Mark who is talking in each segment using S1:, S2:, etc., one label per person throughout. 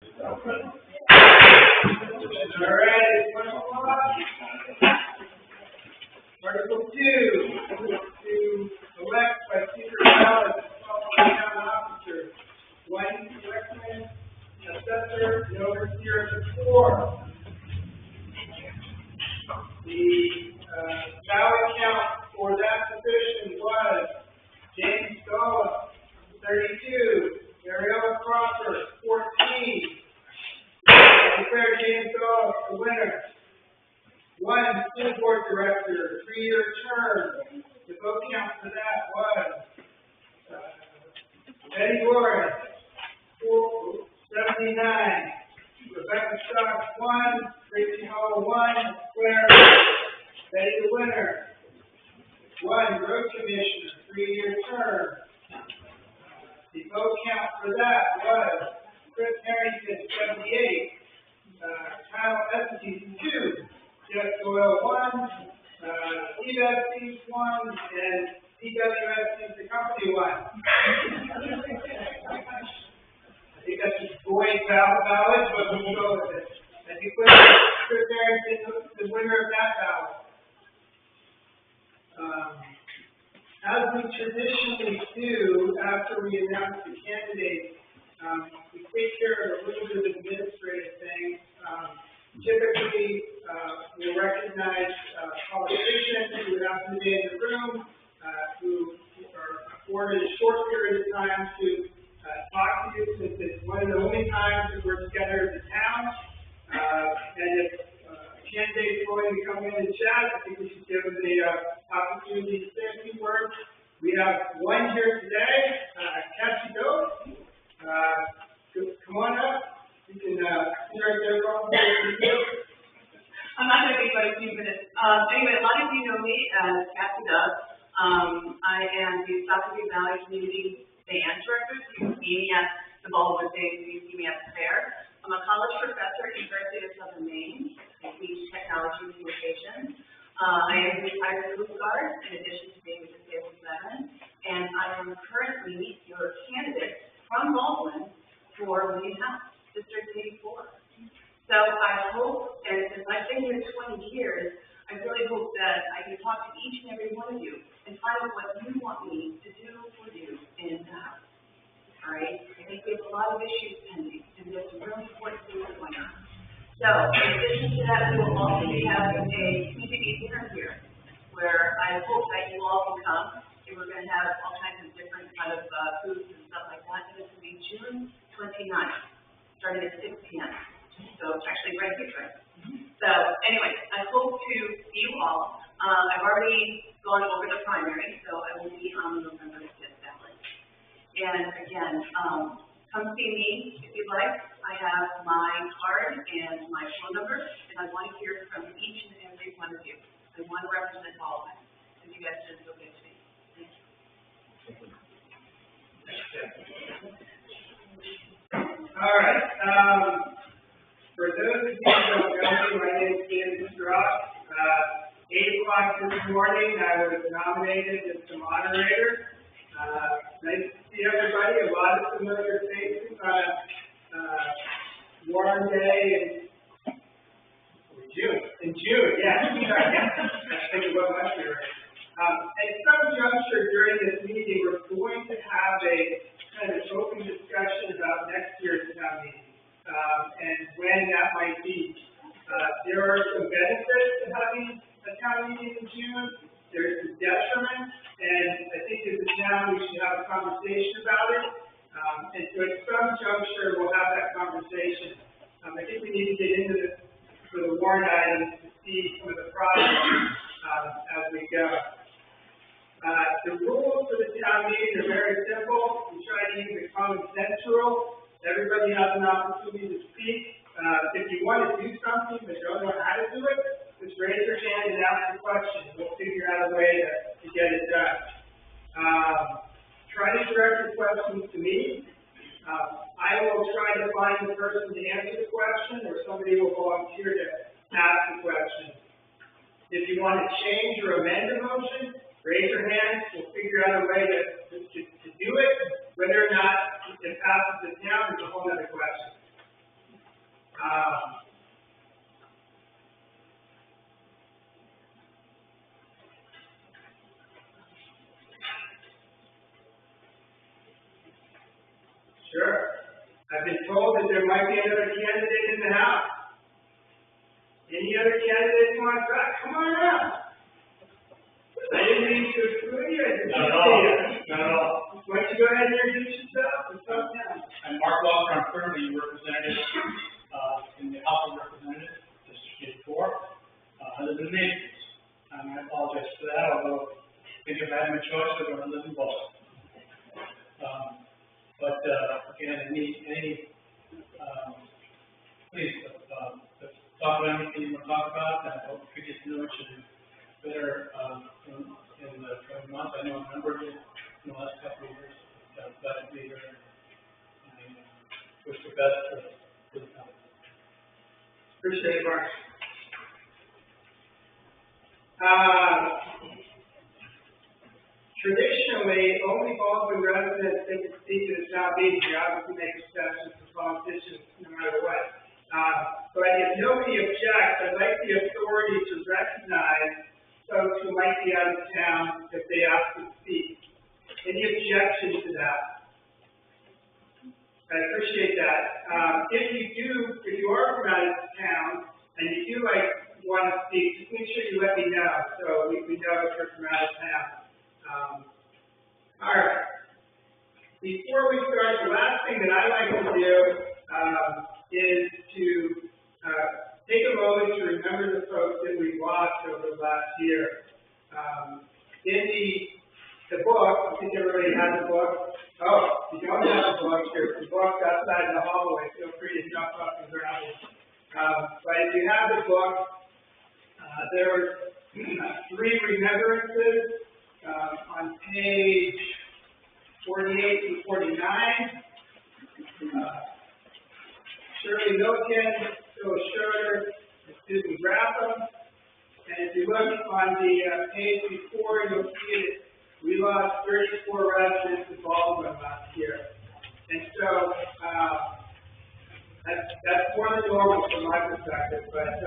S1: All right, Article 2, to elect by secret ballot the following town officer. 1 selectman, assessor, and overseer of the 4. The ballot count for that position was James Golla, 32, Mariella Crawford, 14. I declare James Golla the winner. 1 school board director, 3-year term. The vote count for that was Betty Lawrence, 79. Rebecca Stock, 1. Tracy Hall, 1. Claire, Betty the winner. 1 road commissioner, 3-year term. The vote count for that was Chris Harrington, 78. Kyle Estes, 2. Jeff Doyle, 1. Steve Estes, 1. And C.W. Estes, the company, 1. I think that's just void ballot, but we'll go with it. I declare Chris Harrington the winner of that ballot. As we traditionally do after we announce the candidate, we take care of a little bit of administrative things. Typically, we'll recognize politicians who happen to be in the room, who are afforded a short period of time to talk to you, since it's one of the only times that we're together as a town. And if a candidate is going to come in and chat, I think we should give them the opportunity to say a few words. We have one here today, Cassie Doe. Come on up. You can sit right there.
S2: I'm not going to be but a few minutes. Anyway, a lot of you know me as Cassie Doe. I am the South Valley Community Band Director. You can see me at the Baldwin thing, you see me at the fair. I'm a college professor at the University of Southern Maine. I teach technology and communications. I am a retired Coast Guard in addition to being with the Disabled Veteran. And I am currently your candidate from Baldwin for William House, District 84. So I hope, and since I've been here 20 years, I really hope that I can talk to each and every one of you and find out what you want me to do for you in the House. All right? I think we have a lot of issues pending, and there's some really important things going on. So, in addition to that, we will also be having a community dinner here, where I hope that you all can come. And we're going to have all kinds of different kind of foods and stuff like that. And it's going to be June 29th, starting at 6 p.m. So, it's actually right here, right? So, anyway, I hope to see you all. I've already gone over the primary, so I will be on the November 5th ballot. And again, come see me if you'd like. I have my card and my phone number, and I want to hear from each and every one of you. I want to represent all of them, and you guys just so good to me. Thank
S1: you. All right. For those of you who don't know me, my name is Ian Strock. 8 o'clock this morning, I was nominated as the moderator. Nice to see everybody. A lot of familiar faces on a warm day in June, yeah. I think it was last year. At some juncture during this meeting, we're going to have a kind of open discussion about next year's town meeting and when that might be. There are some benefits to having a town meeting in June. There's some detriment, and I think as a town we should have a conversation about it. And so at some juncture we'll have that conversation. I think we need to get into the warrant items to see some of the process as we go. The rules for the town meeting are very simple. We try to use a common sense rule. Everybody has an opportunity to speak. If you want to do something but don't know how to do it, just raise your hand and ask a question. We'll figure out a way to get it done. Try to direct your questions to me. I will try to find the person to answer the question, or somebody will volunteer to ask the question. If you want to change or amend a motion, raise your hand. We'll figure out a way to do it. Whether or not it passes the town is a whole other question. I've been told that there might be another candidate in the House. Any other candidates want to talk? Come on up. I didn't mean to exclude you. I didn't
S3: Not at all. Not at all.
S1: Why don't you go ahead and introduce yourself and talk now?
S3: I'm Mark Walker. I'm currently a representative in the House of Representatives, District 4. I live in Naples. I apologize for that, although I think if I had my choice, I'd rather live in Baldwin. Again, please talk about anything you want to talk about. I hope we get to know each other better in the coming months. I know a number of you in the last couple of years. Glad to be here. I wish the best for the company.
S1: Appreciate it, Mark. Traditionally, only Baldwin residents get to speak to the town meeting. We obviously make exceptions for politicians no matter what. But if nobody objects, I'd like the authority to recognize folks who might be out of town if they ask to speak. Any objection to that? I appreciate that. If you are from out of town and you do want to speak, just make sure you let me know so we know if you're from out of town. All right. Before we start, the last thing that I like to do is to take a moment to remember the folks that we've lost over the last year. In the book, I think everybody has a book. Oh, if you don't have a book, there's some books outside in the hallway. Feel free to jump up and grab it. But if you have the book, there are 3 remembrances on page 48 and 49. Shirley Milken, Phil Schroeder, and Susan Grapham. And if you look on the page before, you'll see that we lost 34 residents in Baldwin last year. And so that's more than normal from my perspective. But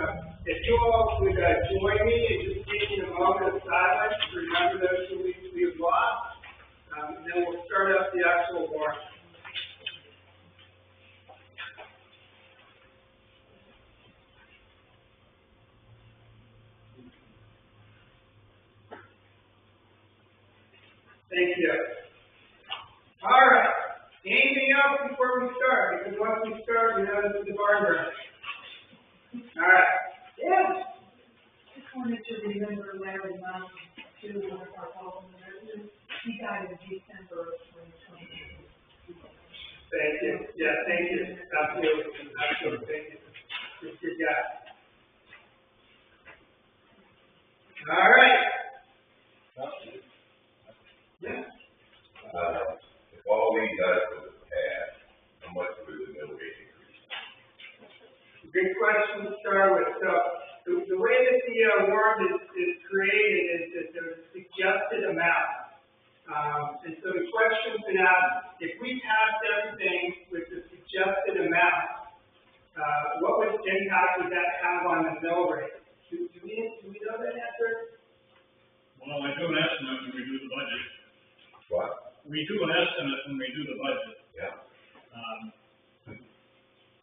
S1: if you all would join me in just taking a moment of silence to remember those who we've lost, and then we'll start up the actual march. Thank you. All right. Anything else before we start? Because once we start, we know this is the barn burner. All right. Yeah.
S4: Just wanted to remember Larry Mountain, too, one of our Baldwin residents. He died in December of 2020.
S1: Thank you. Yeah, thank you. Absolutely. Absolutely. Thank you. Good guy. All right. Yeah.
S5: If all we got was a pass, how much would the mill rate increase?
S1: Good question to start with. So the way that the warrant is created is that there's a suggested amount. And so the question's been asked, if we passed everything with the suggested amount, what impact would that have on the mill rate? Do we know that answer?
S3: Well, I do an estimate when we do the budget.
S5: What?
S3: We do an estimate when we do the budget.
S5: Yeah.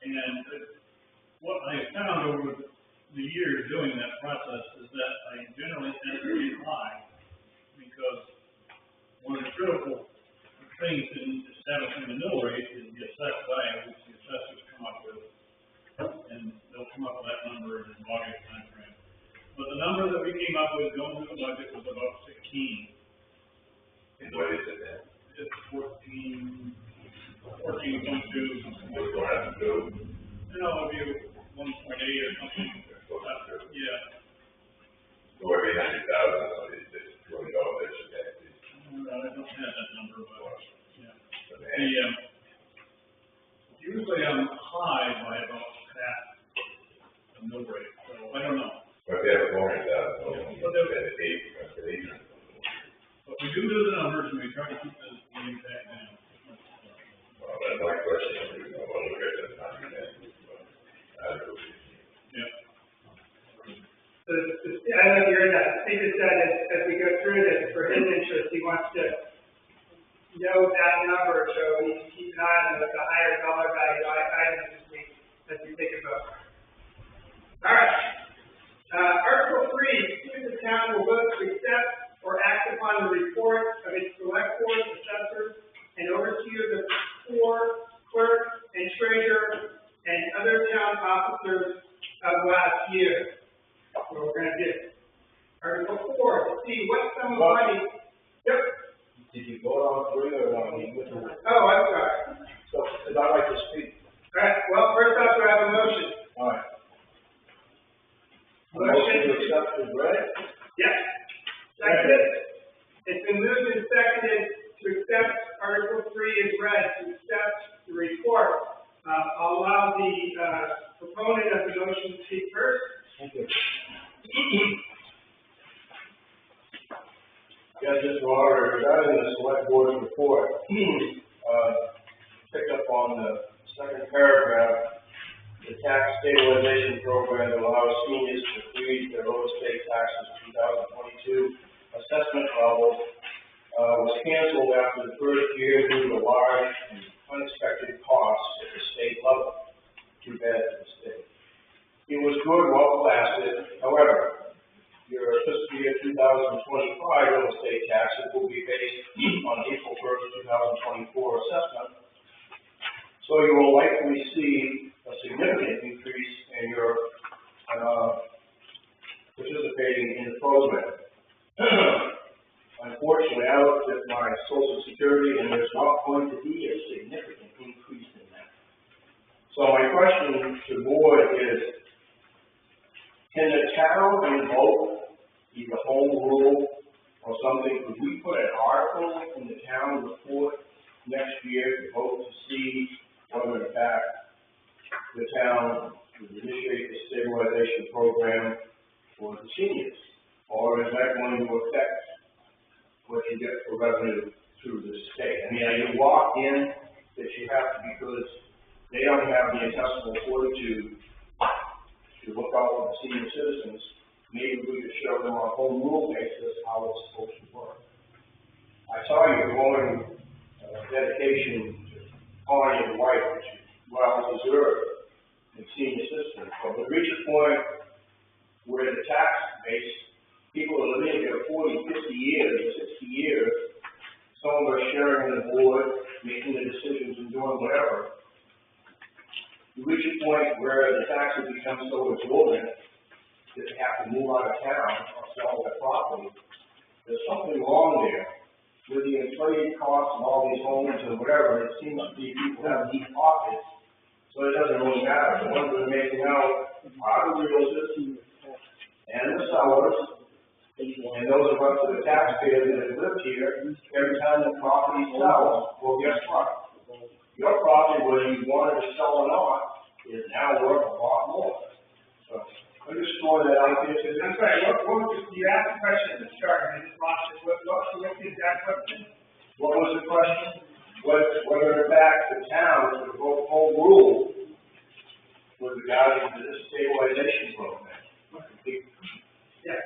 S3: And what I found over the years doing that process is that I generally estimate high because one of the critical things in establishing the mill rate is the assessed value, which the assessors come up with, and they'll come up with that number in the August timeframe. But the number that we came up with going through the budget was about 16.
S5: And what is it then?
S3: It's 14.2, something
S5: What's
S3: like
S5: going to have to do?
S3: it'll be 1.8 or something. Yeah.
S5: So every 100,000 is this $20 that should have to.
S3: I don't have that number, but yeah.
S5: Yeah.
S3: Usually I'm high by about half the mill rate, so I don't know.
S5: But they have 400,000, but they're 800.
S3: But we do the numbers and we try to keep the impact down.
S5: Well, that's my question. We don't want to look at that time.
S3: Yeah.
S1: So I don't know if you heard that. The speaker said as we go through this, for his interest, he wants to know that number, so we can keep an eye on the higher dollar value items as we take a vote. All right. Article 3, see if the town will vote to accept or act upon the report of its select board, assessors, and overseers of poor, clerk, and treasurer, and other town officers of last year. That's what we're gonna do. Article 4, see what sum of money. Yep.
S6: Did you vote on 3 or on the?
S1: Oh, I'm sorry.
S6: So, because I'd like to speak.
S1: All right, well, first off, do I have a motion?
S6: All right.
S1: Motion
S6: to accept is read.
S1: Yes. Seconded. It's been moved and seconded to accept Article 3 is read, to accept the report. I'll allow the, proponent of the motion to speak first.
S6: Thank you. Yes, Mr. Moderator, regarding the select board's report, picked up on the second paragraph, the tax stabilization program that allows seniors to freeze their real estate taxes 2022 assessment level, was canceled after the first year due to large and unexpected costs at the state level. Too bad for the state. It was good while it lasted. However, your fiscal year 2025 real estate taxes will be based on April 1st, 2024 assessment. So you will likely see a significant increase in your participating in the program. Unfortunately, I looked at my Social Security and there's not going to be a significant increase in that. So my question to the board is, can the town invoke either home rule or something? Could we put an article in the town report next year to vote to see whether in fact the town would initiate the stabilization program for the seniors? Or is that going to affect what you get for revenue through the state? I mean, are you locked in that you have to, because they don't have the intestinal fortitude to look out for the senior citizens? Maybe we could show them on a home rule basis how it's supposed to work. I saw your growing dedication to Connie and White, which is well deserved in senior citizens. But we reach a point where the tax base, people are living here 40, 50 years, 60 years, some of us sharing the board, making the decisions and doing whatever. You reach a point where the taxes become so exorbitant that they have to move out of town or sell their property. There's something wrong there with the inflated costs of all these homes and whatever. It seems to be people have deep pockets, so it doesn't really matter. The ones that are making out are the realtors and the sellers, and those of us that are taxpayers that have lived here. Every time the property sells, well, guess what? Your property, whether you wanted to sell or not, is now worth a lot more. So I'm just throwing that out there.
S1: I'm sorry, you asked the question at the start, and I just lost it. What's the exact question?
S6: What was the question? Whether in fact the town would vote home rule with regard to this stabilization program.
S1: Yeah,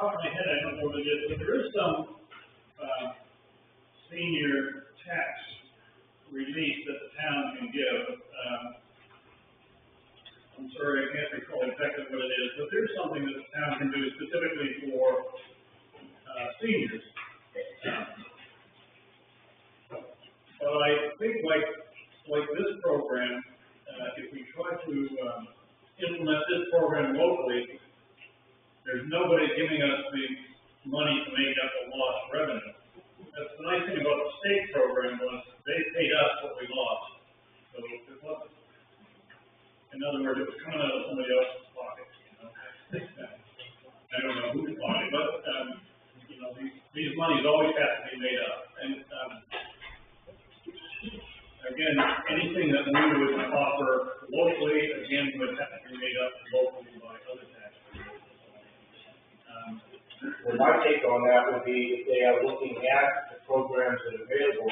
S3: off my head, I don't know what it is, but there is some senior tax relief that the town can give. I'm sorry, I can't recall exactly what it is, but there's something that the town can do specifically for seniors. But I think like this program, if we try to implement this program locally, there's nobody giving us the money to make up the lost revenue. That's the nice thing about the state program was they paid us what we lost. So it wasn't, in other words, it was coming out of somebody else's pocket, you know. I don't know whose pocket, but you know, these monies always have to be made up. And again, anything that we would offer locally, again, would have to be made up locally by other taxpayers.
S6: Well, my take on that would be if they are looking at the programs that are available,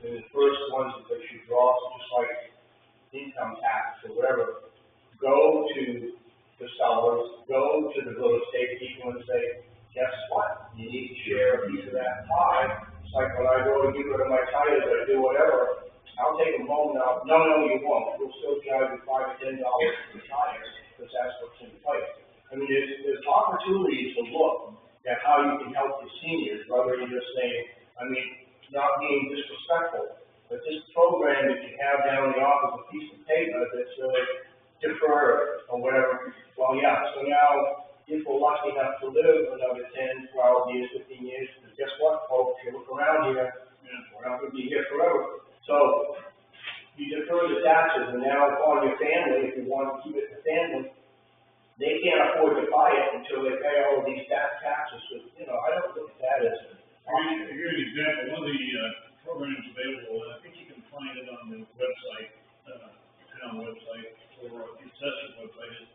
S6: then the first ones that they should draw, just like income tax or whatever, go to the sellers, go to the real estate people and say, guess what? you need to share a piece of that pie. It's like when I go to get rid of my tires or do whatever, I'll take them home now. No, you won't. We'll still charge you $5 or $10 for the tires, because that's what's in place. I mean, there's opportunities to look at how you can help your seniors, rather than just saying, I mean, not being disrespectful, but this program that you have down in the office, a piece of paper that's deferred or whatever. Well, yeah, so now, if we're lucky enough to live another 10, 12 years, 15 years, because guess what, folks, you look around here, we're not going to be here forever. So, you defer the taxes, and now on your family, if you want to keep it in the family, they can't afford to buy it until they pay all of these taxes. So, I don't look at that as
S3: I'll give you an example. One of the programs available, and I think you can find it on the website, town website, or the assessor's website, is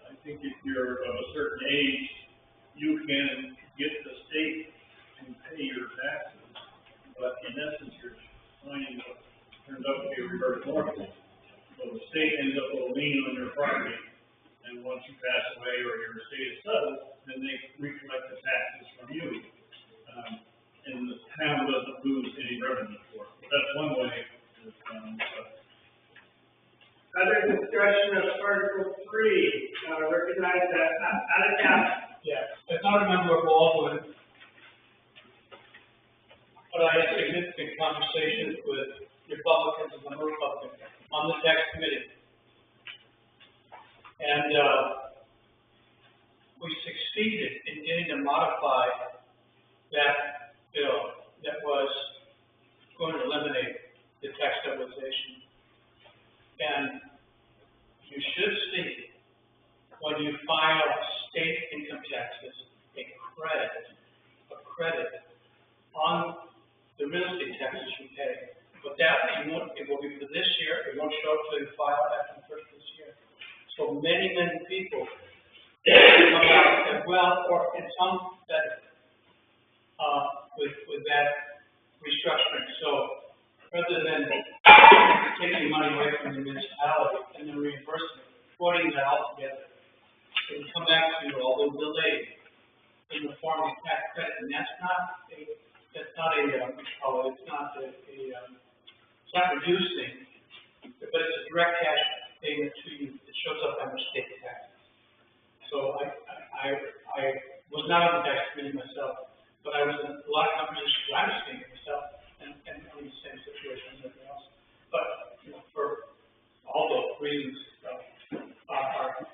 S3: I think if you're of a certain age, you can get the state to pay your taxes, but in essence, you're finding what turns out to be a reverse mortgage. So the state ends up with a lien on your property, and once you pass away or your estate is settled, then they recollect the taxes from you. And the town doesn't lose any revenue for it. But that's one way it's done.
S1: Other discussion of Article 3, recognize that out of town.
S7: Yeah, as not a member of Baldwin, but I had significant conversations with Republicans and non-Republicans on the tax committee. And we succeeded in getting to modify that bill that was going to eliminate the tax stabilization. And you should see, when you file state income taxes, a credit on the real estate taxes you pay. But that, it will be for this year, it won't show up till you file after the first of this year. So many people come out and say, well, or in some that, with that restructuring. So rather than taking money away from the municipality and then reimbursing it, putting that all together, it will come back to you, although delayed, in the form of tax credit, and it's not reducing, but it's a direct cash payment to you. It shows up on your state taxes. So I was not on the tax committee myself, but I was in a lot of companies where I was thinking myself, and in the same situation as everyone else. But for all those reasons, our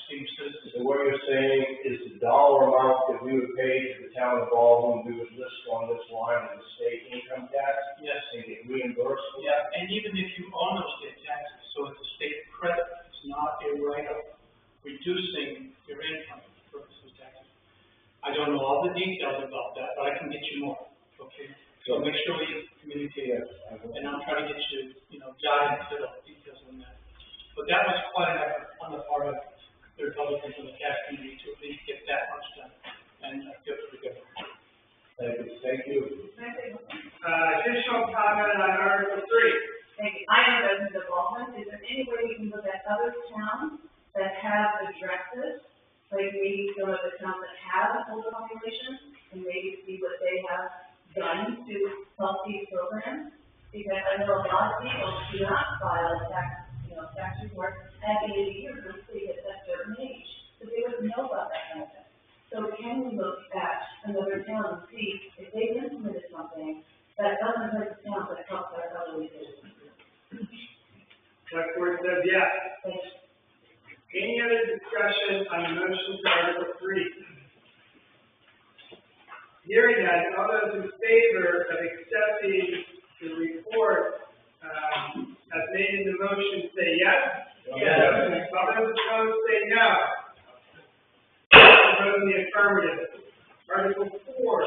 S7: senior citizens.
S6: So what you're saying is the dollar amount that we would pay to the town of Baldwin, we would list on this line of the state income tax?
S7: Yes.
S6: And get reimbursed?
S7: Yeah, and even if you own those state taxes, so it's a state credit, it's not a write-off, reducing your income for purposes of taxes. I don't know all the details about that, but I can get you more, okay? So make sure we communicate, and I'll try to get you, jotted into the details on that. But that was quite an effort on the part of the Republicans and the tax committee to at least get that much done, and I feel pretty good.
S6: Thank you.
S1: Additional comment on Article 3.
S2: Thank you. I am a resident of Baldwin. Is there any way you can look at other towns that have addresses, like maybe some of the towns that have older populations, and maybe see what they have done to help these programs? Because I know a lot of people do not file tax report at the end of the year until they hit a certain age, but they would know about that kind of thing. So can we look at another town and see if they've implemented something that doesn't hurt the town but helps our elderly citizens?
S1: Select Board says yes. Any other discussion on the motion to Article 3? Hearing none, all those in favor of accepting the report as made in the motion say yes.
S6: Yes.
S1: All those opposed say no. Vote in the affirmative. Article 4.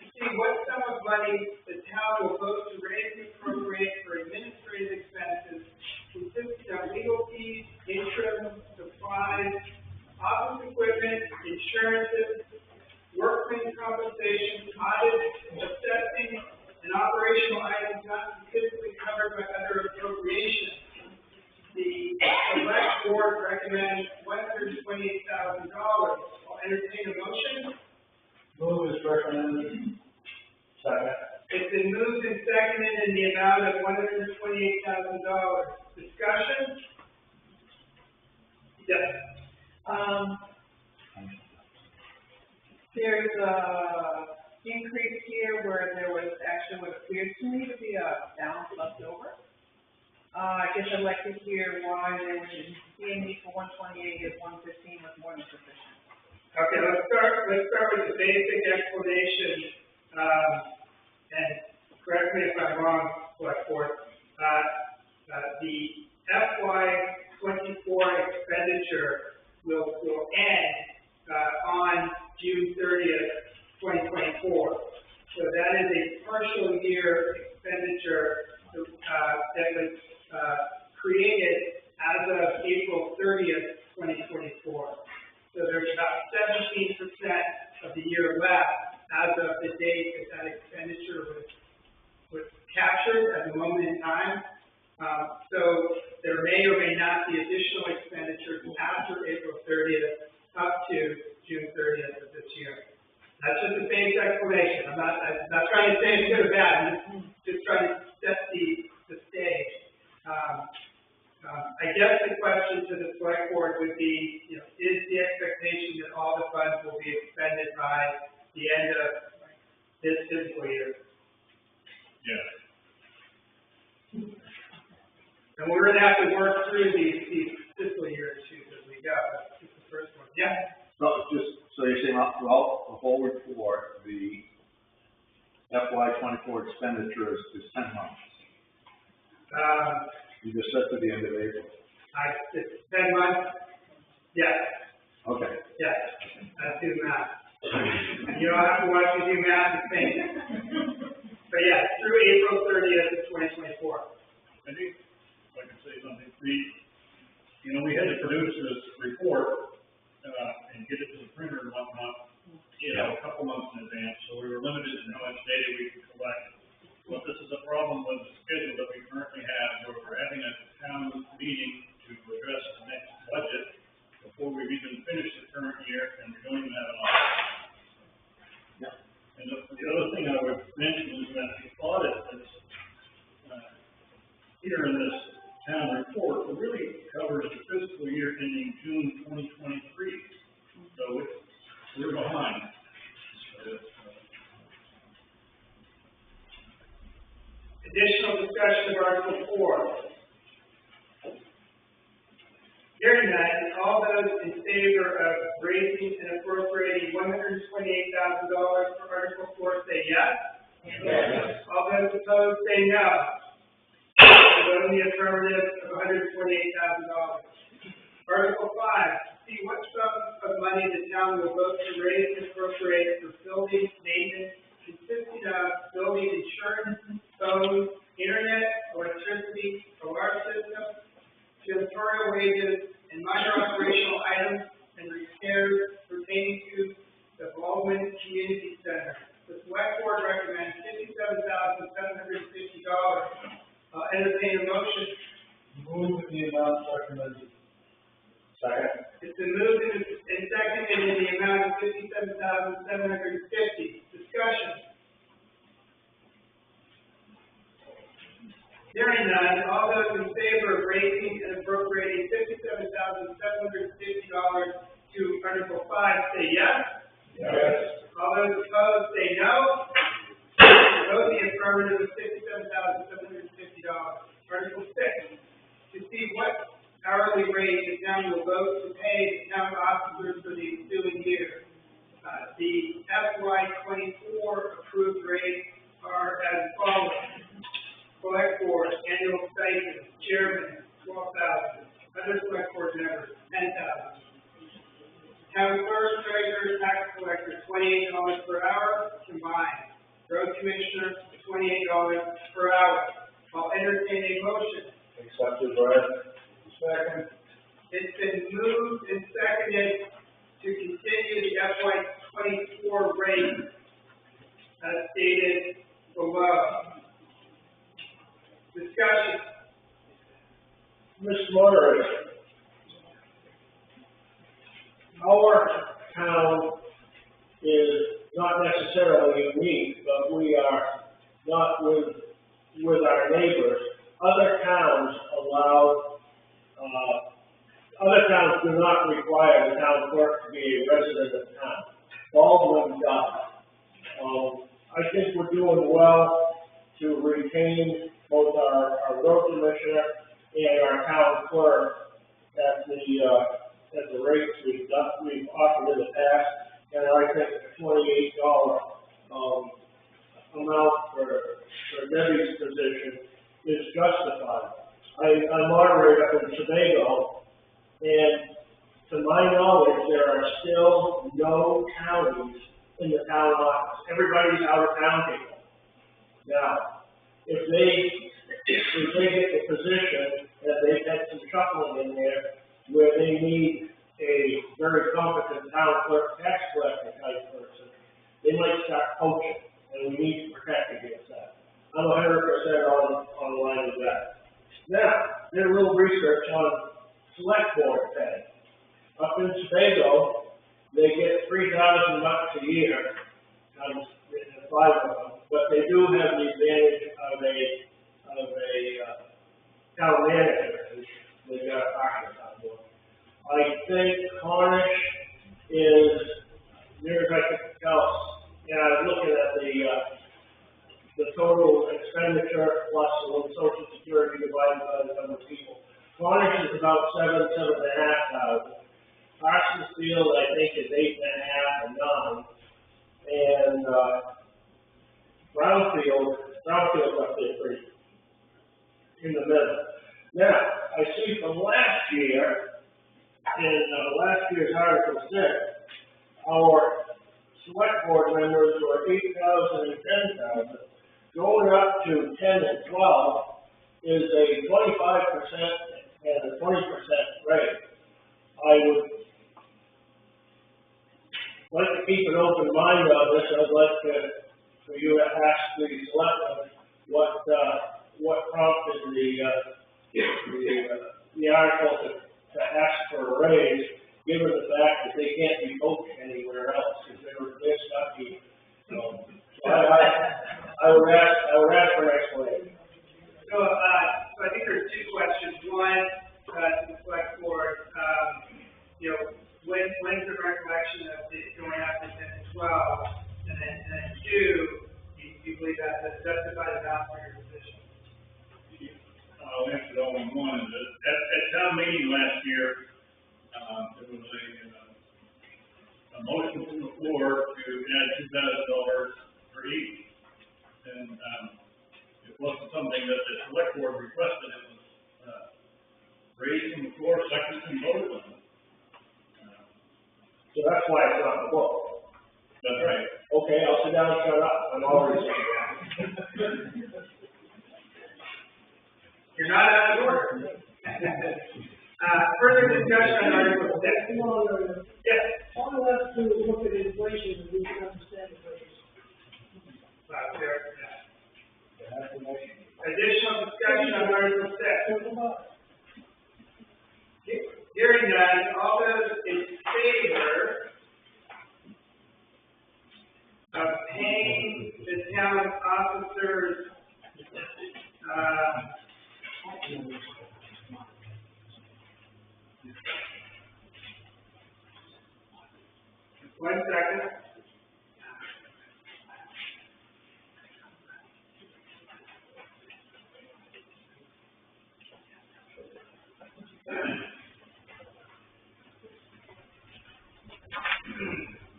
S1: To see what sum of money the town will vote to raise and appropriate for administrative expenses consisting of legal fees, interest, supplies, office equipment, insurances, workman's compensation, audit, assessing, and operating and seconded in the amount of $128,000. Discussion? Yes.
S8: There's a increase here where there was actually what appears to me to be a balance left over. I guess I'd like to hear why there was a CME for 128 if 115 was more than sufficient.
S1: Okay, let's start with the basic explanation, and correct me if I'm wrong, Select Board. The FY '24 expenditure will end, on June 30th, 2024. So that is a partial year expenditure, that was, created as of April 30th, 2024. So there's about 17% of the year left as of the date that expenditure was captured at the moment in time. So there may or may not be additional expenditures after April 30th up to June 30th of this year. That's just a basic explanation. I'm not trying to say it's good or bad. I'm just trying to set the stage. I guess the question to the Select Board would be, is the expectation that all the funds will be expended by the end of this fiscal year?
S3: Yes.
S1: And we're going to have to work through these fiscal year issues as we go. That's just the first one. Yeah?
S9: No, just, so you're saying throughout the whole report, the FY '24 expenditures is 10 months? You just said to the end of April.
S1: It's 10 months. Yes.
S9: Okay.
S1: Yes. Let's do math. You don't have to watch me do math and think. But yeah, through April 30th of 2024.
S3: I think, if I can say something, we had to produce this report, and get it to the printer and whatnot, a couple months in advance, so we were limited to how much data we could collect. But this is a problem with the schedule that we currently have, where we're having a town meeting to address the next budget before we've even finished the current year, and we don't even have an audit. Yeah. And the other thing I would mention is that the audit that's here in this town report really covers the fiscal year ending June 2023. So we're behind.
S1: Additional discussion of Article 4. Hearing that, all those in favor of raising and appropriating $128,000 for Article 4 say yes. Yes. All those opposed say no. Vote in the affirmative of $128,000. Article 5, see what sum of money the town will vote to raise and appropriate for building maintenance consisting of building insurance, phone, internet, electricity, alarm system, janitorial wages, and minor operational items and repairs pertaining to the Baldwin Community Center. The Select Board recommends $57,750. I'll entertain a motion.
S6: Move the amount recommended. Second.
S1: It's been moved and seconded in the amount of $57,750. Discussion. Hearing none, all those in favor of raising and appropriating $57,750 to Article 5 say yes.
S6: Yes.
S1: All those opposed say no. Vote the affirmative of $57,750. Article 6, to see what hourly rate the town will vote to pay the town officers for the ensuing year. The FY '24 approved rates are as follows. Select Board, annual stipend, chairman, $12,000. Other Select Board members, $10,000. Town clerk, treasurer, tax collector, $28 per hour combined. Road commissioner, $28 per hour. I'll entertain a motion.
S6: Accepted, Brad. Second.
S1: It's been moved and seconded to continue the FY '24 rate as stated below. Discussion.
S6: Mr. Moderator, our town is not necessarily unique, but we are not with our neighbors. Other towns allow, other towns do not require the town clerk to be a resident of town. Baldwin does. I think we're doing well to retain both our road commissioner and our town clerk at the rates we've offered in the past. And I think the $28 amount for Debbie's position is justified. I moderate up in Sebago, and to my knowledge, there are still no counties in the town office. Everybody's out of town people. Now, if they get the position, and they've had some shuffling in there, where they need a very competent town clerk, tax collector type person, they might start poaching, and we need to protect against that. I'm 100% on line with that. Now, did a little research on select board pay. Up in Sebago, they get $3,000 a year, times 5 of them, but they do have the advantage of a town manager. They got a partner on board. I think Cornish is, near as I can tell, yeah, I was looking at the total expenditure plus the Social Security divided by the number of people. Cornish is about 7,500. Parsonsfield, I think, is 8.5 or 9. And, Brownfield's up there pretty in the middle. Now, I see from last year, in last year's Article 6, our select board members were 8,000 and 10,000. Going up to 10 and 12 is a 25% and a 20% rate. I would like to keep an open mind on this. I'd like for you to ask the selectmen what prompted the article to ask for a raise, given the fact that they can't be poached anywhere else because they're stuck here. So I would ask for an explanation.
S1: So I think there's two questions. One, to the select board, when's the recollection of it going up to 10 and 12? And then two, do you believe that the justified amount for your position?
S3: I'll answer the only one. At town meeting last year, there was a motion from the floor to add $2,000 for each. And it wasn't something that the select board requested. It was raised from the floor, seconded and voted on.
S6: So that's why it's not the book.
S3: That's right.
S6: Okay, I'll sit down and shut up. I'm already saying that.
S1: You're not out of order. Further discussion on Article 6. Yes.
S4: All of us to look at inflation and we can understand inflation.
S1: Additional discussion on Article 6. Hearing none, all those in favor of paying the town officers, 1 second.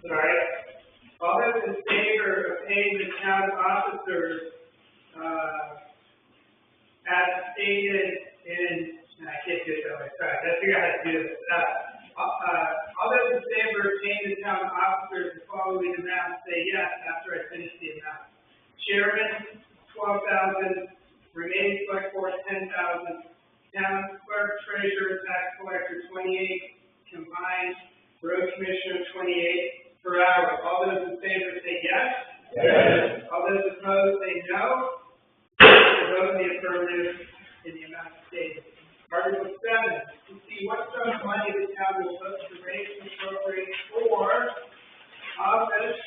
S1: Sorry. All those in favor of paying the town officers, as stated in, I can't do it that way, sorry, I figure out how to do this. All those in favor of paying the town officers the following amounts, say yes after I finish the amount. Chairman, 12,000, remaining select board, 10,000, town clerk, treasurer, tax collector, 28, combined, road commissioner, 28 per hour. All those in favor say yes.
S6: Yes.
S1: All those opposed say no. Vote in the affirmative in the amount stated. Article 7, to see what sum of money the town will vote to raise and appropriate for office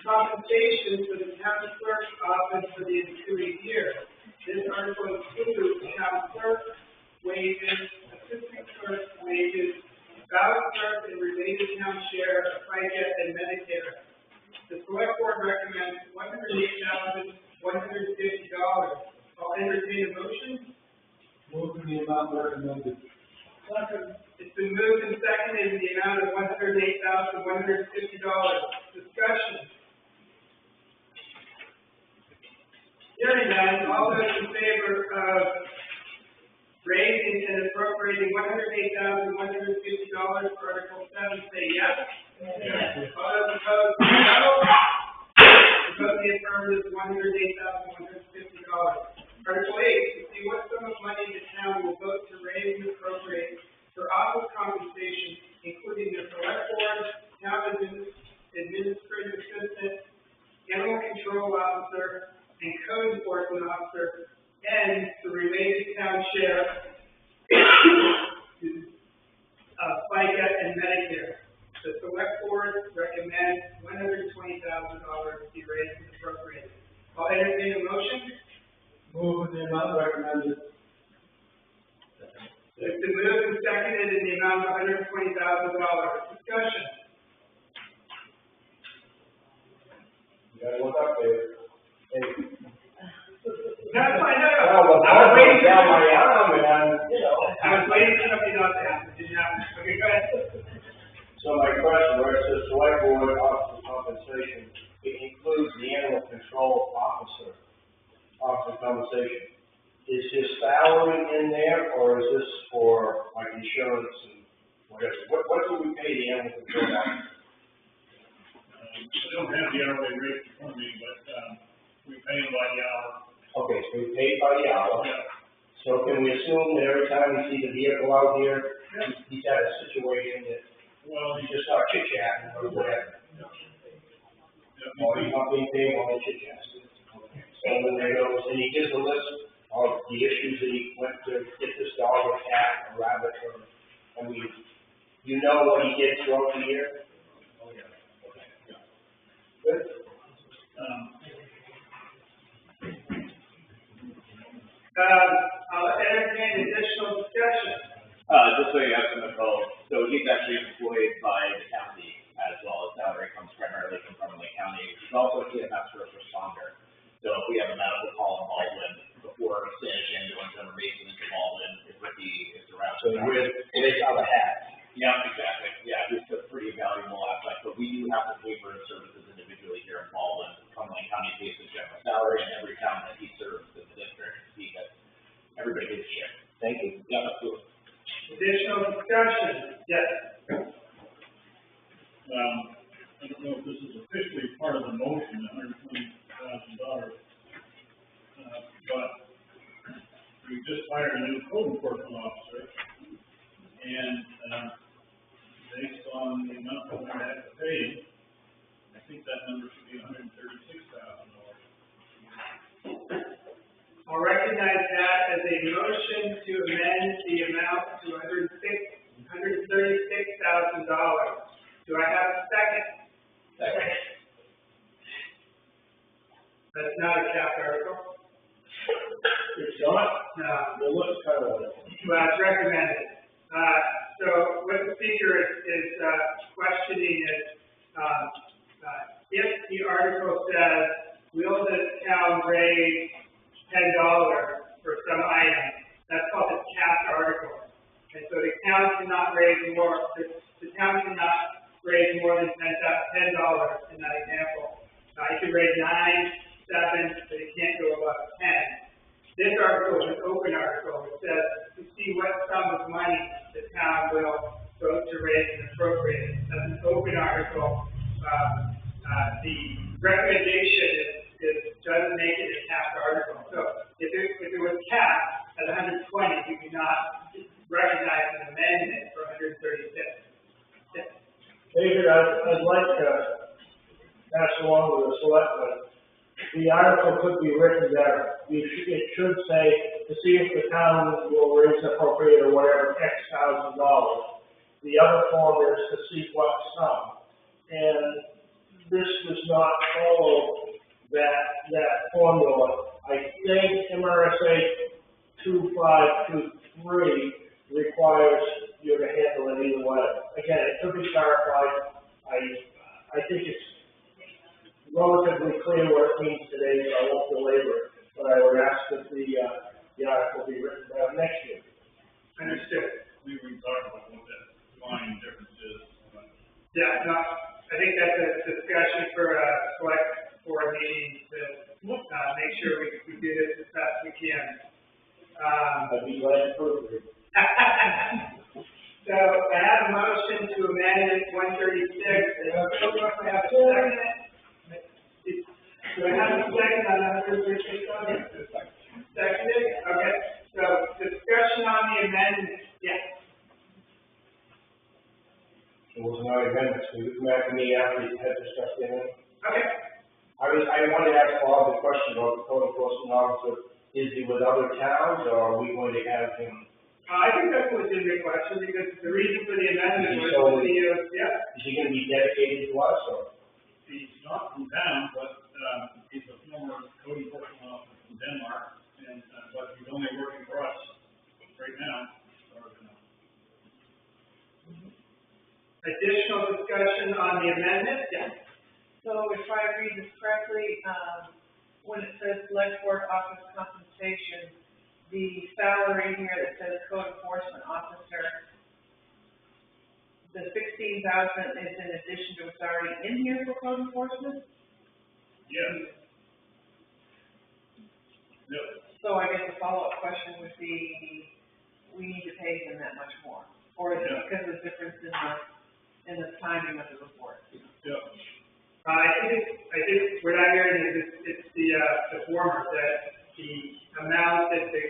S1: compensation for the town clerk's office for the ensuing year. This article includes town clerk wages, assistant clerk wages, ballot clerk and related town share of FICA and Medicare. The select board recommends $108,150. I'll entertain a motion.
S6: Move to the amount recommended.
S1: It's been moved and seconded in the amount of $108,150. Discussion. Hearing none, all those in favor of raising and appropriating $108,150 for Article 7 say yes.
S3: Yes.
S1: All those opposed say no. Vote the affirmative, $108,150. Article 8, to see what sum of money the town will vote to raise and appropriate for office compensation, including the select board, town administrative assistant, animal control officer, and code enforcement officer, and the related town share of FICA and Medicare. The select board recommends $120,000 be raised and appropriated. I'll entertain a motion.
S6: Move with the amount recommended.
S1: It's been moved and seconded in the amount of $120,000. Discussion.
S6: You gotta look up there. Hey.
S1: That's fine, no.
S6: Well,
S1: I was waiting
S6: down my arm and I'm,
S1: I was waiting for something else to happen. It didn't happen. Okay, go ahead.
S6: So my question, where it says select board officer compensation, it includes the animal control officer compensation. Is his salary in there, or is this for like insurance and whatever? What do we pay the animal control officer?
S3: I don't have the hourly rate in front of me, but, we pay him by the hour.
S6: Okay, so we pay by the hour.
S3: Yeah.
S6: So can we assume that every time we see the vehicle out here, he's had a situation that
S3: Well,
S6: he just start chit-chatting or whatever? Or he's not being paid while he chit-chats. So then there goes, and he gives a list of the issues that he went to get this dog or cat or rabbit or, I mean, you know what he did throughout the year? Oh, yeah. Okay. Yeah. Good.
S1: I'll entertain additional discussion.
S10: Just so you have some info, so he's actually employed by the county as well. His salary comes primarily from Cumberland County. He's also a TMS first responder. So if we have a medical call in Baldwin, before sending an ambulance and racing into Baldwin, if Ricky is around.
S6: So it is other hats.
S10: Yeah, exactly. Yeah, it's a pretty valuable aspect, but we do have to pay for his services individually here in Baldwin. Cumberland County pays his general salary, and every town that he serves in the district, he gets, everybody gets a share.
S6: Thank you.
S10: Yeah, absolutely.
S1: Additional discussion. Yes.
S3: I don't know if this is officially part of the motion, $120,000. But we just hired a new code enforcement officer, and, based on the amount that we have to pay, I think that number should be $136,000.
S1: I'll recognize that as a motion to amend the amount to $136,000. Do I have a second?
S10: Second.
S1: That's not a cap article?
S6: It's not?
S1: No.
S6: It looks kind of like.
S1: Well, it's recommended. So what the speaker is questioning is, if the article says, will the town raise $10 for some item, that's called a capped article. And so the town cannot raise more, the town cannot raise more than $10 in that example. It could raise 9, 7, but it can't go above 10. This article is an open article. It says to see what sum of money the town will vote to raise and appropriate. That's an open article. The recommendation doesn't make it a capped article. So if it was capped at 120, you could not recognize an amendment for 136. Yes.
S6: David, I'd like to pass along to the selectmen. The article could be written better. It should say, to see if the town will raise appropriate or whatever, X $1,000. The other form is to see what sum. And this does not follow that formula. I think MRSA 2523 requires you to handle it either way. Again, it could be clarified. I think it's relatively clear what it means today, so I won't belabor it. But I would ask that the article be written down next year.
S1: Understood.
S3: We can talk about what that line difference is.
S1: Yeah, no, I think that's a discussion for a select board meeting to, make sure we do this as best we can.
S6: I'd be glad to prove it.
S1: So I have a motion to amend it 136. I have a second. Do I have a second on 136? Seconded? Okay. So discussion on the amendment. Yes.
S6: It was not amendments. Can you come back to me after you had discussed the amendment?
S1: Okay.
S6: I wanted to ask Bob the question about the code enforcement officer. Is he with other towns, or are we going to have him?
S1: I think that's a legitimate question, because the reason for the amendment was
S6: Is he going to be dedicated to us, or?
S3: He's not from town, but, he's a former code enforcement officer from Denmark, and, but he's only working for us right now.
S1: Additional discussion on the amendment? Yes.
S8: So if I read this correctly, when it says select board office compensation, the salary here that says code enforcement officer, the 16,000 is in addition to what's already in here for code enforcement?
S3: Yes. Yep.
S8: So I guess the follow-up question would be, we need to pay him that much more? Or is it because of the difference in the timing of the report?
S3: Yep.
S1: I think what I'm hearing is it's the former, that the amount that the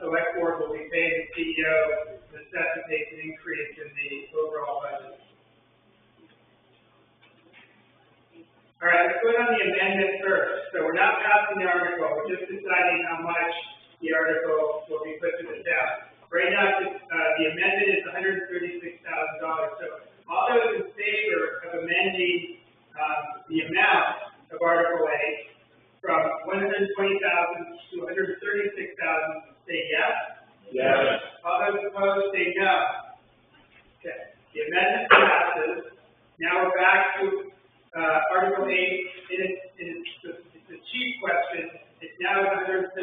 S1: select board will be paying the CEO necessitates an increase in the overall budget. All right, let's go on the amendment first. So we're not passing the article, we're just deciding how much the article will be put to the town. Right now, the amendment is $136,000. So all those in favor of amending the amount of Article 8 from $120,000 to $136,000 say yes?
S6: Yes.
S1: All those opposed say no. Okay, the amendment passes. Now we're back to Article 8. It's a chief question. It's now $136,000.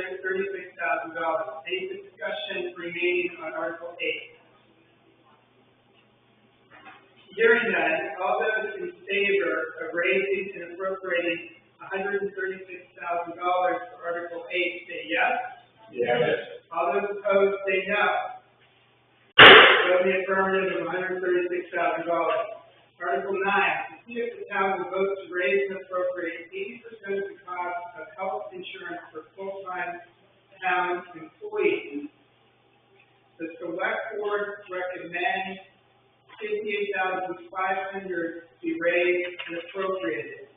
S1: Any discussion remaining on Article 8? Hearing none, all those in favor of raising and appropriating $136,000 for Article 8 say yes?
S6: Yes.
S1: All those opposed say no. Vote in the affirmative of $136,000. Article 9, to see if the town will vote to raise and appropriate 80% of the cost of health insurance for full-time town employees. The select board recommends $58,500 be raised and appropriated.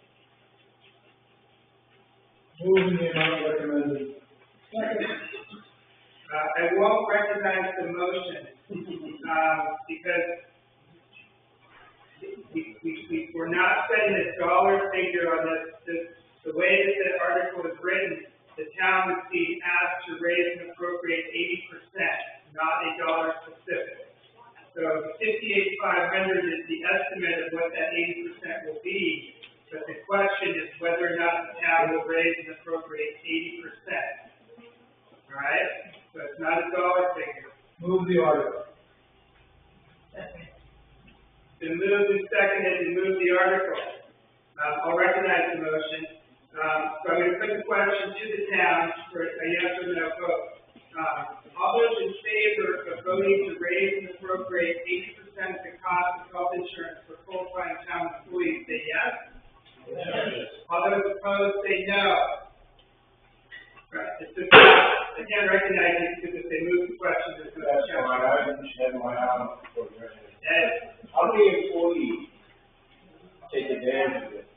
S6: Moving the amount recommended.
S1: I won't recognize the motion, because we're not setting a dollar figure on this. The way that the article is written, the town is being asked to raise and appropriate 80%, not a dollar specific. So the $58,500 is the estimate of what that 80% will be, but the question is whether or not the town will raise and appropriate 80%. All right? So it's not a dollar figure.
S6: Move the article.
S1: Been moved and seconded to move the article. I'll recognize the motion. So I'm going to put the question to the town for a yes or no vote. All those in favor of voting to raise and appropriate 80% of the cost of health insurance for full-time town employees say yes?
S6: Yes.
S1: All those opposed say no. Right, it's just, I can't recognize it because if they move the question, there's no
S6: That's
S1: chance.
S6: fine. I think you should have my arm for the rest.
S1: Ed?
S6: How many employees take advantage of it?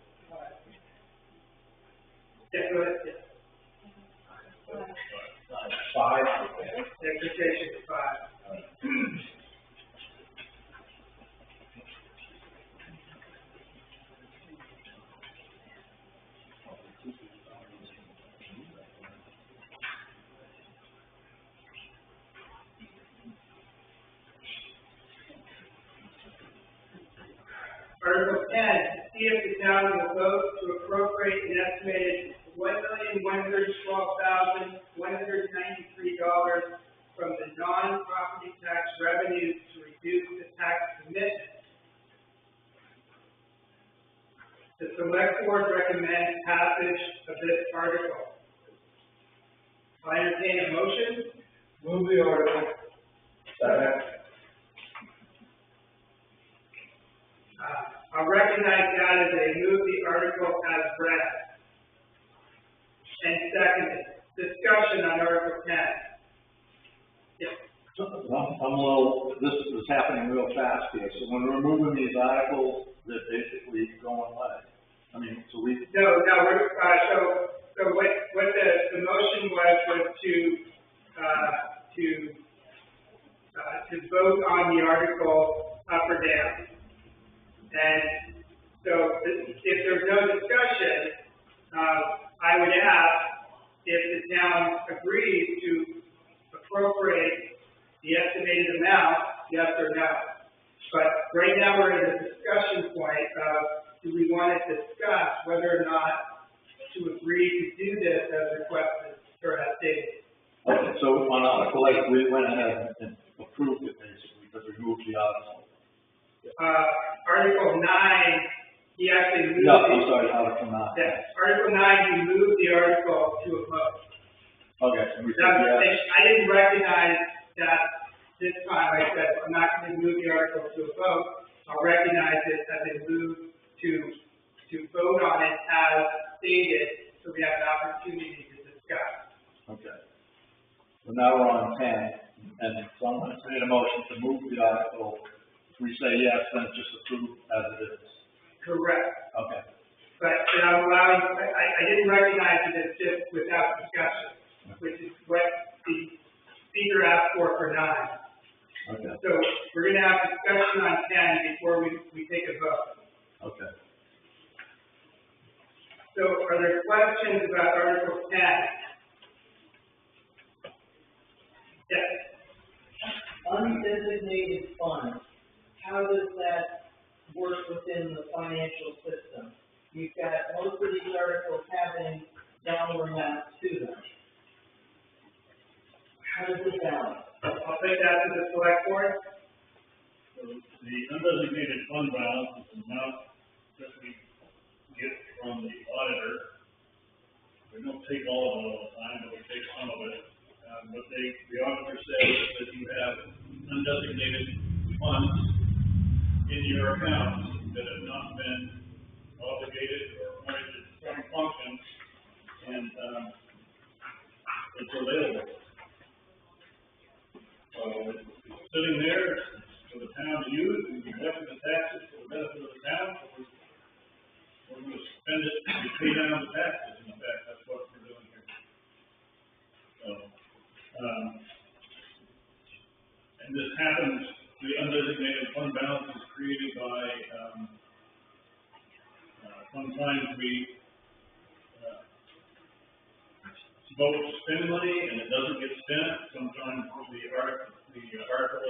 S1: Yes, go ahead. Yes.
S6: 5.
S1: The expectation is 5. Article 10, to see if the town will vote to appropriate an estimated $1,112,193 from the non-property tax revenues to reduce the tax commitment. The select board recommends passage of this article. I entertain a motion.
S6: Move the article. Second.
S1: I'll recognize that as a move the article as read. And seconded. Discussion on Article 10. Yes.
S9: I'm a little, this is happening real fast here, so when we're moving these articles, they're basically going away. I mean, so we.
S1: No, we're, so what the motion was to vote on the article up or down. And so if there's no discussion, I would ask if the town agrees to appropriate the estimated amount, yes or no. But right now we're at a discussion point of, do we want to discuss whether or not to agree to do this as requested or as stated?
S9: Okay, so on Article 8, we went ahead and approved it basically, because we moved the article.
S1: Article 9, he actually moved.
S9: No, I'm sorry, Article 9.
S1: Yes, Article 9, he moved the article to a vote.
S9: Okay, so we said
S1: That was,
S9: yes.
S1: I didn't recognize that this time. I said, I'm not going to move the article to a vote. I'll recognize it as a move to vote on it as stated, so we have an opportunity to discuss.
S9: Okay. So now we're on 10, and someone made a motion to move the article. If we say yes, then it's just approved as it is.
S1: Correct.
S9: Okay.
S1: But I'm allowing, I didn't recognize it as just without discussion, which is what the speaker asked for 9.
S9: Okay.
S1: So we're going to have discussion on 10 before we take a vote.
S9: Okay.
S1: So are there questions about Article 10? Yes.
S11: Undesignated funds, how does that work within the financial system? You've got most of these articles having dollar amounts to them. How does it balance?
S1: I'll take that to the select board.
S3: So the undesignated fund balance is the amount that we get from the auditor. We don't take all of it all the time, but we take some of it. But the auditor says that you have undesignated funds in your accounts that have not been obligated or appointed to some function, and it's available. So it's sitting there for the town to use, and we collect the taxes for the benefit of the town, so we're going to spend it to pay down the taxes. In fact, that's what we're doing here. So, and this happens, the undesignated fund balance is created by, sometimes we vote to spend money and it doesn't get spent. Sometimes the article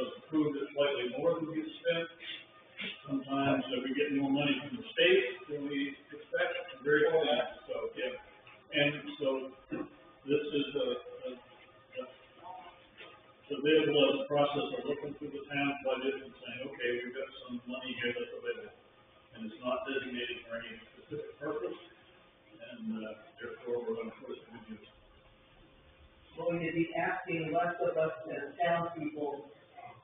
S3: is approved at slightly more than gets spent. Sometimes we get more money from the state than we expect. Very cool. So, yeah. And so this is available as a process of looking through the town budget and saying, okay, we've got some money here that's available. And it's not designated for any specific purpose. And therefore, we're going to put it to use.
S11: Well, you'd be asking less of us as townspeople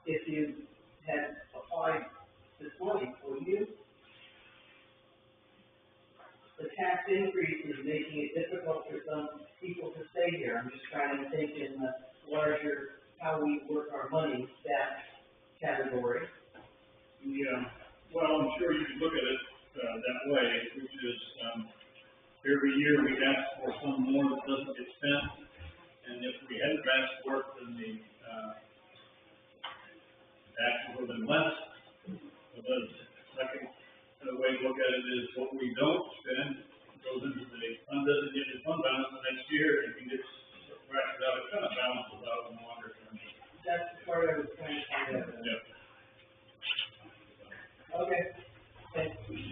S11: if you had applied this money, will you? The tax increase is making it difficult for some people to stay here. I'm just trying to think in the larger, how we work our money, that category.
S3: Yeah, well, I'm sure you can look at it that way, which is every year we ask for some more that doesn't get spent. And if we hadn't asked for it, then the taxes would have been less. So the second way to look at it is what we don't spend goes into the undesignated fund balance the next year, and it gets subtracted out, it kind of balances out in the longer term.
S11: That's the part I was trying to find out.
S3: Yeah.
S11: Okay, thank you.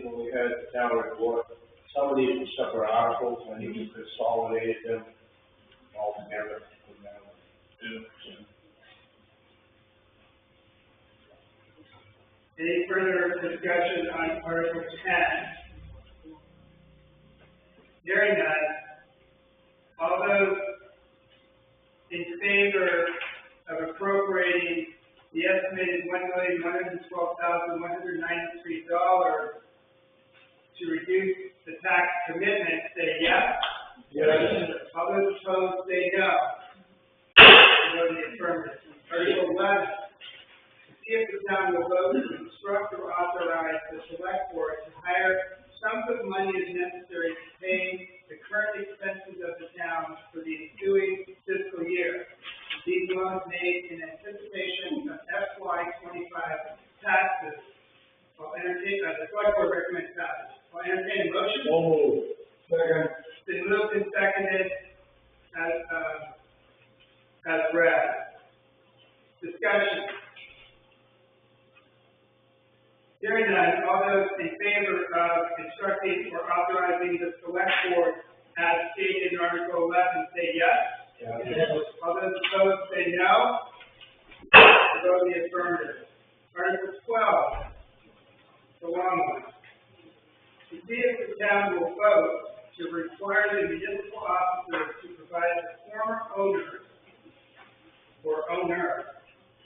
S6: conversation when we had the town report. Some of these were separate articles, and I think you consolidated them all together.
S1: Any further discussion on Article 10? Hearing none, all those in favor of appropriating the estimated $1,112,193 to reduce the tax commitment, say yes.
S6: Yes.
S1: All those opposed, say no. Vote in the affirmative. Article 11. See if the town will vote to instruct or authorize the select board to hire sums of money as necessary to pay the current expenses of the town for the ensuing fiscal year. These loans made in anticipation of FY 25 taxes. The select board recommends passage. I'll entertain a motion.
S6: Second.
S1: It's been moved and seconded as read. Discussion. Hearing none, all those in favor of instructing or authorizing the select board as stated in Article 11 say yes.
S6: Yes.
S1: All those opposed say no. Vote in the affirmative. Article 12, the long one. To see if the town will vote to require the municipal officers to provide the former owner or owner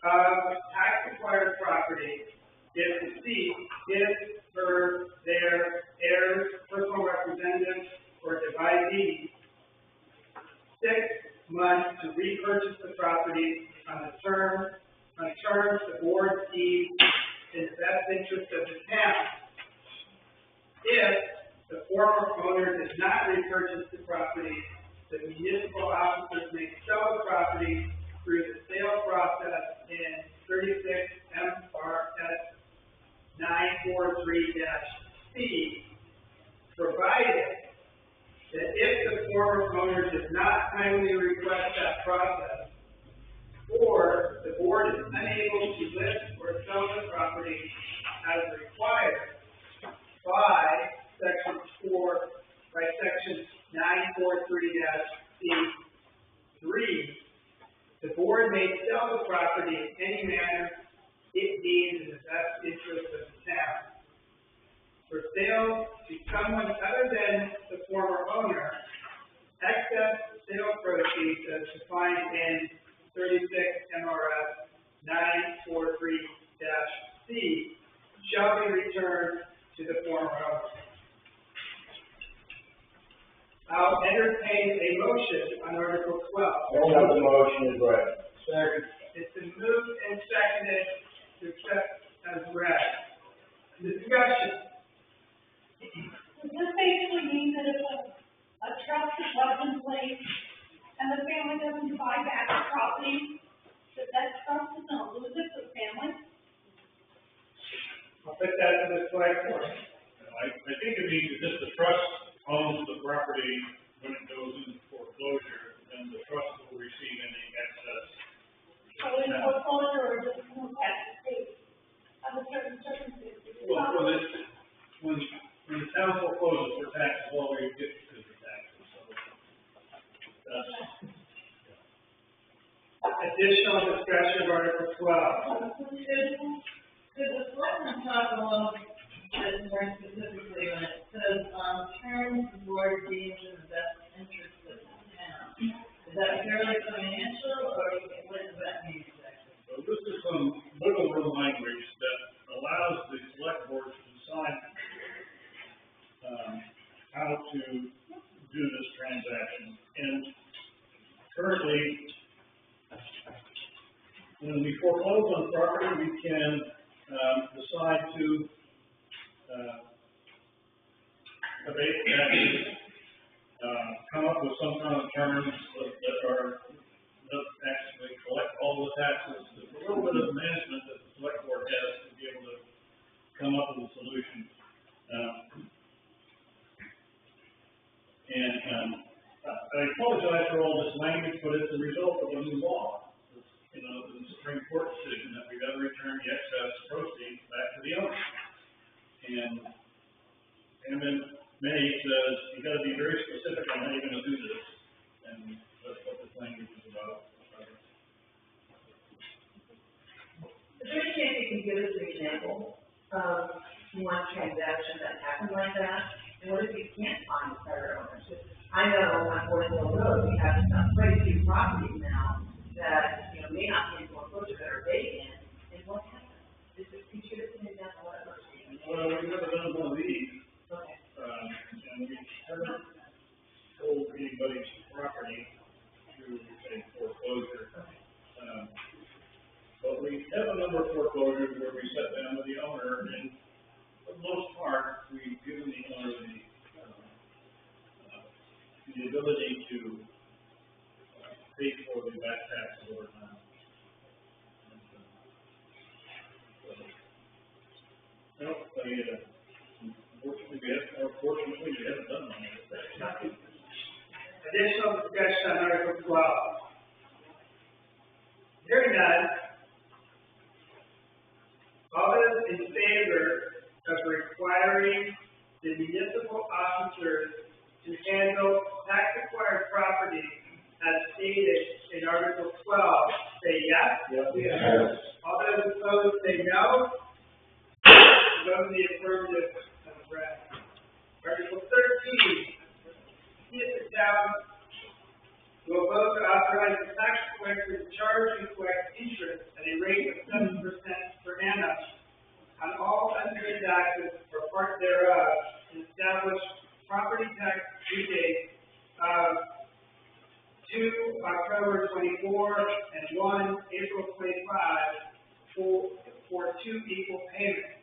S1: of tax-acquired property if deceased, his, her, their heirs, personal representatives, or devisees, 6 months to repurchase the property on terms the board deems in the best interest of the town. If the former owner does not repurchase the property, the municipal officers may sell the property through the sale process in 36 MRS 943-C, provided that if the former owner does not timely request that process, or the board is unable to list or sell the property as required by Section 943-C3, the board may sell the property in any manner it deems in the best interest of the town. For sale to someone other than the former owner, excess sale proceeds as defined in 36 MRS 943-C shall be returned to the former owner. I'll entertain a motion on Article 12.
S6: I'll have the motion is read. Second.
S1: It's been moved and seconded to accept as read. Discussion.
S4: Does this basically mean that if a trust is left in place and the family doesn't buy back the property, that trust is not lose it to the family?
S1: I'll put that to the select board.
S3: I think it means that the trust owns the property when it goes into foreclosure, and the trust will receive any excess.
S4: So in foreclosure or just move at the state under certain circumstances?
S3: Well, when the town forecloses for taxes, all we get is the taxes, so that's.
S1: Additional discussion of Article 12.
S11: Could the selectmen talk a little bit more specifically when it says, terms the board deems in the best interest of the town? Is that purely financial, or what does that mean exactly?
S3: So this is some wiggle room language that allows the select board to decide how to do this transaction. And currently, when we foreclose on property, we can decide to abate taxes, come up with some kind of terms that actually collect all the taxes. There's a little bit of management that the select board has to be able to come up with a solution. I apologize for all this language, but it's a result of a new law. You know, the Supreme Court decision that we got to return the excess proceeds back to the owner. And Amendment made says you gotta be very specific on how you're gonna do this, and that's what this language is about.
S11: Is there any chance you can give us an example of one transaction that happened like that? And what if you can't find the prior owners? I know on Forest Hill Road, we have some quite a few properties now that, you know, may not be in foreclosure that are vacant, and what happens? Could you give us an example of what it looks like?
S3: Well, we've never done one of these,
S11: Okay.
S3: and we haven't sold anybody's property through a foreclosure. But we have a number of foreclosures where we sat down with the owner, and for the most part, we've given the owner the ability to pay for the back taxes over time. Unfortunately, we haven't done one of it.
S1: Additional discussion on Article 12. Hearing none, all those in favor of requiring the municipal officers to handle tax-acquired property as stated in Article 12, say yes.
S6: Yes.
S1: All those opposed, say no. Vote in the affirmative as read. Article 13, see if the town will vote to authorize the tax collector to charge and collect interest at a rate of 7% per annum on all unpaid taxes or part thereof, and establish property tax due dates of 2 October 24 and 1 April 25 for 2 equal payments.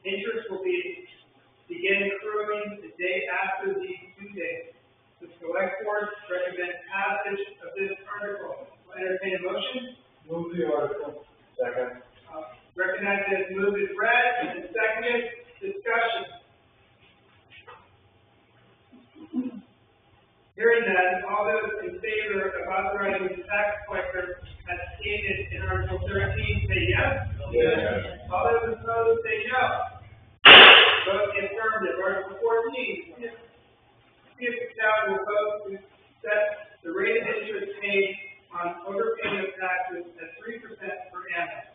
S1: Interest will begin accruing the day after these due dates. The select board recommends passage of this article. Will entertain a motion?
S6: Move the article. Second.
S1: Recognize that it's moved as read and seconded. Discussion. Hearing none, all those in favor of authorizing the tax collector as stated in Article 13 say yes.
S6: Yes.
S1: All those opposed say no. Vote the affirmative. Article 14. See if the town will vote to set the rate of interest paid on overpayment of taxes at 3% per annum,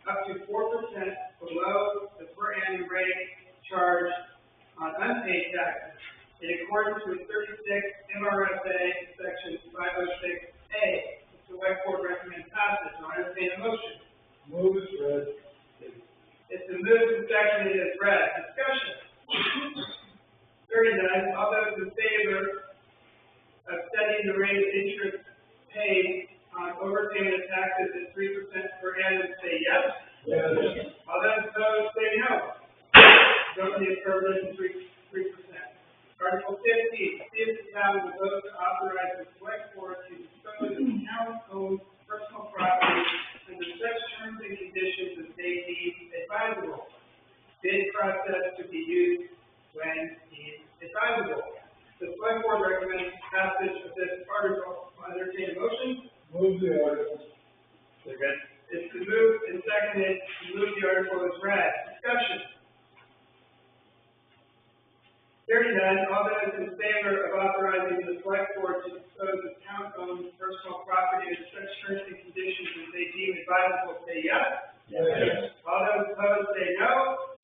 S1: up to 4% below the per annum rate charged on unpaid taxes, in accordance with 36 MRSA Section 506A. The select board recommends passage. I'll entertain a motion.
S6: Move as read.
S1: It's been moved and seconded as read. Discussion. Hearing none, all those in favor of setting the rate of interest paid on overpayment of taxes at 3% per annum say yes.
S6: Yes.
S1: All those opposed say no. Vote in the affirmative, 3%. Article 15, see if the town will vote to authorize the select board to dispose of town-owned personal property under such terms and conditions as they deem advisable. Bid process to be used when deemed advisable. The select board recommends passage of this article. I'll entertain a motion.
S6: Move the article.
S3: Second.
S1: It's been moved and seconded to move the article as read. Discussion. Hearing none, all those in favor of authorizing the select board to dispose of town-owned personal property under such terms and conditions as they deem advisable say yes.
S6: Yes.
S1: All those opposed say no.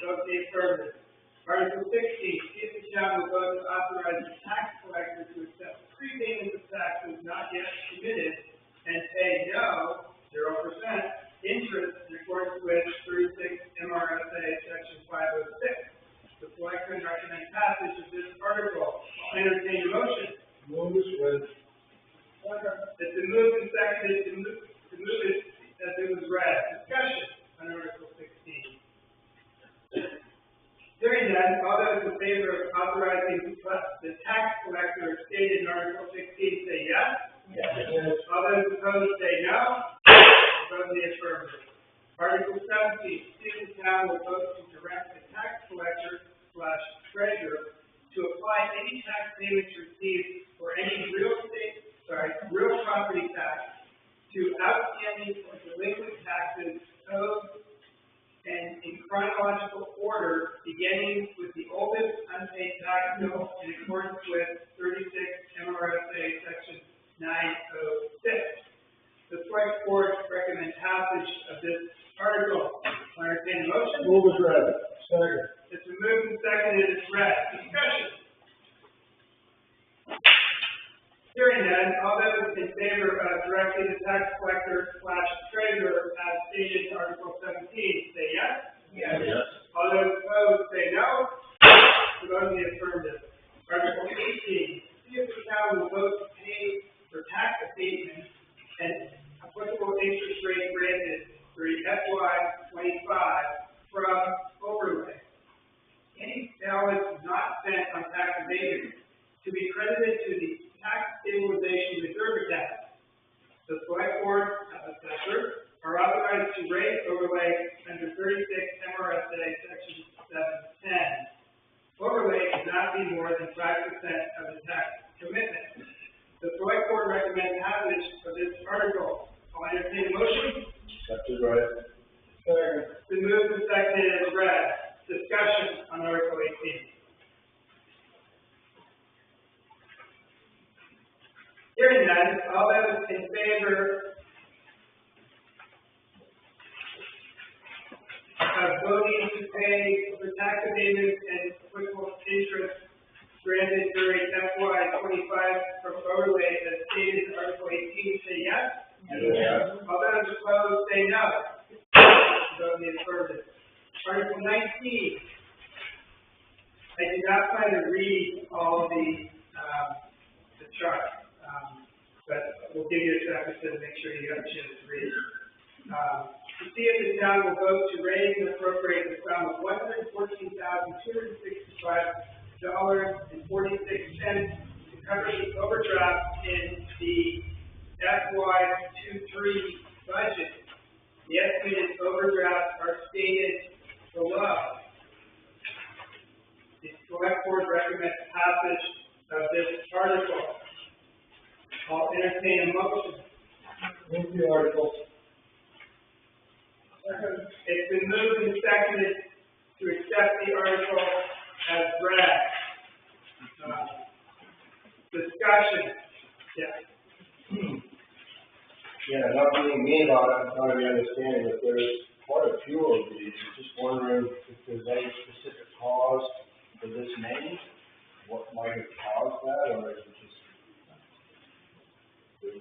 S1: Vote the affirmative. Article 16, see if the town will vote to authorize the tax collector to accept prepayment of taxes not yet committed and pay no 0% interest in accordance with 36 MRSA Section 506. The selectmen recommend passage of this article. I'll entertain a motion.
S6: Move as read.
S1: It's been moved and seconded to move it as it was read. Discussion on Article 16. Hearing none, all those in favor of authorizing the tax collector as stated in Article 16 say yes.
S6: Yes.
S1: All those opposed say no. Vote in the affirmative. Article 17, see if the town will vote to direct the tax collector / treasurer to apply any tax payments received for any real property tax to outstanding or delinquent taxes owed and in chronological order, beginning with the unpaid tax bill in accordance with 36 MRSA Section 906. The select board recommends passage of this article. I'll entertain a motion.
S9: Move as read. Second.
S1: It's been moved and seconded as read. Discussion. Hearing none, all those in favor of directing the tax collector / treasurer as stated in Article 17, say yes.
S9: Yes.
S1: All those opposed, say no. The vote in the affirmative. Article 18, see if the town will vote to pay for tax abatement and applicable interest rate granted for FY 25 from overlay. Any balance not spent on tax abatement to be credited to the tax stabilization reserve account. The select board assessor are authorized to raise overlay under 36 MRSA Section 710. Overlay cannot be more than 5% of the tax commitment. The select board recommends passage of this article. I'll entertain a motion.
S9: That's as read. Second.
S1: The move and seconded as read. Discussion on Article 18. Hearing none, all those in favor of voting to pay for tax abatements and applicable interest granted during FY 25 from overlay as stated in Article 18, say yes.
S9: Yes.
S1: All those opposed, say no. Vote in the affirmative. Article 19. I did not plan to read all the charts. But we'll give you a second to make sure you have a chance to read. To see if the town will vote to raise and appropriate the sum of $114,265.46 to cover the overdraft in the FY 23 budget. The estimated overdrafts are stated below. The select board recommends passage of this article. I'll entertain a motion.
S9: Move the article.
S1: It's been moved and seconded to accept the article as read. Discussion. Yes.
S6: Yeah, not being mean about it, I'm trying to be understanding that there's quite a few of these. Just wondering if there's any specific cause for this name? What might have caused that, or is it just?
S1: Yeah.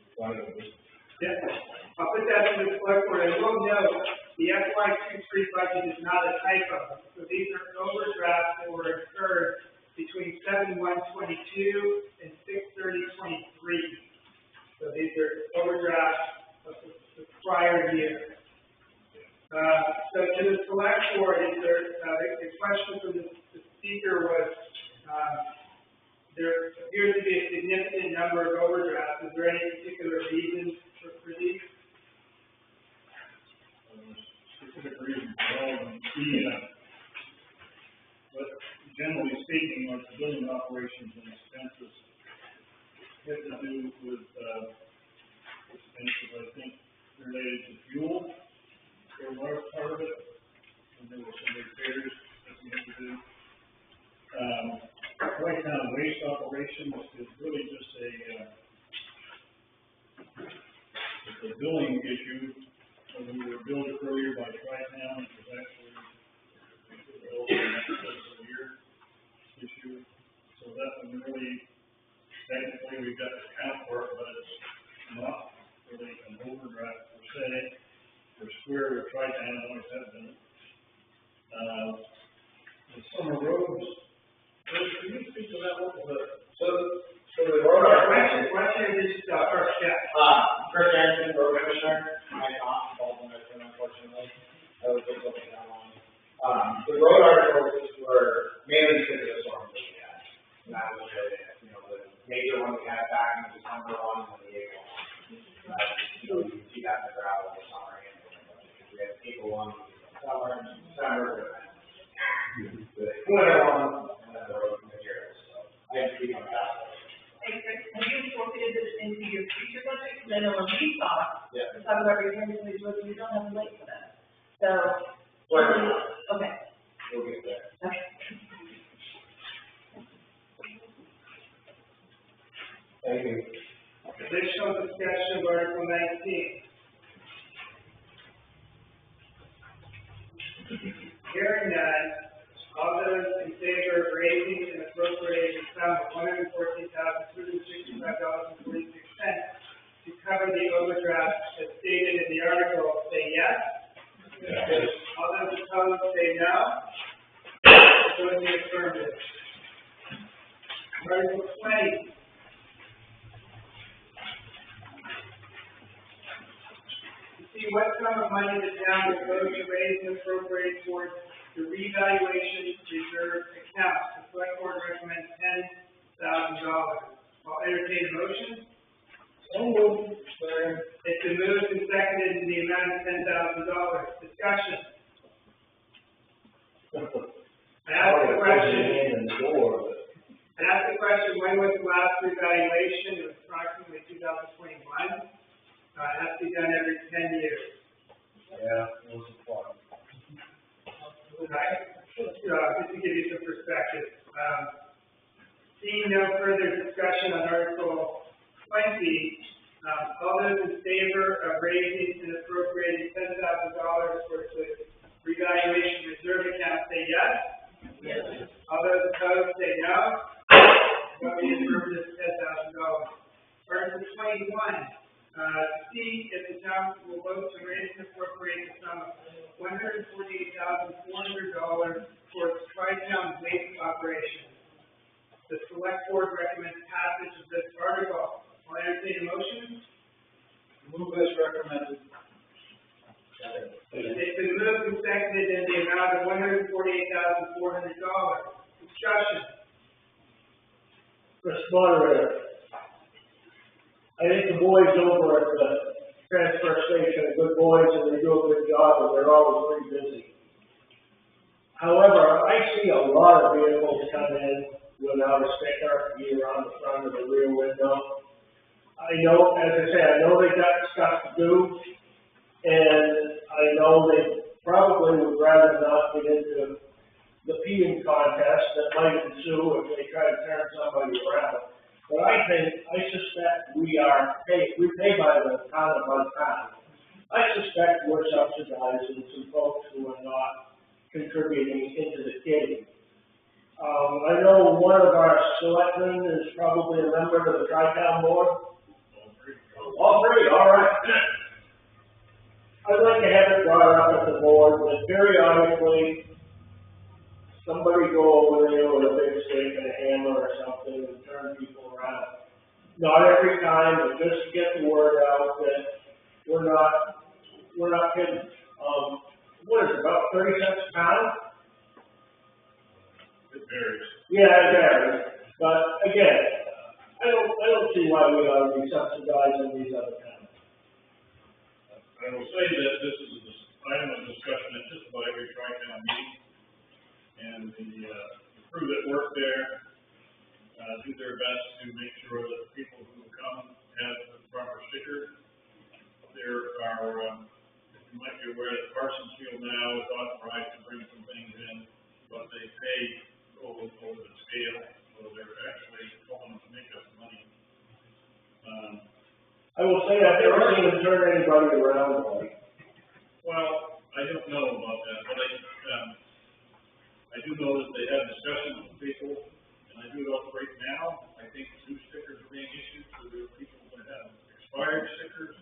S1: I'll put that to the select board. I will note, the FY 23 budget is not a typo. So these are overdrafts that were incurred between 7/1/22 and 6/30/23. So these are overdrafts of the prior year. So to the select board, is there, the question from the speaker was, there appears to be a significant number of overdrafts. Is there any particular reason for these?
S3: Specific reason, but generally speaking, our civilian operations and expenses have to do with, expenses, I think, related to fuel, for a large part of it, and there were some repairs that we had to do. Right now, waste operations is really just it's a billing issue. When we were billed earlier by Tri-Town, it was actually billed in excess of a year issue. So that one really, technically, we've got to account for it, but it's not really an overdraft per se. We're square with Tri-Town, always have been. The summer roads. Can you speak to that one?
S6: So the road
S1: Why don't you just first step?
S12: Chris Anderson, road commissioner, my aunt, Baldwin, unfortunately, I was just looking down on. The road articles were mainly because of the storm that we had. And that was really it, the major one we had back in the December one and the April one. So you can see that in the gravel in the summer and the winter, because we had April one, summer, December, the winter one, and then the road materials, so I had to keep on that.
S2: Hey, Chris, have you incorporated this into your future budget? Because I know when we talk,
S12: Yeah.
S2: we talk about repairs and roads, you don't have a link for that. So,
S12: Well,
S2: okay,
S12: we'll get there.
S2: okay.
S1: Additional discussion of Article 19. Hearing none, all those in favor of raising and appropriating the sum of $114,265.46 to cover the overdraft as stated in the article, say yes.
S6: Yes.
S1: All those opposed, say no. Vote in the affirmative. Article 20. See what sum of money the town will vote to raise and appropriate towards the revaluation reserve account. The select board recommends $10,000. I'll entertain a motion.
S6: So moved.
S1: It's been moved and seconded in the amount of $10,000. Discussion. I asked the question, when was the last revaluation? It was approximately 2021. It has to be done every 10 years.
S6: Yeah, those are fun.
S1: Right. Just to give you some perspective. Seeing no further discussion on Article 20, all those in favor of raising and appropriating $10,000 for the revaluation reserve account say yes.
S11: Yes.
S1: All those opposed say no. Vote in affirmative $10,000. Article 21. See if the town will vote to raise and appropriate the sum of $148,400 for its tri-town waste operation. The select board recommends passage of this article. I'll entertain a motion.
S9: Move as recommended.
S1: It's been moved and seconded in the amount of $148,400. Discussion.
S6: Mr. Moderator, I think the boys over at the transfer station are good boys and they do a good job and they're always pretty busy. However, I see a lot of vehicles come in without a sticker, either on the front or the rear window. I know, as I say, I know they got stuff to do, and I know they probably would rather not get into the peeing contest that might ensue if they try to turn somebody around. But I suspect we pay by the town of our town. I suspect we're subsidizing some folks who are not contributing into the kitty. I know one of our selectmen is probably a member of the tri-town board. All three, all right. I'd like to have it brought up at the board that periodically somebody go over there with a big stick and a hammer or something and turn people around. Not every time, but just to get the word out that we're not kidding. What is it, about 30 cents a pound?
S3: It varies.
S6: Yeah, it varies. But again, I don't see why we ought to be subsidizing these other towns.
S3: I will say that this is an item of discussion at just about every tri-town meeting. And the crew that work there do their best to make sure that the people who come have the proper sticker. There are, you might be aware that Parsonsfield now is authorized to bring some things in, but they pay over the scale, so they're actually helping to make us money.
S6: I will say I've never seen them turn anybody around.
S3: Well, I don't know about that, but I do know that they have discussions with people, and I do know right now, I think new stickers are being issued for the people that have expired stickers.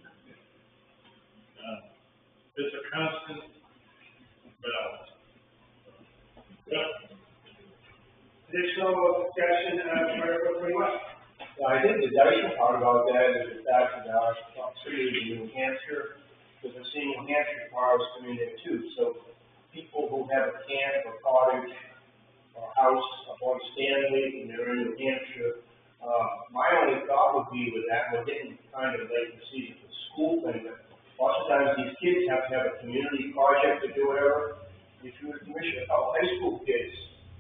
S3: It's a constant battle. Yep.
S1: Additional discussion of Article 21.
S6: I think the dicey part about that is the fact that city in New Hampshire, because I've seen New Hampshire cars come in there too, so people who have a camp or cottage or house up on Stanley and they're in New Hampshire, my only thought would be with that, we're getting kind of late in the season for the school thing, but lots of times these kids have to have a community project to do whatever. If you would commission a couple high school kids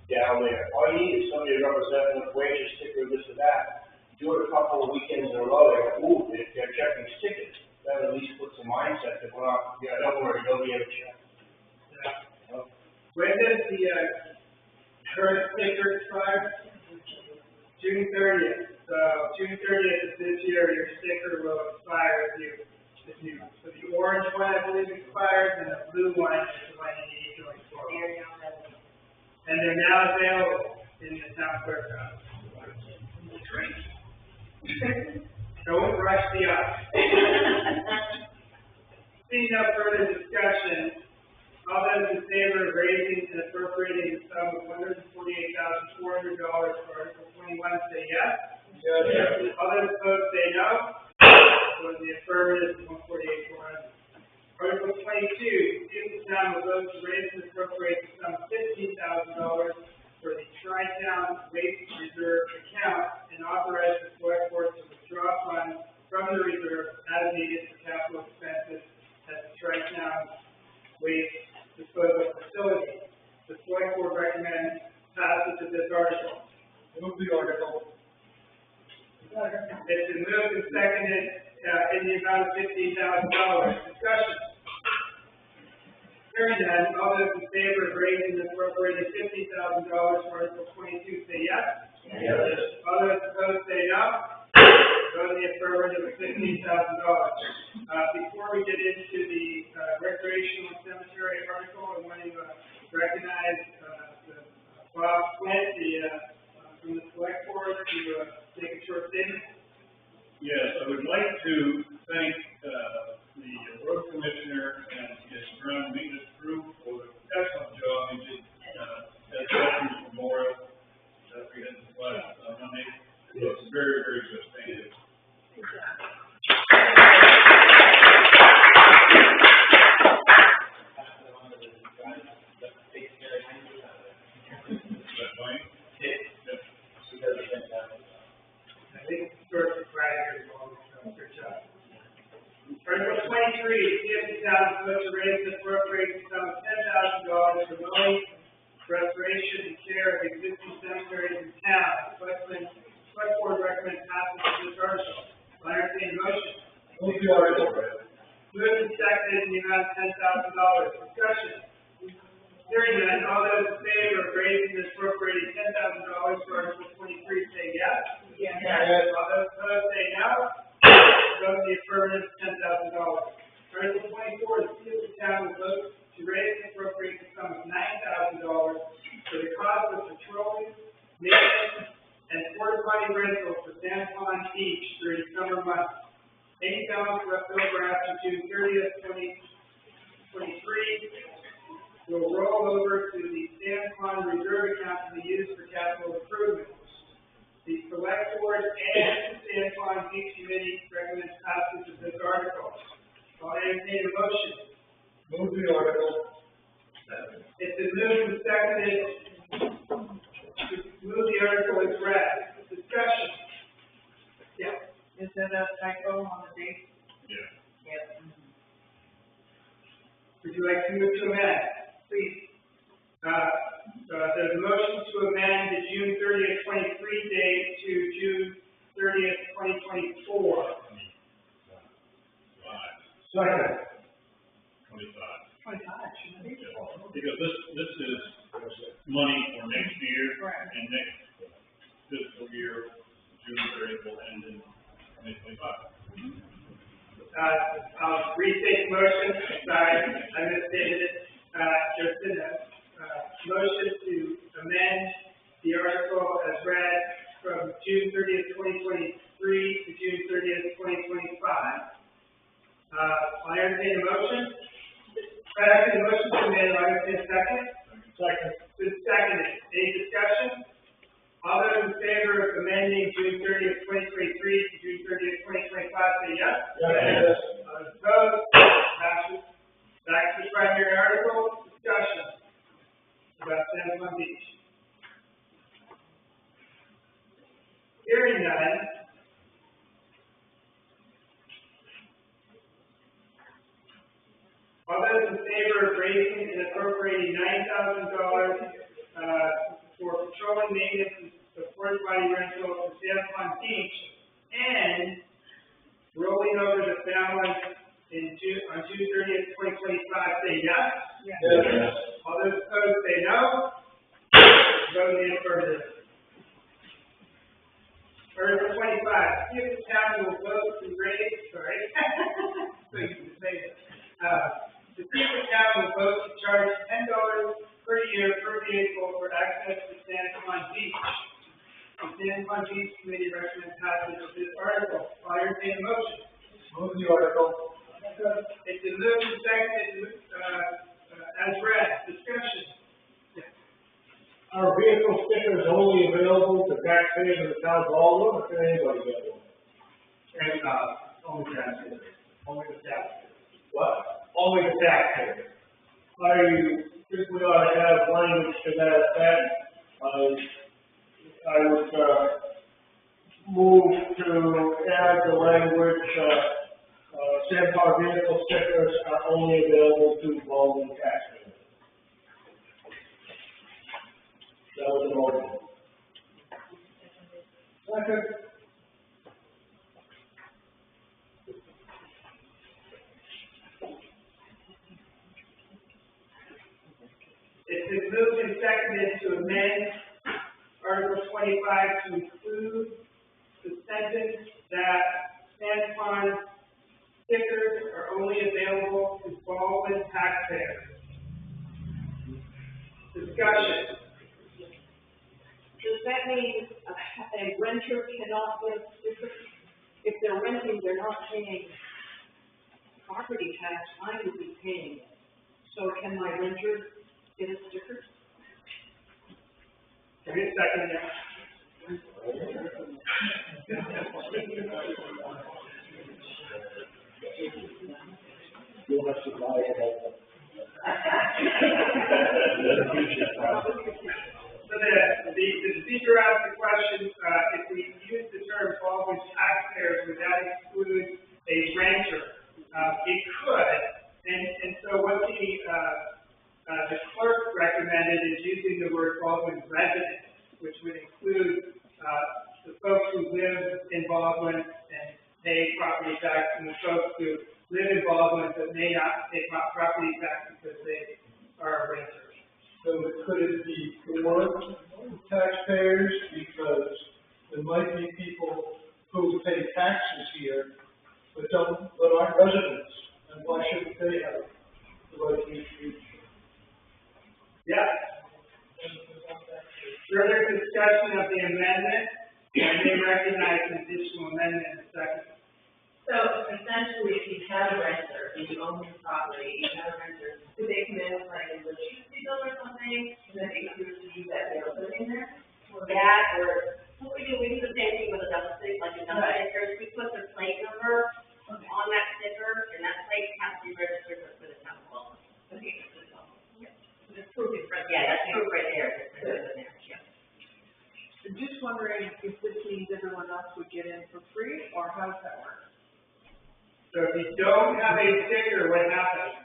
S6: down there, all you need is somebody to represent with wages, sticker, this or that. Do it a couple of weekends in a row, they go, ooh, they're checking stickers. That at least puts a mindset that, well, yeah, don't worry, they'll be able to check.
S1: When does the current sticker expire? June 30th. So June thirtieth of this year, your sticker will expire so the orange one, I believe, expires, and the blue one is the one you need going forward. And they're now available in the town clerk's office. Don't rush the up. Seeing no further discussion, all those in favor of raising and appropriating the sum of $148,400 for Article 21 say yes. Yes. All those opposed say no. So the affirmative is $148,400. Article 22, see if the town will vote to raise and appropriate the sum of $15,000 for the Tri-Town Waste Reserve account and authorize the select board to withdraw funds from the reserve as needed for capital expenses at the Tri-Town Waste Disposal Facility. The select board recommends passage of this article.
S6: Move the article.
S1: It's been moved and seconded, in the amount of $15,000. Discussion. Hearing none, all those in favor of raising and appropriating $15,000 for Article 22 say yes.
S6: Yes.
S1: All those opposed say no. Vote in the affirmative of $15,000. Before we get into the recreational cemetery article, I want to recognize Bob Flint, from the select board, to make a short statement.
S3: Yes, I would like to thank, the road commissioner and his ground maintenance crew for the excellent job they did, at Veterans Memorial that we had last Monday. It's very, very good. Thank you. That's fine? Yep.
S1: I think the first right here is all, good job. Article 23, see if the town is supposed to raise and appropriate the sum of $10,000 for mowing, restoration, and care of existing cemeteries in town. Select board recommends passage of this article. I entertain a motion.
S6: Move the article.
S1: Moved and seconded in the amount of $10,000. Discussion. Hearing none, all those in favor of raising and appropriating $10,000 for Article 23 say yes.
S8: Yes.
S1: All those opposed say no. Vote in the affirmative, $10,000. Article 24, the see if the town will vote to raise and appropriate the sum of $9,000 for the cost of patrolling, maintenance, and porta potty rental for San Juan Beach during summer months. Any balance left over after June 30th, 2023 will roll over to the San Juan Reserve account to be used for capital improvements. The select board and the San Juan Beach Committee recommends passage of this article. I'll entertain a motion.
S6: Move the article.
S1: It's been moved and seconded to move the article as read. Discussion. Yeah.
S8: Is that a typo on the date?
S3: Yeah.
S8: Yes.
S1: Would you like to move to amend?
S8: Please.
S1: There's a motion to amend the June 30th, 23 date to June 30th, 2024.
S6: Second.
S3: 25.
S8: 25, shouldn't it be?
S3: Because this is money for next year.
S8: Correct.
S3: And next fiscal year, June 30th will end in 2025.
S1: I'll restate the motion. Sorry, I misstated it. There's been a motion to amend the article as read from June 30th, 2023 to June 30th, 2025. I'll entertain a motion. Actually, the motion to amend, I'll entertain a second.
S6: Second.
S1: It's seconded. Any discussion? All those in favor of amending June 30th, 2023 to June 30th, 2025 say yes.
S6: Yes.
S1: All those opposed? Passes. Back to the primary article. Discussion about San Juan Beach. Hearing none. All those in favor of raising and appropriating $9,000 for patrolling, maintenance, and porta potty rental for San Juan Beach, and rolling over the balance on June 30th, 2025, say yes.
S6: Yes.
S1: All those opposed say no. Vote in the affirmative. Article 25, see if the town will vote to raise, sorry. So you can say it. To see if the town will vote to charge $10 per year per vehicle for access to San Juan Beach. The San Juan Beach Committee recommends passage of this article. I'll entertain a motion.
S12: Move the article.
S1: It's been moved and seconded, as read. Discussion.
S12: Are vehicle stickers only available to taxpayers in the town of Baldwin, or can anybody get one?
S1: And, only taxpayers. Only the taxpayers.
S12: What? Only the taxpayers. I think we ought to have language to that effect. I would, move to add the language, San Juan vehicle stickers are only available to Baldwin taxpayers. That was the motion. Second.
S1: It's been moved and seconded to amend Article 25 to include the sentence that San Juan stickers are only available to Baldwin taxpayers. Discussion.
S4: Does that mean a renter cannot get stickers? If they're renting, they're not paying property tax, I would be paying it. So can my renter get a sticker?
S1: Give me a second here.
S12: You'll have to buy it.
S1: So the speaker asked the question, if we use the term Baldwin taxpayers, would that exclude a renter? It could, and so what the clerk recommended is using the word Baldwin residents, which would include, the folks who live in Baldwin and pay property tax, and the folks who live in Baldwin but may not pay property tax because they are a renter.
S13: So could it be for taxpayers, because there might be people who pay taxes here, but aren't residents, and why shouldn't they have the right to use?
S1: Yeah. Further discussion of the amendment, I may recognize an additional amendment in a second.
S2: So essentially, if you have a renter and you own your property, you have a renter, do they come in with like a electricity bill or something, and then they choose to use that they're living there? Or that, or what we do the same thing with a double stick, like a double sticker, we put the plate number on that sticker, and that plate has to be registered for the town hall. Okay, it's proof it's right, yeah, that's proof right there,
S8: I'm just wondering if this means everyone else would get in for free, or how does that work?
S1: So if you don't have a sticker, what happens?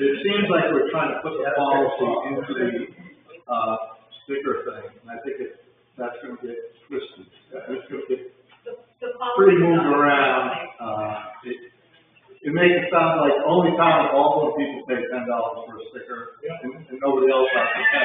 S9: It seems like we're trying to put the policy into the, sticker thing, and I think that's gonna get twisted. It's gonna get pretty moved around, it makes it sound like only town of Baldwin people pay $10 for a sticker, and nobody else has to pay.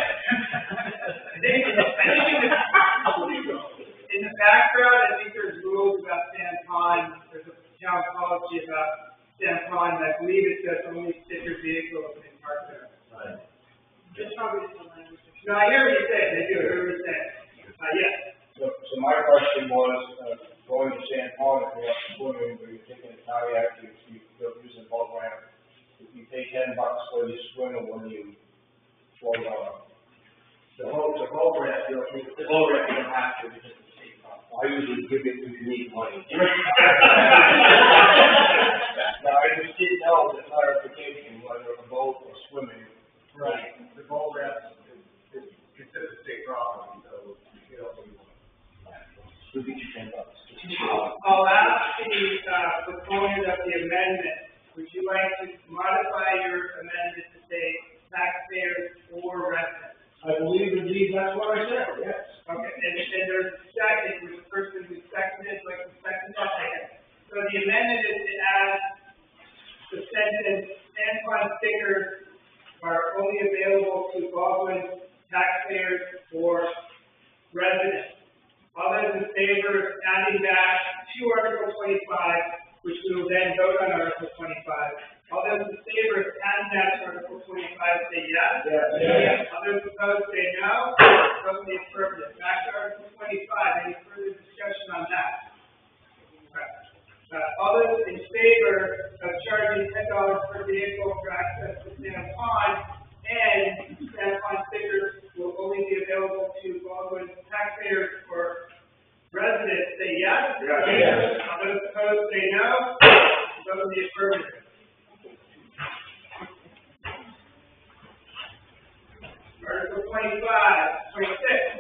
S1: In the background, I think there's rules about San Juan, there's a town policy about San Juan, and I believe it says only sticker vehicles can park there.
S9: Right.
S1: Just probably some language. No, I hear what you're saying, they do, I hear what you're saying. Yes.
S6: So my question was, going to San Juan, if you're swimming, or you're taking a kayak, you're using a boat ramp, if you pay $10 for you swim, or when you float on. The boat ramp, you don't have to, because it's safe. I usually give it if you need money. Now, I just didn't know the clarification, whether a boat or swimming.
S12: Right. The boat ramp is considered state property, so you don't need one.
S6: We'll get you $10.
S1: I'll ask the proponent of the amendment, would you like to modify your amendment to say taxpayers or residents?
S12: I believe indeed that's what I said, yes.
S1: Okay, and there's a second, which the person who seconded, like the second second. So the amendment is to add the sentence, San Juan stickers are only available to Baldwin taxpayers or opposed, say no. Vote in the affirmative. Back to Article 25. Any further discussion on that? All those in favor of charging $10 per vehicle for access to San Juan, and San Juan stickers will only be available to Baldwin taxpayers or residents, say yes.
S6: Yes.
S1: All those opposed, say no. Vote in the affirmative. Article 26,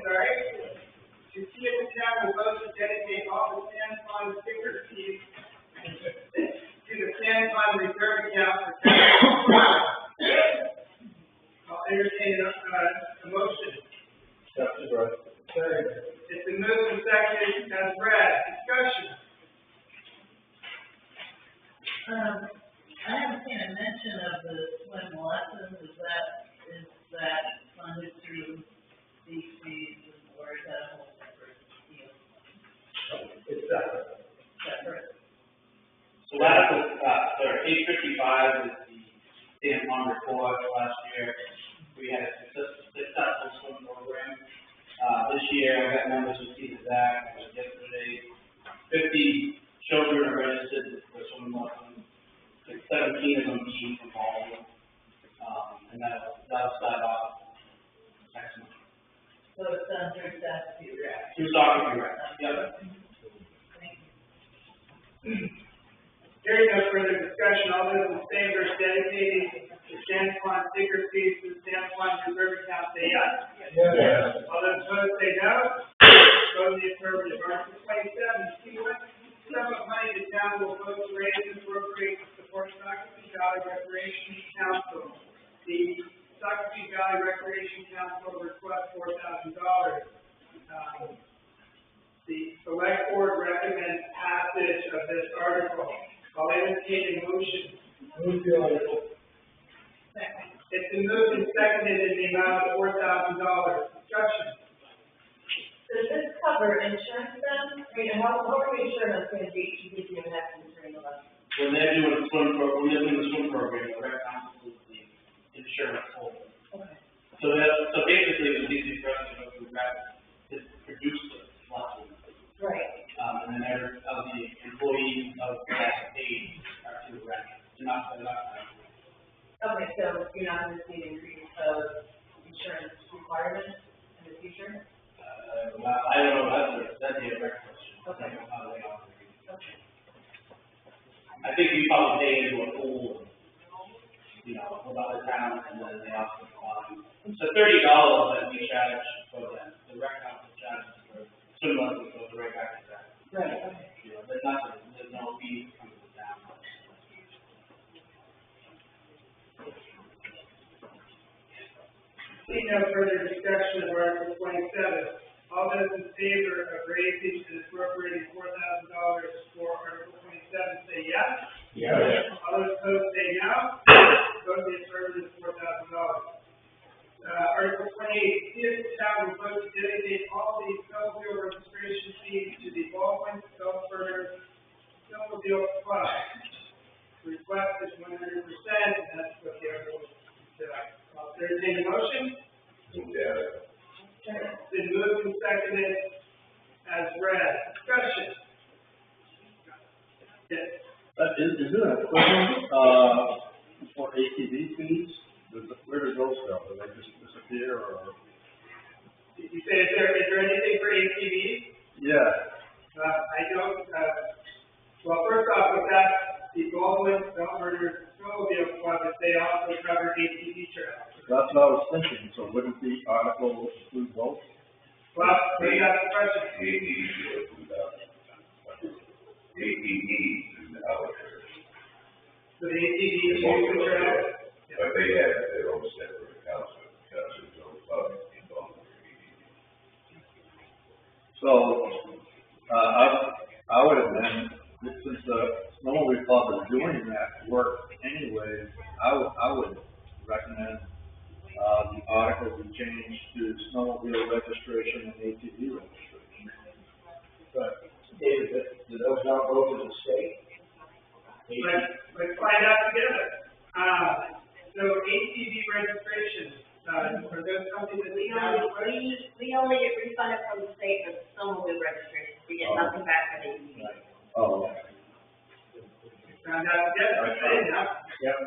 S1: sorry. To see if the town will vote to dedicate all the San Juan sticker fees to the San Juan Reserve Account for tax. I'll entertain a motion.
S6: That's right.
S1: It's been moved and seconded as read. Discussion.
S11: I haven't seen a mention of the swim lessons. Is that funded through these fees, or is that a whole separate deal?
S6: It's separate.
S11: Separate?
S12: So that was, page 55 is the San Juan report last year. We had a successful swim program. This year, I got numbers with Steve Zach, yesterday, 50 children are registered for swimming lessons, 17 of them being from Baldwin. And that'll start off next month.
S11: So it's done through that fee, right?
S12: Through soccer, right? Yep.
S1: Hearing no further discussion, all those in favor of dedicating the San Juan sticker fees to the San Juan Reserve Account, say yes.
S6: Yes.
S1: All those opposed, say no. Vote in the affirmative. Article 27, see what sum of money the town will vote to raise and appropriate to support Sockeye Valley Recreation Council. The Sockeye Valley Recreation Council requests $4,000. The select board recommends passage of this article. I'll entertain a motion.
S13: Move the article.
S11: Second.
S1: It's been moved and seconded in the amount of $4,000. Discussion.
S2: Does this cover insurance then? I mean, how are we sure that's going to be, if you have to return the lesson?
S12: When they're doing the swim program, the rec council is the insurance holder.
S2: Okay.
S12: So basically, the easy for us to go through that is produce the lesson.
S2: Right.
S12: And then of the employees of that paid are to the rec, not.
S2: Okay, so you're not going to see an increase of insurance requirements in the future?
S12: Well, I don't know, that'd be a rec question.
S2: Okay.
S12: I don't know how they operate.
S2: Okay.
S12: I think we probably pay into a pool, with other towns, and then they also, so $30 that we charge for the rec council charges for swim lessons, goes right back to that.
S2: Right, okay.
S12: There's no fee coming to the town.
S1: Seeing no further discussion of Article 27, all those in favor of raising and appropriating $4,000 for Article 27, say yes.
S6: Yes.
S1: All those opposed, say no. Vote in the affirmative, $4,000. Article 28, see if the town will vote to dedicate all the snowmobile registration fees to the Baldwin Snowmobile Club. The request is 100%, and that's what the article is. I'll entertain a motion.
S5: Yeah.
S1: It's been moved and seconded as read. Discussion. Yes.
S9: Is there an equivalent, for ATV fees? Where do those go? Do they just disappear or?
S1: Did you say, is there anything for ATVs?
S9: Yeah.
S1: I don't, well, first off, with that, the Baldwin Snowmobile Club, they also cover ATV trails.
S9: That's what I was thinking, so wouldn't the article include both?
S1: Well, maybe that's the question.
S5: ATV is our church.
S1: So the ATV is used for trails?
S5: But they have their own separate accounts, because there's no public involved.
S9: So, I would have been, since the snowmobile club is doing that work anyway, I would recommend, the article be changed to snowmobile registration and ATV registration.
S6: But, David, do those not go to the state?
S1: Let's find out together. So ATV registration, Or that's something that
S14: We only get refunded from the state for snowmobile registration. We get nothing back for the EV.
S9: Oh.
S1: found out yesterday, yeah.
S9: Yep.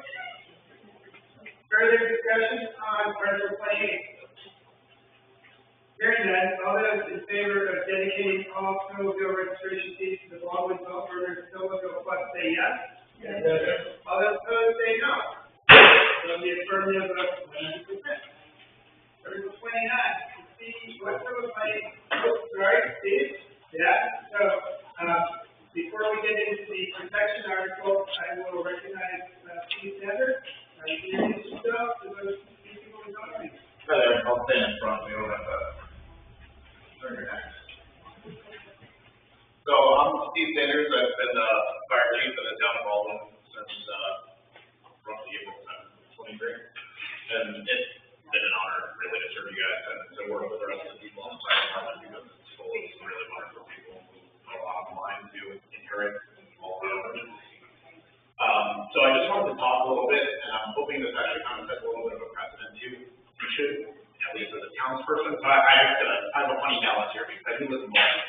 S1: Further discussion on partial planning? Hearing none, all those in favor of dedicating all snowmobile registration fees to the Baldwin snowmobile club say yes.
S13: Yes.
S1: All those opposed say no. So the affirmative of 100%. Article 29, Steve, what's up with my, sorry, Steve? Yeah, so, before we get into the protection article, I will recognize, Steve Sanders. Introduce yourself to those people who don't know you.
S15: Hi there, I'll stand in front, we don't have to turn your necks. So, I'm Steve Sanders, I've been the fire chief in the town of Baldwin since, roughly April 23. And it's been an honor really to serve you guys and to work with the rest of the people on the fire department because it's full of some really wonderful people who know a lot of the line to inherit all the others. So I just wanted to talk a little bit, and I'm hoping this actually kind of sets a little bit of a precedent too. You should, at least as a townsperson, so I have a funny balance here because I do live in Baldwin.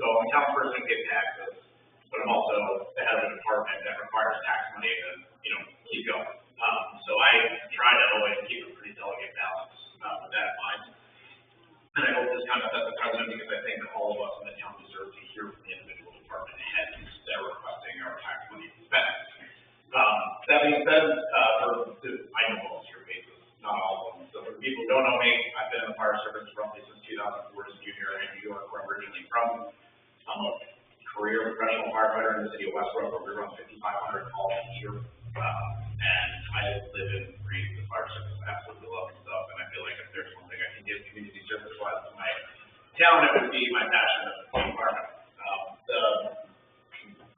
S15: So I'm a townsperson, pay taxes, but I'm also the head of a department that requires tax money to, keep going. So I try to always keep a pretty delicate balance with that in mind. And I hope this kind of sets a precedent because I think all of us in the town deserve to hear from the individual department heads that are requesting our tax money spent. That being said, I know most of your faces, not all of them. So for the people who don't know me, I've been in the fire service roughly since 2004 as a junior in New York, where I'm originally from. I'm a career professional firefighter in the city of Westbrook, where we run 5,500 calls a year. And I live and breathe the fire service. I absolutely love the stuff, and I feel like if there's one thing I can give community service-wise to my town, it would be my passion as a police fireman. The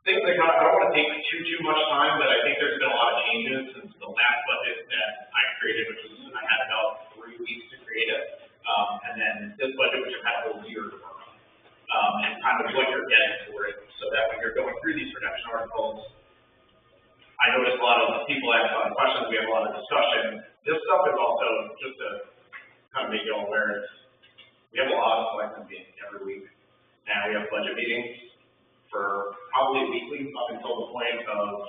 S15: things that I don't want to take too much time, but I think there's been a lot of changes since the last budget that I created, which was I had about 3 weeks to create it, and then this budget, which I've had a whole year to work on, and kind of what you're getting for it, so that when you're going through these protection articles. I noticed a lot of people ask a lot of questions, we have a lot of discussion. This stuff is also, just to kind of make you all aware, we have a lot of selectmen meetings every week. And we have budget meetings for probably weekly up until the point of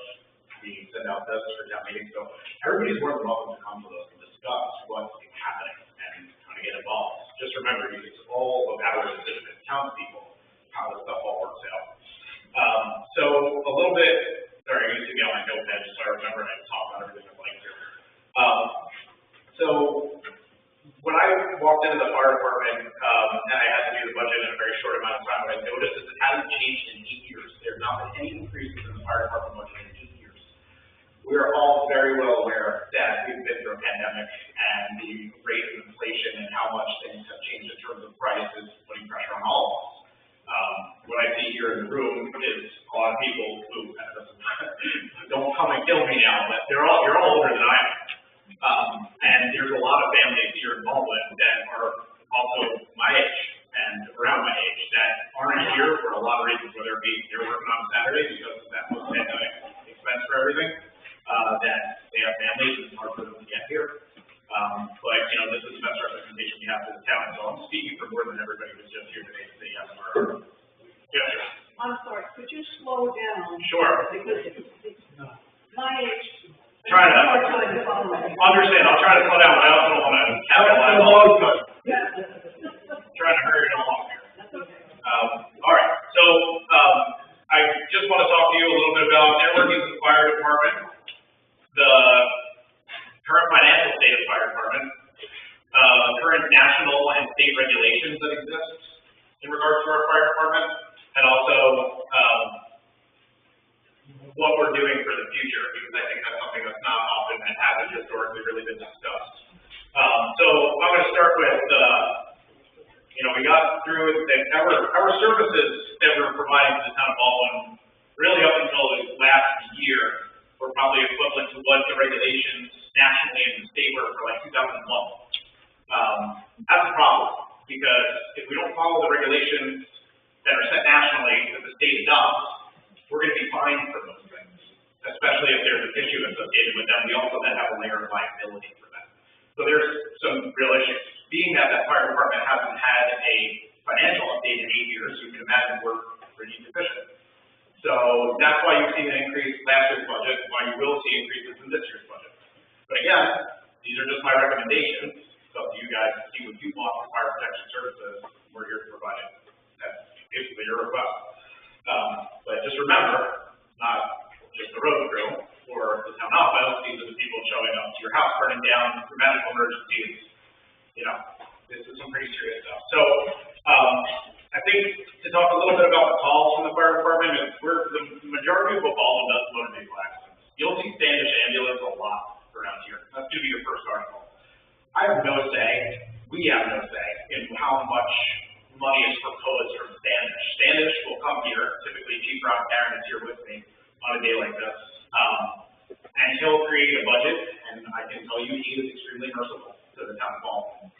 S15: we send out this for town meetings. So everybody's more than welcome to come to those and discuss what's happening and kind of get involved. Just remember, it's all about our decision as townspeople, how this stuff all works out. So a little bit. Sorry, I used to be on my notepad just so I remember and I talk about everything I'd like to. So when I walked into the fire department, and I had to do the budget in a very short amount of time, what I noticed is it hasn't changed in 8 years. There have not been any increases in the fire department budget in 8 years. We are all very well aware that we've been through a pandemic and the rate of inflation and how much things have changed in terms of prices, putting pressure on all of us. What I see here in the room is a lot of people who don't come and kill me now, but you're all older than I am. And there's a lot of families here in Baldwin that are also my age and around my age that aren't here for a lot of reasons, whether it be they're working on Saturday because of that post-pandemic expense for everything, that they have families and it's hard for them to get here. But this is the best representation we have for the town, so I'm speaking for more than everybody who's just here today to say yes or no. Yes, sir.
S4: I'm sorry, could you slow down?
S15: Sure.
S4: Because my age.
S15: Try to understand. I'll try to slow down, but I also don't want to capitalize on trying to hurry it along here. All right. So I just want to talk to you a little bit about networking with the fire department, the current financial state of the fire department, current national and state regulations that exist in regards to our fire department, and also what we're doing for the future, because I think that's something that's not often and hasn't historically really been discussed. So I'm going to start with, we got through our services that we're providing to the town of Baldwin, really up until last year, were probably equivalent to what the regulations nationally and state were for like 2001. That's a problem, because if we don't follow the regulations that are set nationally that the state adopts, we're going to be fined for those things, especially if there's an issue associated with them. We also then have a layer of liability for that. So there's some real issues. Being that that fire department hasn't had a financial update in 8 years, you can imagine we're pretty deficient. So that's why you've seen an increase in last year's budget, why you will see increases in this year's budget. But again, these are just my recommendations. It's up to you guys to see what you want for fire protection services. We're here to provide it. That's basically your request. But just remember, not just the road crew or the town office, these are the people showing up to your house burning down for medical emergencies. You know, this is some pretty serious stuff. So, I think to talk a little bit about the calls from the fire department, the majority of what Baldwin does is motor vehicle accidents. You'll see Standish ambulance a lot around here. That's going to be your first article. I have no say, we have no say in how much money is proposed from Standish. Standish will come here, typically Chief Rock Barron is here with me on a day like this, and he'll create a budget, and I can tell you he is extremely merciful to the town of Baldwin.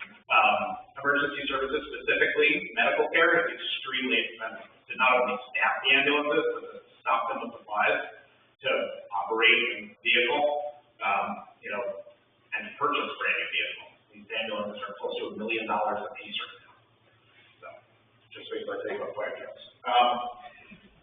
S15: Emergency services, specifically medical care, is extremely expensive to not only staff the ambulances, but to stock them with supplies, to operate a vehicle, and purchase brand new vehicles. These ambulances are close to $1 million a piece right now. So, just wait till I take about fire trucks.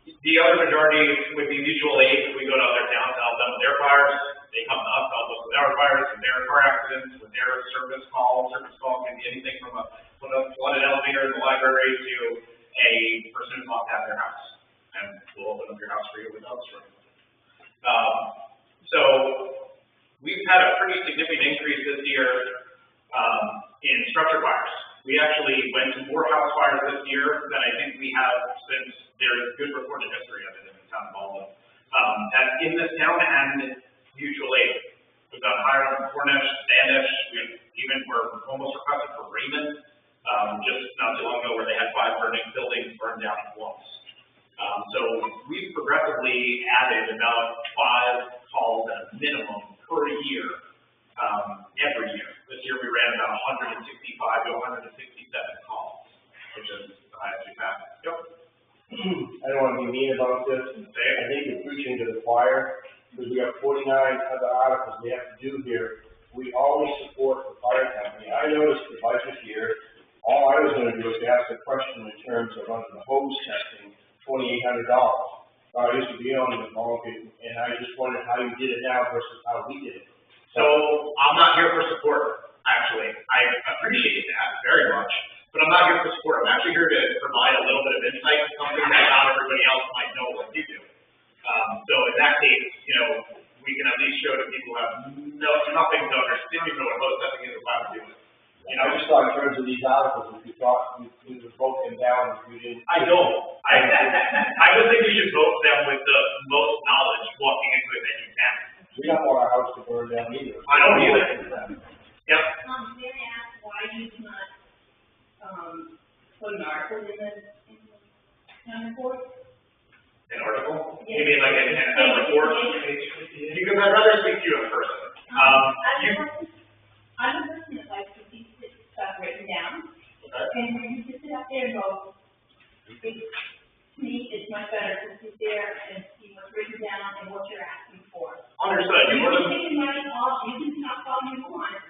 S15: The other majority would be mutual aid. If we go to other towns to help them with their fires, they come to us to help us with our fires, with their car accidents, with their service calls. Service calls can be anything from a flooded elevator in the library to a person who's locked out of their house. And we'll open up your house for you with us. So we've had a pretty significant increase this year in structure fires. We actually went to more house fires this year than I think we have since there is good recorded history of it in the town of Baldwin. That's in this town and mutual aid. We've got higher on Cornish, Standish, we're almost requested for Raymond, just not too long ago where they had 5 burning buildings burned down at once. So we've progressively added about 5 calls at a minimum per year, every year. This year we ran about 165 to 167 calls, which is the highest we've had. Yep.
S6: I don't want to be mean about this. I think you're preaching to the choir, because we have 49 other articles we have to do here. We always support the fire company. I noticed the budget here, all I was going to do was ask a question in terms of under the hose testing, $2,800. I used to be on the market, and I just wondered how you did it now versus how we did it.
S15: So I'm not here for support, actually. I appreciate that very much, but I'm not here for support. I'm actually here to provide a little bit of insight to something that not everybody else might know what you do. So in that case, we can at least show that people have nothing to understand, don't even know what hose testing is or how to do it.
S6: I just thought in terms of these articles, if you thought we would vote them down if we didn't.
S15: I don't. I just think you should vote them with the most knowledge walking into it that you can.
S6: We don't want our house to burn down either.
S15: I don't either. Yep.
S11: May I ask why you cannot, put an article in the town report?
S15: An article?
S11: Yeah.
S15: You mean like a report? Because I'd rather speak to you in person.
S11: I'm a person that likes to see stuff written down.
S15: Okay.
S11: And when you just sit up there and go, to me, it's much better to sit there and see what's written down and what you're asking for.
S15: Understood.
S11: You can take your money off, you can talk all you want,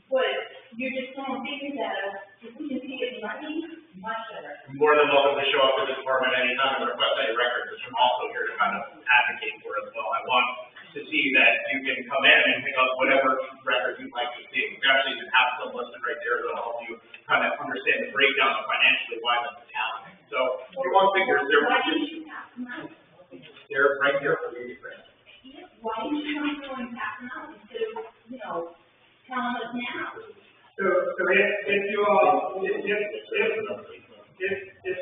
S11: but you're just throwing figures at us. If we can see it in writing, much better.
S15: More than welcome to show up to the department anytime and request any records, which I'm also here to kind of advocate for as well. I want to see that you can come in and pick up whatever record you'd like to see. We actually even have some listed right there that'll help you kind of understand the breakdown of financially why this is happening. So if you want figures,
S11: Why didn't you pass them out?
S15: they're right here for you to print.
S11: Why didn't you come through and pass them out instead of, telling us now?
S1: So if you all, if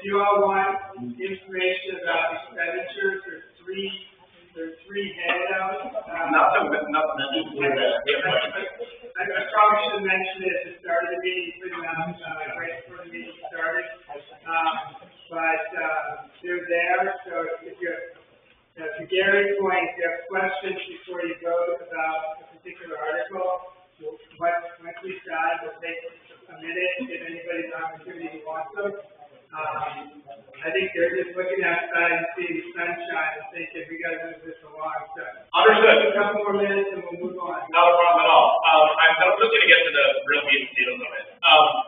S1: you all want information about expenditures, there's 3 handouts.
S15: Nothing mentioned in that.
S1: I probably should mention it at the start of the meeting, put them out, right before the meeting started. But they're there, so if to Gary's point, if you have questions before you vote about a particular article, once we've done, we'll take a minute, give anybody an opportunity to watch them. I think they're just looking outside and seeing sunshine and thinking, we gotta move this along, so.
S15: Understood.
S1: A couple more minutes and we'll move on.
S15: Not a problem at all. I'm just gonna get to the real meat and potatoes of it.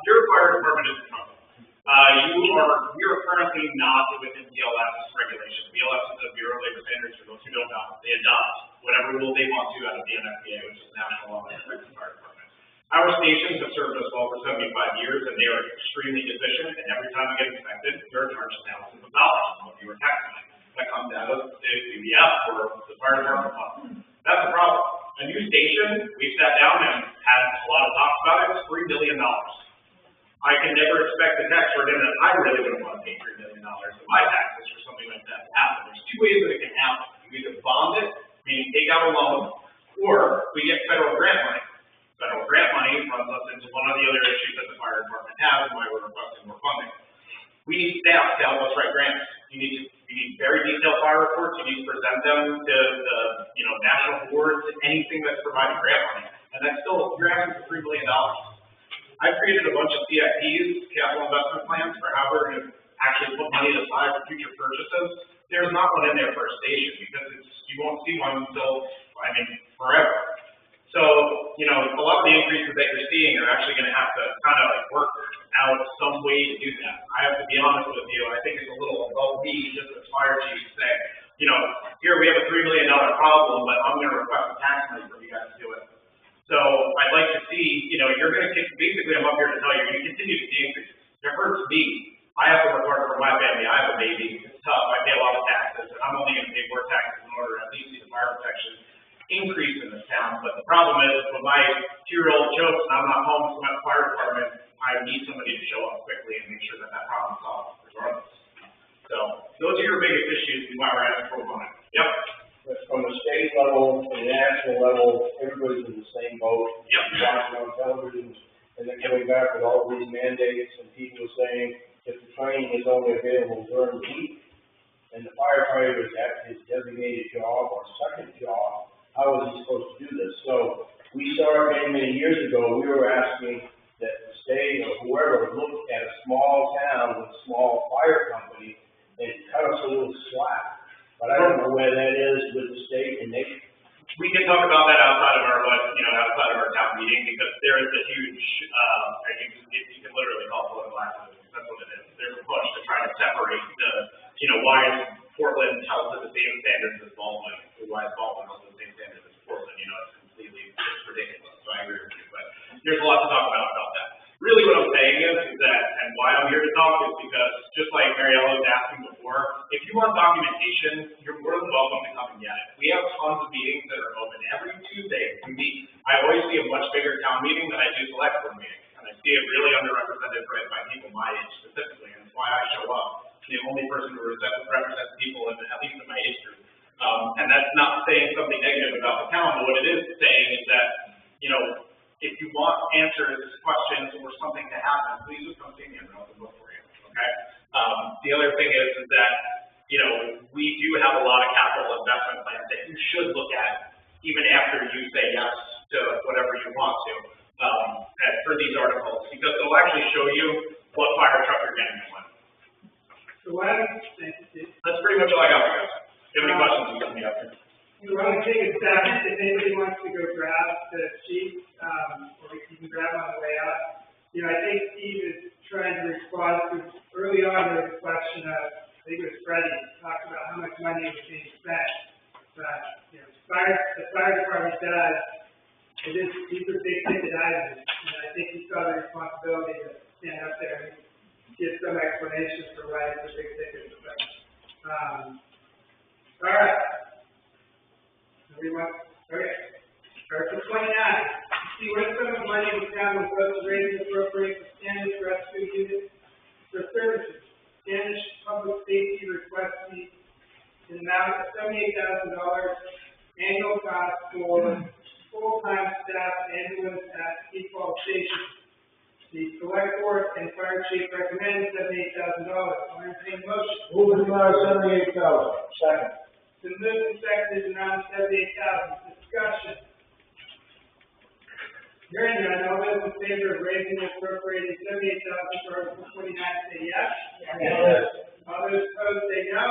S15: Your fire department is in trouble. We are currently not within BLS regulations. BLS is the Bureau of Labor Standards, for those who don't know. They adopt whatever rule they want to out of the NFPA, which is the National Law Enforcement Fire Department. Our stations have served us well for 75 years, and they are extremely efficient, and every time we get inspected, we're charged thousands of dollars of your tax money. That comes out of the UBF or the fire department fund. That's the problem. A new station, we sat down and had a lot of talks about it, it's $3 million. I can never expect the tax burden that I really wouldn't want to pay $3 million of my taxes for something like that to happen. There's two ways that it can happen. You either bond it, meaning take out a loan, or we get federal grant money. Federal grant money runs us into one of the other issues that the fire department has and why we're requesting more funding. We need staff to help us write grants. You need very detailed fire reports. You need to present them to the national boards, anything that's providing grant money. And that's still, you're asking for $3 million. I've created a bunch of CIPs, capital investment plans, for how we're going to actually put money aside for future purchases. There's not one in there for a station because you won't see one until, forever. So, a lot of the increases that you're seeing are actually going to have to kind of work out some way to do that. I have to be honest with you, I think it's a little above me, just as fire chief, to say, here we have a $3 million problem, but I'm going to request tax money for you guys to do it. So I'd like to see, you're going to basically, I'm up here to tell you, you continue to see increases. It hurts me. I have to work hard for my family. I have a baby. It's tough. I pay a lot of taxes, and I'm only going to pay more taxes in order to at least see the fire protection increase in this town. But the problem is, when my 2-year-old chokes and I'm not home from the fire department, I need somebody to show up quickly and make sure that problem's solved regardless. So those are your biggest issues and why we're asking for money. Yep.
S6: From the state level and the national level, everybody's in the same boat.
S15: Yep.
S6: You're watching on television, and they're coming back with all these mandates, and people are saying, if the training is only available during the week, and the firefighter is at his designated job or second job, how is he supposed to do this? So we started many years ago, we were asking that the state or whoever look at a small town with a small fire company and cut us a little slack. But I don't know where that is with the state and they.
S15: We can talk about that outside of our town meeting, because there is a huge, you can literally call it political activism. That's what it is. There's a push to try to separate why is Portland held to the same standards as Baldwin, or why is Baldwin held to the same standards as Portland. It's ridiculous. So I agree with you, but there's a lot to talk about that. Really what I'm saying is that, and why I'm here to talk is because, just like Mariella was asking before, if you want documentation, you're more than welcome to come and get it. We have tons of meetings that are open every Tuesday. We meet. I always see a much bigger town meeting than I do select board meetings, and I see it really underrepresented by people my age specifically, and that's why I show up. I'm the only person who represents people at least in my age group. And that's not saying something negative about the town, but what it is saying is that, if you want answers, questions, or something to happen, please just come see me and I'll look for you, okay? The other thing is that, we do have a lot of capital investment plans that you should look at even after you say yes to whatever you want to, for these articles, because they'll actually show you what fire truck you're getting and when.
S1: So why don't you, thank you.
S15: That's pretty much all I got for you guys. If you have any questions, you can me up here.
S1: We want to take a second, if anybody wants to go grab the sheet, or you can grab on the way out. I think Steve is trying to respond to, early on, there was a question of, I think it was Freddie, talked about how much money was being spent. But, the fire department does, these are big ticket items, and I think he saw the responsibility to stand up there and give some explanation for why it's a big ticket. All right. Okay. Article 29. See what sum of money the town will vote to raise and appropriate for Spanish rescue units for services. Spanish public safety request fee in the amount of $78,000 annual cost for full-time staff ambulance at default stations. The select board and fire chief recommend $78,000. I'll entertain a motion.
S6: Move it to $78,000. Second.
S1: The move and second is around $78,000. Discussion. Hearing none, all those in favor of raising and appropriating $78,000 for Article 29, say yes.
S6: Yes.
S1: All those opposed say no.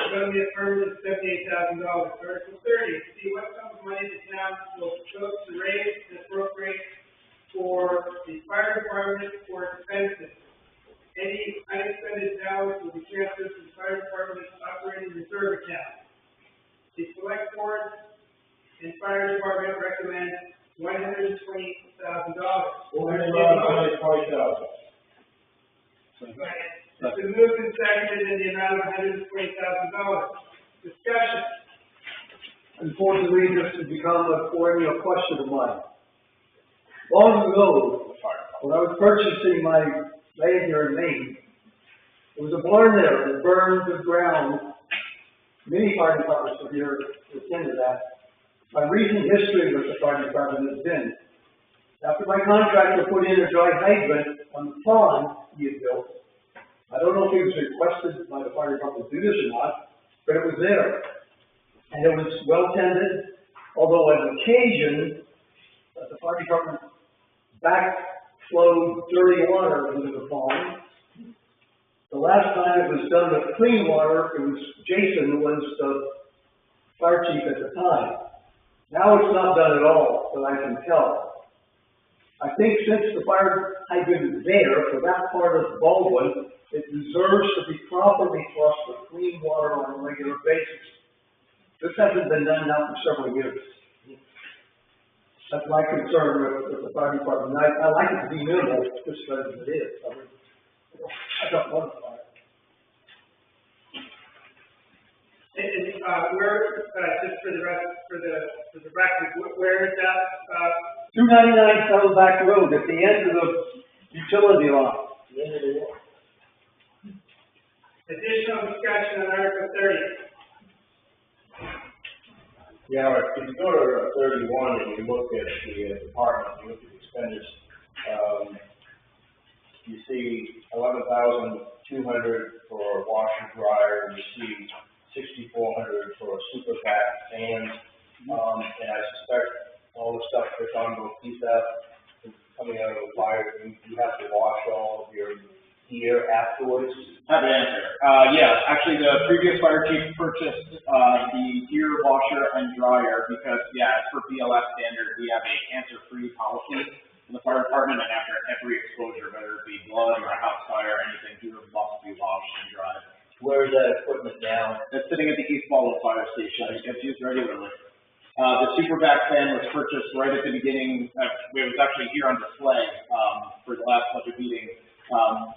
S1: Vote in the affirmative, $78,000. Article 30, to see what sum of money the town will vote to raise and appropriate for the fire department for expenses. Any unexpended balance will be transferred to the fire department's operating reserve account. The select board and fire department recommend $120,000. It's been moved and seconded in the amount of $120,000. Discussion.
S9: Unfortunately, this has become a perennial question of mine. Long ago, when I was purchasing my land here in Maine, there was a barn there that burned to the ground. Many fire departments are here to attend to that. My recent history with the fire department has been, after my contractor put in a dry hydrant on the pond he had built, I don't know if it was requested by the fire department to do this or not, but it was there. And it was well tended, although on occasion, the fire department backflowed dirty water into the pond. The last time it was done with clean water, it was Jason who was the fire chief at the time. Now it's not done at all, that I can tell. I think since the fire hydrant is there for that part of Baldwin, it deserves to be properly flushed with clean water on a regular basis. This hasn't been done now for several years. That's my concern with the fire department. I like it to be minimal, just as it is. I don't want to fire.
S1: And where, just for the record, where is that,
S9: 299 Saddleback Road at the end of the utility line.
S1: additional discussion on Article 30?
S6: Yeah, if you go to 31 and you look at the department, you look at the expenditures, you see 11,200 for washer dryer, you see 6,400 for super vac fans, and I suspect all the stuff that's on those PSAP is coming out of the fire. You have to wash all of your gear afterwards.
S10: Happy to answer. Yeah, actually, the previous fire chief purchased the gear washer and dryer because, yeah, as per BLS standard, we have a cancer-free policy in the fire department, and after every exposure, whether it be blood or a house fire or anything, gear must be washed and dried.
S6: Where is that equipment now?
S10: It's sitting at the East Baldwin Fire Station. It gets used regularly. The super vac fan was purchased right at the beginning. It was actually here on display for the last budget meeting.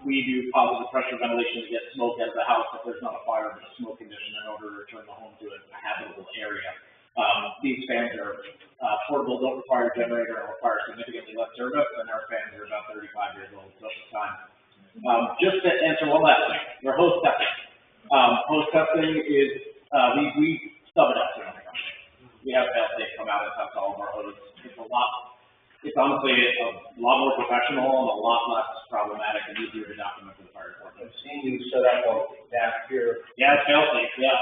S10: We do positive pressure ventilation to get smoke out of the house if there's not a fire, but a smoke condition in order to return the home to a habitable area. These fans are portable, don't require a generator, and require significantly less service, and our fans are about 35 years old at the time. Just to answer one last thing, they're hose testing. Hose testing is, we sub it out to another company. We have Failsafe come out and test all of our hoses. It's honestly a lot more professional and a lot less problematic and easier to document for the fire department.
S6: I've seen you set up a back here.
S10: Yeah, it's Failsafe, yeah.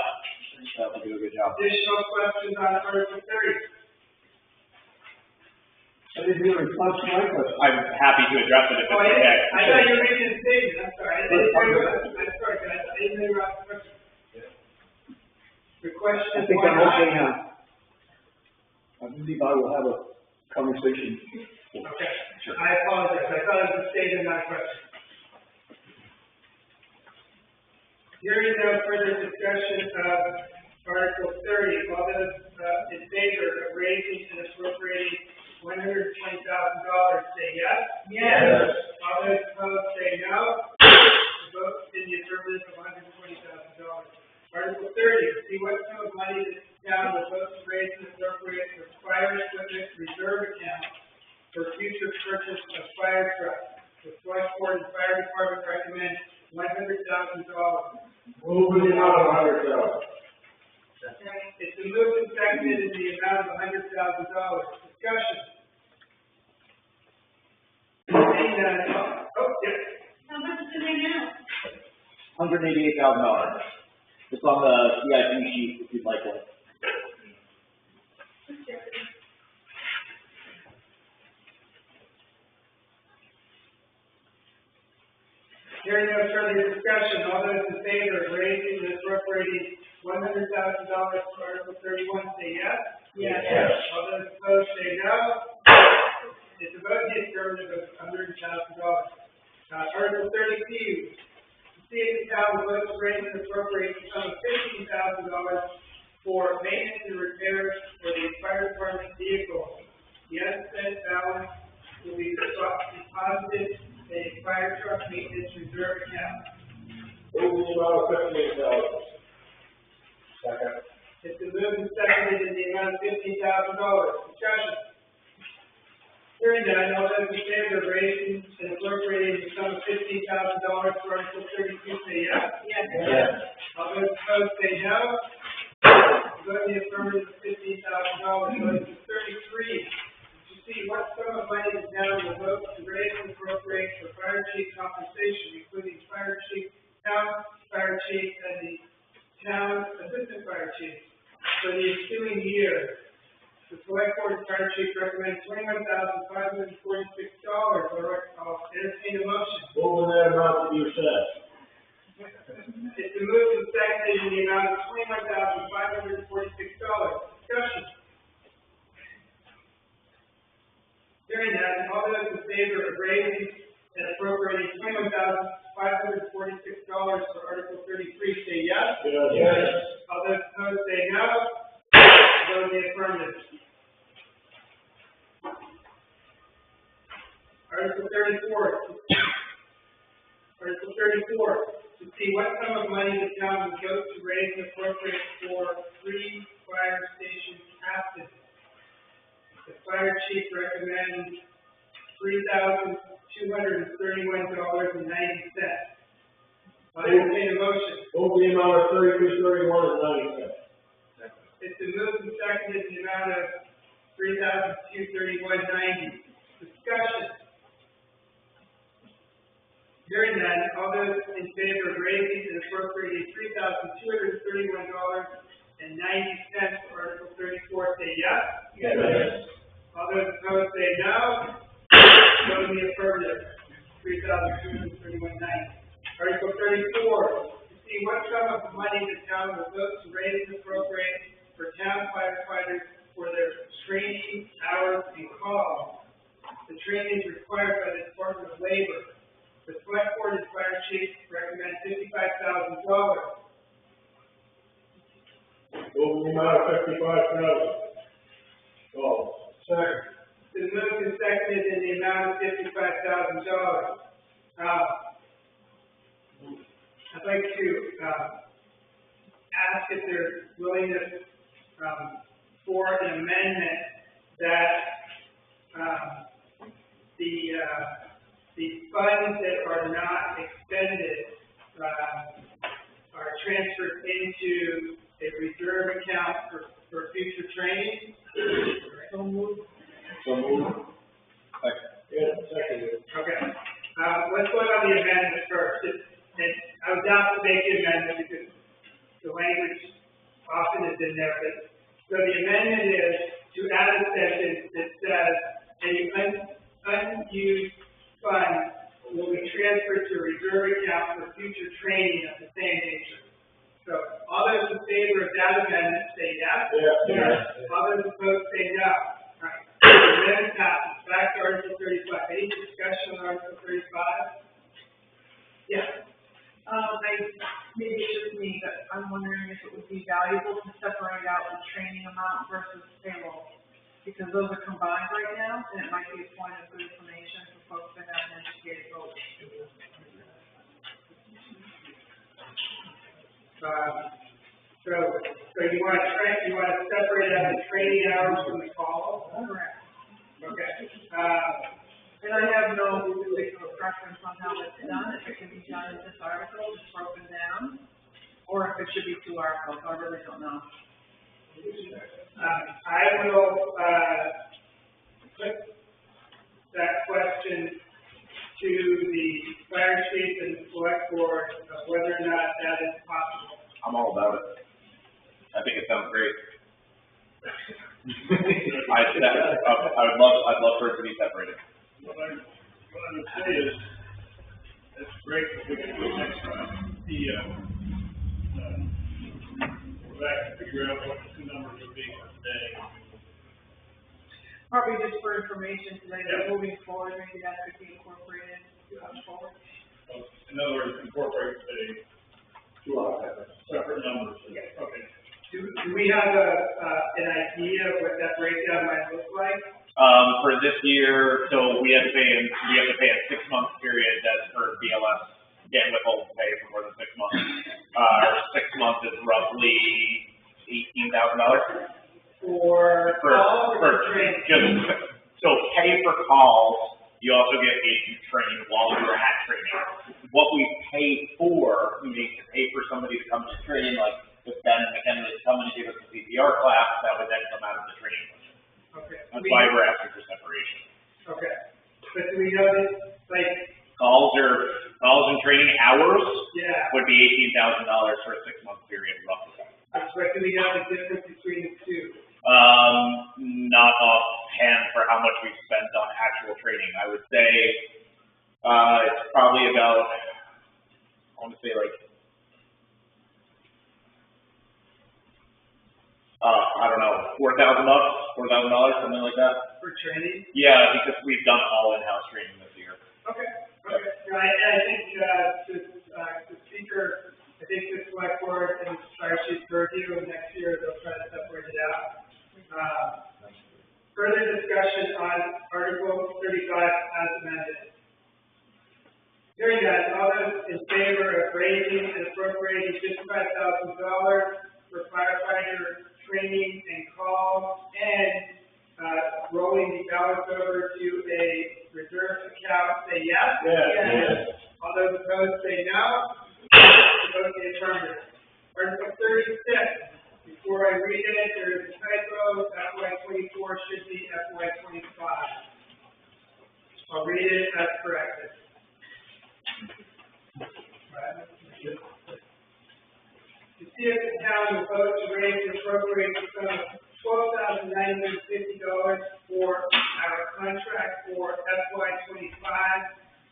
S10: They'll do a good job.
S1: Additional questions on Article 30?
S9: I didn't hear a response to my question.
S10: I'm happy to address it if it's okay.
S1: I thought you were making a statement, I'm sorry. I didn't hear the question. The question
S9: I
S1: is
S9: think
S1: why
S9: I'm okay
S1: not?
S9: now. I believe I will have a conversation.
S1: Okay, sure. I apologize, I thought it was a statement, not a question. Hearing no further discussion of Article 30, all those in favor of raising and appropriating $120,000 say yes.
S11: Yes.
S1: All those opposed say no. The vote in the affirmative of $120,000. Article 30, to see what sum of money the town will vote to raise and appropriate for fire equipment reserve account for future purchase of fire trucks. The select board and fire department recommend $100,000.
S6: Moving it out of 100,000.
S1: It's been moved and seconded in the amount of $100,000. Discussion. Seeing none. Oh, yes.
S4: How much do they know?
S10: $188,000. It's on the CIP sheet if you'd like one.
S1: Hearing no further discussion, all those in favor of raising and appropriating $100,000 for Article 31, say yes.
S8: Yes.
S1: All those opposed, say no. It's a vote in the affirmative of $100,000. Article 32, to see if the town will vote to raise and appropriate the sum of $15,000 for maintenance and repairs for the fire department vehicle. The unspent balance will be deposited in a fire truck maintenance reserve account.
S6: Move the amount of $15,000. Second.
S1: It's been moved and seconded in the amount of $15,000. Discussion. Hearing none, all those in favor of raising and appropriating the sum of $15,000 for Article 32, say yes.
S8: Yes.
S1: All those opposed, say no. Vote in the affirmative of $15,000. Article 33, to see what sum of money the town will vote to raise and appropriate for fire chief compensation, including fire chief, town fire chief, and the town assistant fire chief for the ensuing year. The select board and fire chief recommend $21,546. I'll entertain a motion.
S6: Move that amount that you said.
S1: It's been moved and seconded in the amount of $21,546. Discussion. Hearing none, all those in favor of raising and appropriating $21,546 for Article 33, say yes.
S6: Yes.
S1: All those opposed, say no. Vote in the affirmative. Article 34. Article 34. To see what sum of money the town will vote to raise and appropriate for 3 fire station captains. The fire chief recommends $3,231.90. I'll entertain a motion.
S6: Move the amount of $33.31.90.
S1: It's been moved and seconded in the amount of $3,231.90. Discussion. Hearing none, all those in favor of raising and appropriating $3,231.90 for Article 34, say yes.
S6: Yes.
S1: All those opposed, say no. Vote in the affirmative. $3,231.90. Article 34, to see what sum of money the town will vote to raise and appropriate for town firefighters for their training hours and calls. The training is required by the Department of Labor. The select board and fire chief recommend $55,000.
S6: Move the amount of $55,000. Second.
S1: The move is seconded in the amount of $55,000. I'd like to ask if there's willingness for an amendment that the funds that are not expended are transferred into a reserve account for future training. So moved.
S6: Yeah, second.
S1: Okay. Let's vote on the amendment first. And I would not make the amendment because the language often is in there. But, so the amendment is to add a sentence that says any unused funds will be transferred to a reserve account for future training of the same nature. So all those in favor of that amendment say yes.
S6: Yes.
S1: All those opposed say no. All right. The amendment passes. Back to Article 35. Any discussion on Article 35? Yes.
S8: Maybe it's just me, but I'm wondering if it would be valuable to separate out the training amount versus payroll. Because those are combined right now, and it might be a point of good information for folks to have an educated vote.
S1: So you want to separate out the training hours from the call?
S8: Correct.
S1: Okay.
S8: And I have no particular preference on how it's done, if it can be done in this article, just broken down, or if it should be 2 articles, I really don't know.
S1: I will, put that question to the fire chief and the select board of whether or not that is possible.
S10: I'm all about it. I think it sounds great. I'd love for it to be separated.
S3: What I would say is, It's great that we can do it next time. We're back to figure out what the two numbers would be for today.
S8: Probably just for information today, that moving forward, maybe that could be incorporated going forward.
S3: So, in other words, incorporate the separate numbers.
S1: Yeah.
S3: Okay.
S1: Do we have an idea of what that breakdown might look like?
S10: For this year, so we have to pay a 6-month period that's for BLS, getting withhold pay for more than 6 months. Our 6 months is roughly $18,000.
S1: For training?
S10: So pay for calls, you also get paid to train while you're at training. What we pay for, we need to pay for somebody to come to training, like if Ben and McKinley is coming to give us a CPR class, that would then come out of the training budget.
S1: Okay.
S10: That's why we're asking for separation.
S1: Okay. But do we know this, like?
S10: Calls and training hours
S1: Yeah.
S10: would be $18,000 for a 6-month period roughly.
S1: But do we know the difference between the two?
S10: Not offhand for how much we've spent on actual training. I would say, it's probably about, I want to say like, I don't know, $4,000, something like that.
S1: For training?
S10: Yeah, because we've done all in-house training this year.
S1: Okay. I think, the speaker, I think the select board and the fire chief purview, and next year they'll try to separate it out. Further discussion on Article 35 as amended. Hearing that, all those in favor of raising and appropriating $55,000 for firefighter training and calls and, rolling the balance over to a reserve account, say yes?
S6: Yes.
S1: All those opposed say no. Vote the affirmative. Article 36. Before I read it, there is a typo. FY24 should be FY25. I'll read it as corrected. To see if the town will vote to raise and appropriate the sum of $12,950 for our contract for FY25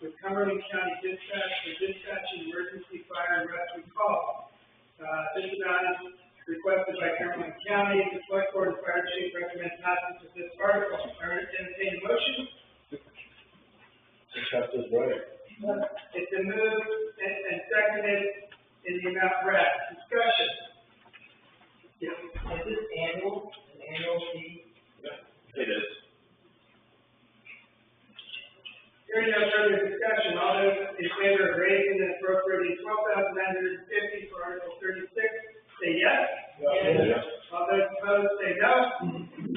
S1: with Cumberland County Dispatch for dispatching emergency fire and rescue calls. This amount is requested by Cumberland County. The select board and fire chief recommend passage of this article. I entertain a motion.
S6: Accept as read.
S1: It's been moved and seconded in the amount read. Discussion. Yes.
S11: Is this an annual fee?
S10: It is.
S1: Hearing no further discussion, all those in favor of raising and appropriating $12,950 for Article 36, say yes.
S6: Yes.
S1: All those opposed, say no.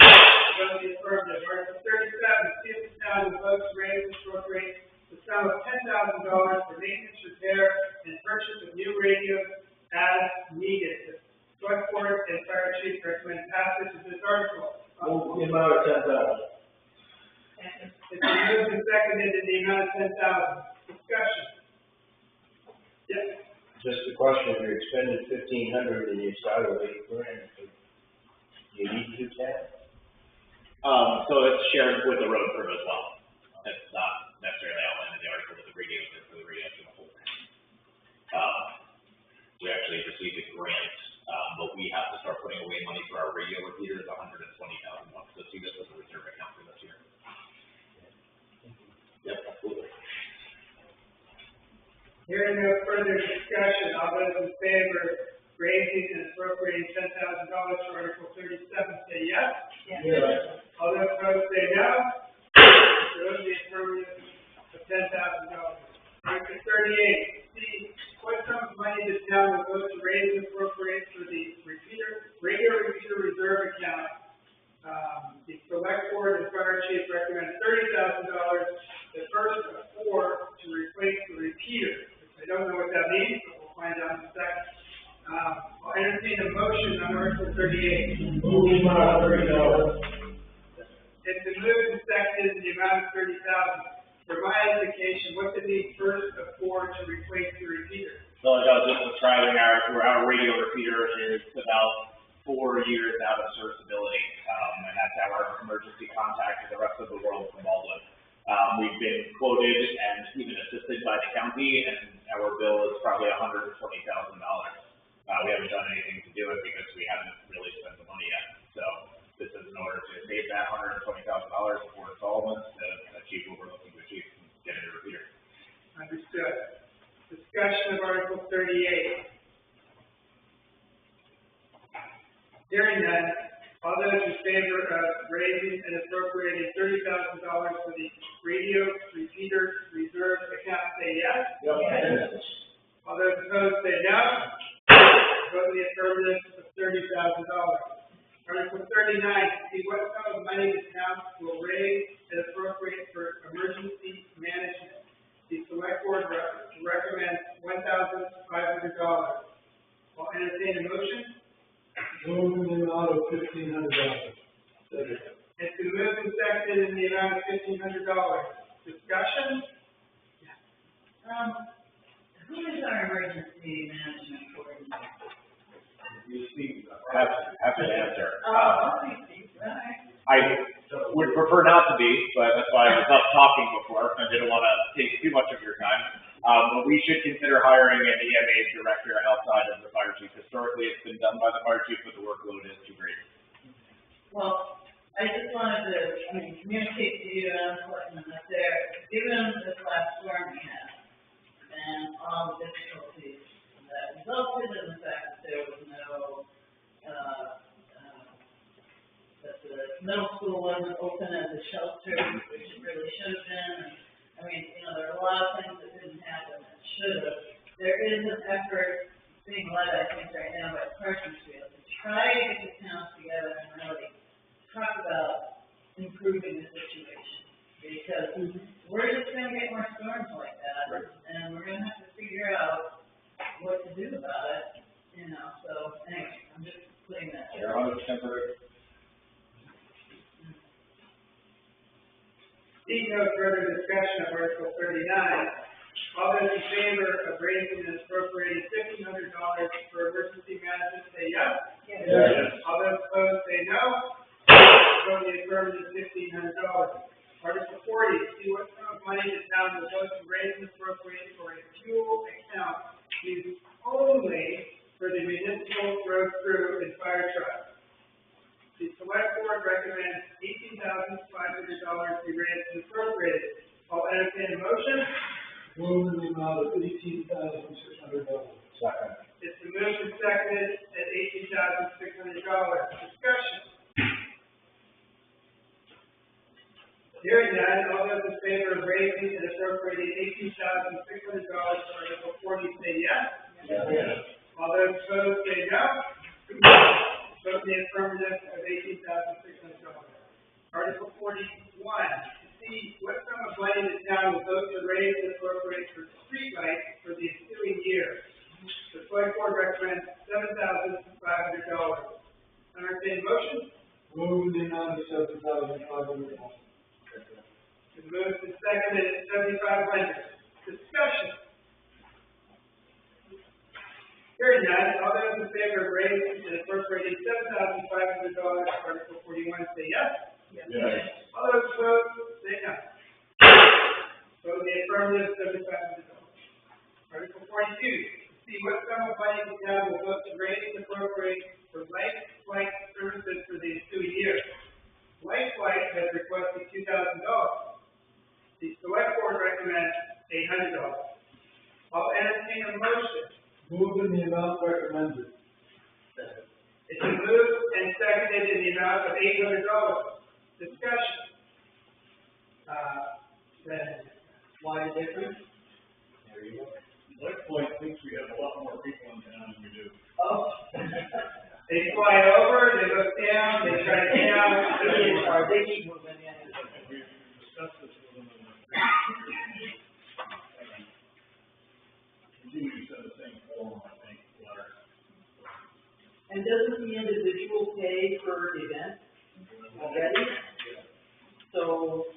S1: Vote the affirmative. Article 37, see if the town will vote to raise and appropriate the sum of $10,000 for maintenance, repair, and purchase of new radios as needed. The select board and fire chief recommend passage of this article.
S6: Move the amount of $10,000.
S1: It's been moved and seconded in the amount of $10,000. Discussion. Yes.
S6: Just a question, if you expended $1,500 and you started with $8,000, do you need to do that?
S10: So it's shared with the road crew as well. It's not necessarily outlined in the article with the radios or for the radios in the whole thing. We actually received a grant, but we have to start putting away money for our radio repeaters, $120,000. So see this as a reserve account for this year. Yep, absolutely.
S1: Hearing no further discussion, all those in favor of raising and appropriating $10,000 for Article 37 say yes.
S6: Yes.
S1: All those opposed say no. Vote the affirmative of $10,000. Article 38, see what sum of money the town will vote to raise and appropriate for the radio repeater reserve account. The select board and fire chief recommend $30,000, the first of 4 to replace the repeater. I don't know what that means, but we'll find out in a second. I'll entertain a motion on Article 38.
S6: Move the amount of $30,000.
S1: It's been moved and seconded in the amount of $30,000. For my indication, what's it mean first of 4 to replace the repeater?
S10: So just describing our radio repeater is about 4 years out of serviceability, and that's our emergency contact with the rest of the world from Baldwin. We've been quoted and even assisted by the county, and our bill is probably $120,000. We haven't done anything to do it because we haven't really spent the money yet. So this is in order to save that $120,000 before installments to achieve what we're looking to achieve and get into a repeater.
S1: Understood. Discussion of Article 38. Hearing none, all those in favor of raising and appropriating $30,000 for the radio repeater reserve account, say yes.
S6: Yes.
S1: All those opposed, say no. Vote in the affirmative of $30,000. Article 39, see what sum of money the town will raise and appropriate for emergency management. The select board recommends $1,500. I'll entertain a motion.
S13: Move in the amount of $1,500.
S1: It's been moved and seconded in the amount of $1,500. Discussion?
S11: Who is our emergency management coordinator?
S10: Have to answer.
S11: Right.
S10: I would prefer not to be, but that's why I was up talking before. I didn't want to take too much of your time. But we should consider hiring an EMA director outside of the fire chief. Historically, it's been done by the fire chief, but the workload is too great.
S11: Well, I just wanted to, communicate to you, and I'm putting that there, given this last storm we had, and all the difficulties that resulted in the fact that there was no, that the middle school wasn't open as a shelter, which it really should have been, and there are a lot of things that didn't happen that should have. There is an effort being led, I think, right now by Parsonsfield to try to get the towns together and really talk about improving the situation. Because we're just going to get more storms like that, and we're going to have to figure out what to do about it, so anyway, I'm just putting that there.
S10: You're 100% correct.
S1: Seeing no further discussion of Article 39, all those in favor of raising and appropriating $1,500 for emergency management, say yes.
S6: Yes.
S1: All those opposed, say no. Vote in the affirmative, $1,500. Article 40, see what sum of money the town will vote to raise and appropriate for a fuel account used only for the municipal road crew and fire trucks. The select board recommends $18,500 be raised and appropriated. I'll entertain a motion.
S13: Move in the amount of $18,600.
S6: Second.
S1: It's been moved and seconded at $18,600. Discussion. Hearing none, all those in favor of raising and appropriating $18,600 for Article 40 say yes.
S6: Yes.
S1: All those opposed say no. Vote in the affirmative of $18,600. Article 41, to see what sum of money the town will vote to raise and appropriate for streetlights for the ensuing year. The select board recommends $7,500. Entertain motion.
S13: Move in the amount of $7,500.
S1: It's moved and seconded at $7,500. Discussion. Hearing none, all those in favor of raising and appropriating $7,500 for Article 41 say yes.
S6: Yes.
S1: All those opposed say no. Vote in the affirmative, $7,500. Article 42, see what sum of money the town will vote to raise and appropriate for life flight services for the ensuing year. Life Flight has requested $2,000. The select board recommends $800. I'll entertain a motion.
S13: Move in the amount recommended.
S1: It's been moved and seconded in the amount of $800. Discussion. Then, why the difference?
S3: There you go. Lightpoint thinks we have a lot more people in town than we do.
S1: Oh. They fly over, they look down, they try to count.
S8: They keep moving in.
S3: We've discussed this with them in the continue to send the same form, I think, letter.
S8: And doesn't the individual pay per event already? So,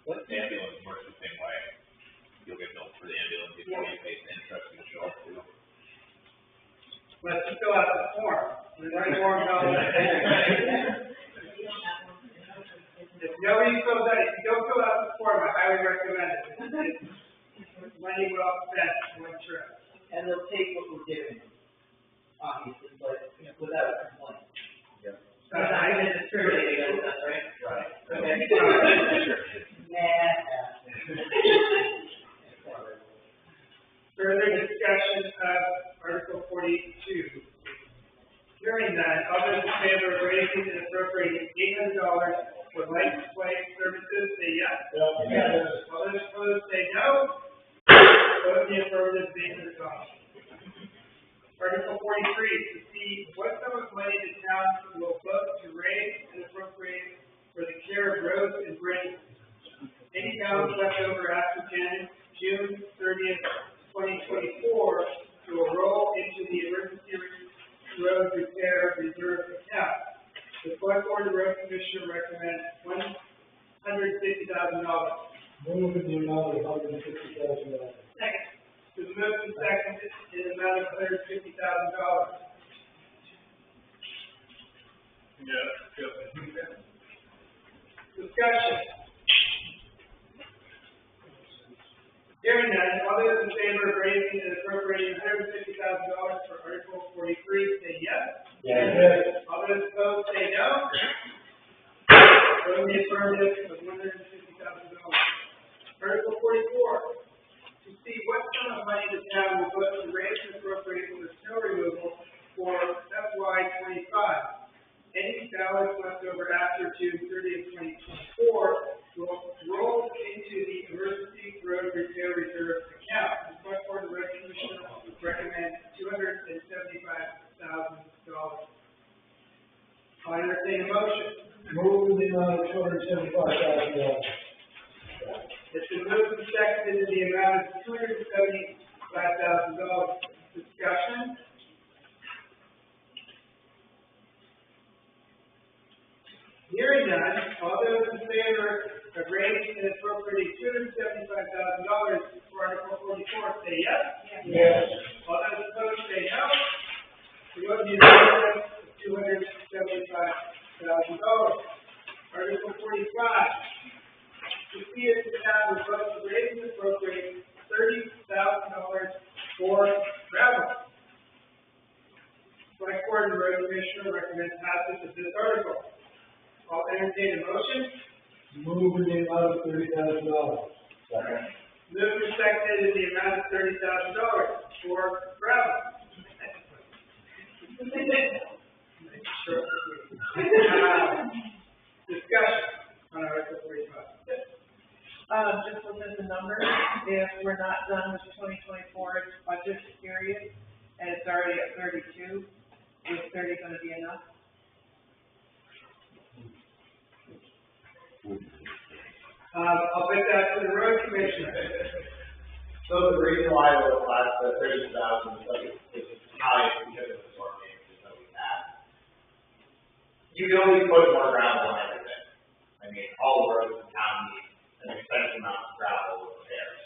S10: What ambulance works the same way? You'll get billed for the ambulance before you pay the interest to show up to.
S1: Let's just fill out the form. The right form, well done. If you don't fill out the form, I highly recommend it. It's money well spent, one trip.
S12: And they'll take what we're giving them, obviously, but, you know, without complaint.
S2: We're not gonna discriminate against us, right?
S12: Right.
S2: Okay.
S1: Further discussion of Article 42. Hearing none, all those in favor of raising and appropriating $800 for license plate services, say yes.
S13: Yes.
S1: All those opposed, say no. Vote in the affirmative, $800. Article 43, to see what sum of money the town will vote to raise and appropriate for the care of roads and bridges. Any balance left over after June 30th, 2024 will roll into the emergency road repair reserve account. The select board and road commissioner recommend $150,000.
S13: Move in the amount of $150,000.
S1: Second. The moved and seconded in the amount of $150,000. Discussion. Hearing none, all those in favor of raising and appropriating $150,000 for Article 43, say yes.
S13: Yes.
S1: All those opposed, say no. Vote in the affirmative of $150,000. Article 44, to see what sum of money the town will vote to raise and appropriate for the snow removal for FY 25. Any balance left over after June 30th, 2024 will roll into the emergency road repair reserve account. The select board and road commissioner recommend $275,000. I entertain a motion.
S13: Move in the amount of $275,000.
S1: It's been moved and seconded in the amount of $275,000. Discussion? Hearing none, all those in favor of raising and appropriating $275,000 for Article 44, say yes.
S13: Yes.
S1: All those opposed, say no. The vote is unanimous of $275,000. Article 45. To see if the town will vote to raise and appropriate $30,000 for travel. Select board and road commissioner recommend passage of this article. I'll entertain a motion.
S13: Move in the amount of $30,000.
S6: Second.
S1: Moved and seconded in the amount of $30,000 for travel. Discussion on Article 45.
S8: Just looking at the numbers, if we're not done with 2024's budget period, and it's already at 32, is 30 gonna be enough?
S1: I'll put that to the road commissioner.
S12: So the reason why it was last, 30,000 is high because of the storm damages that we've had. You can always put more gravel on everything. I mean, all the roads in town need an extensive amount of gravel repairs.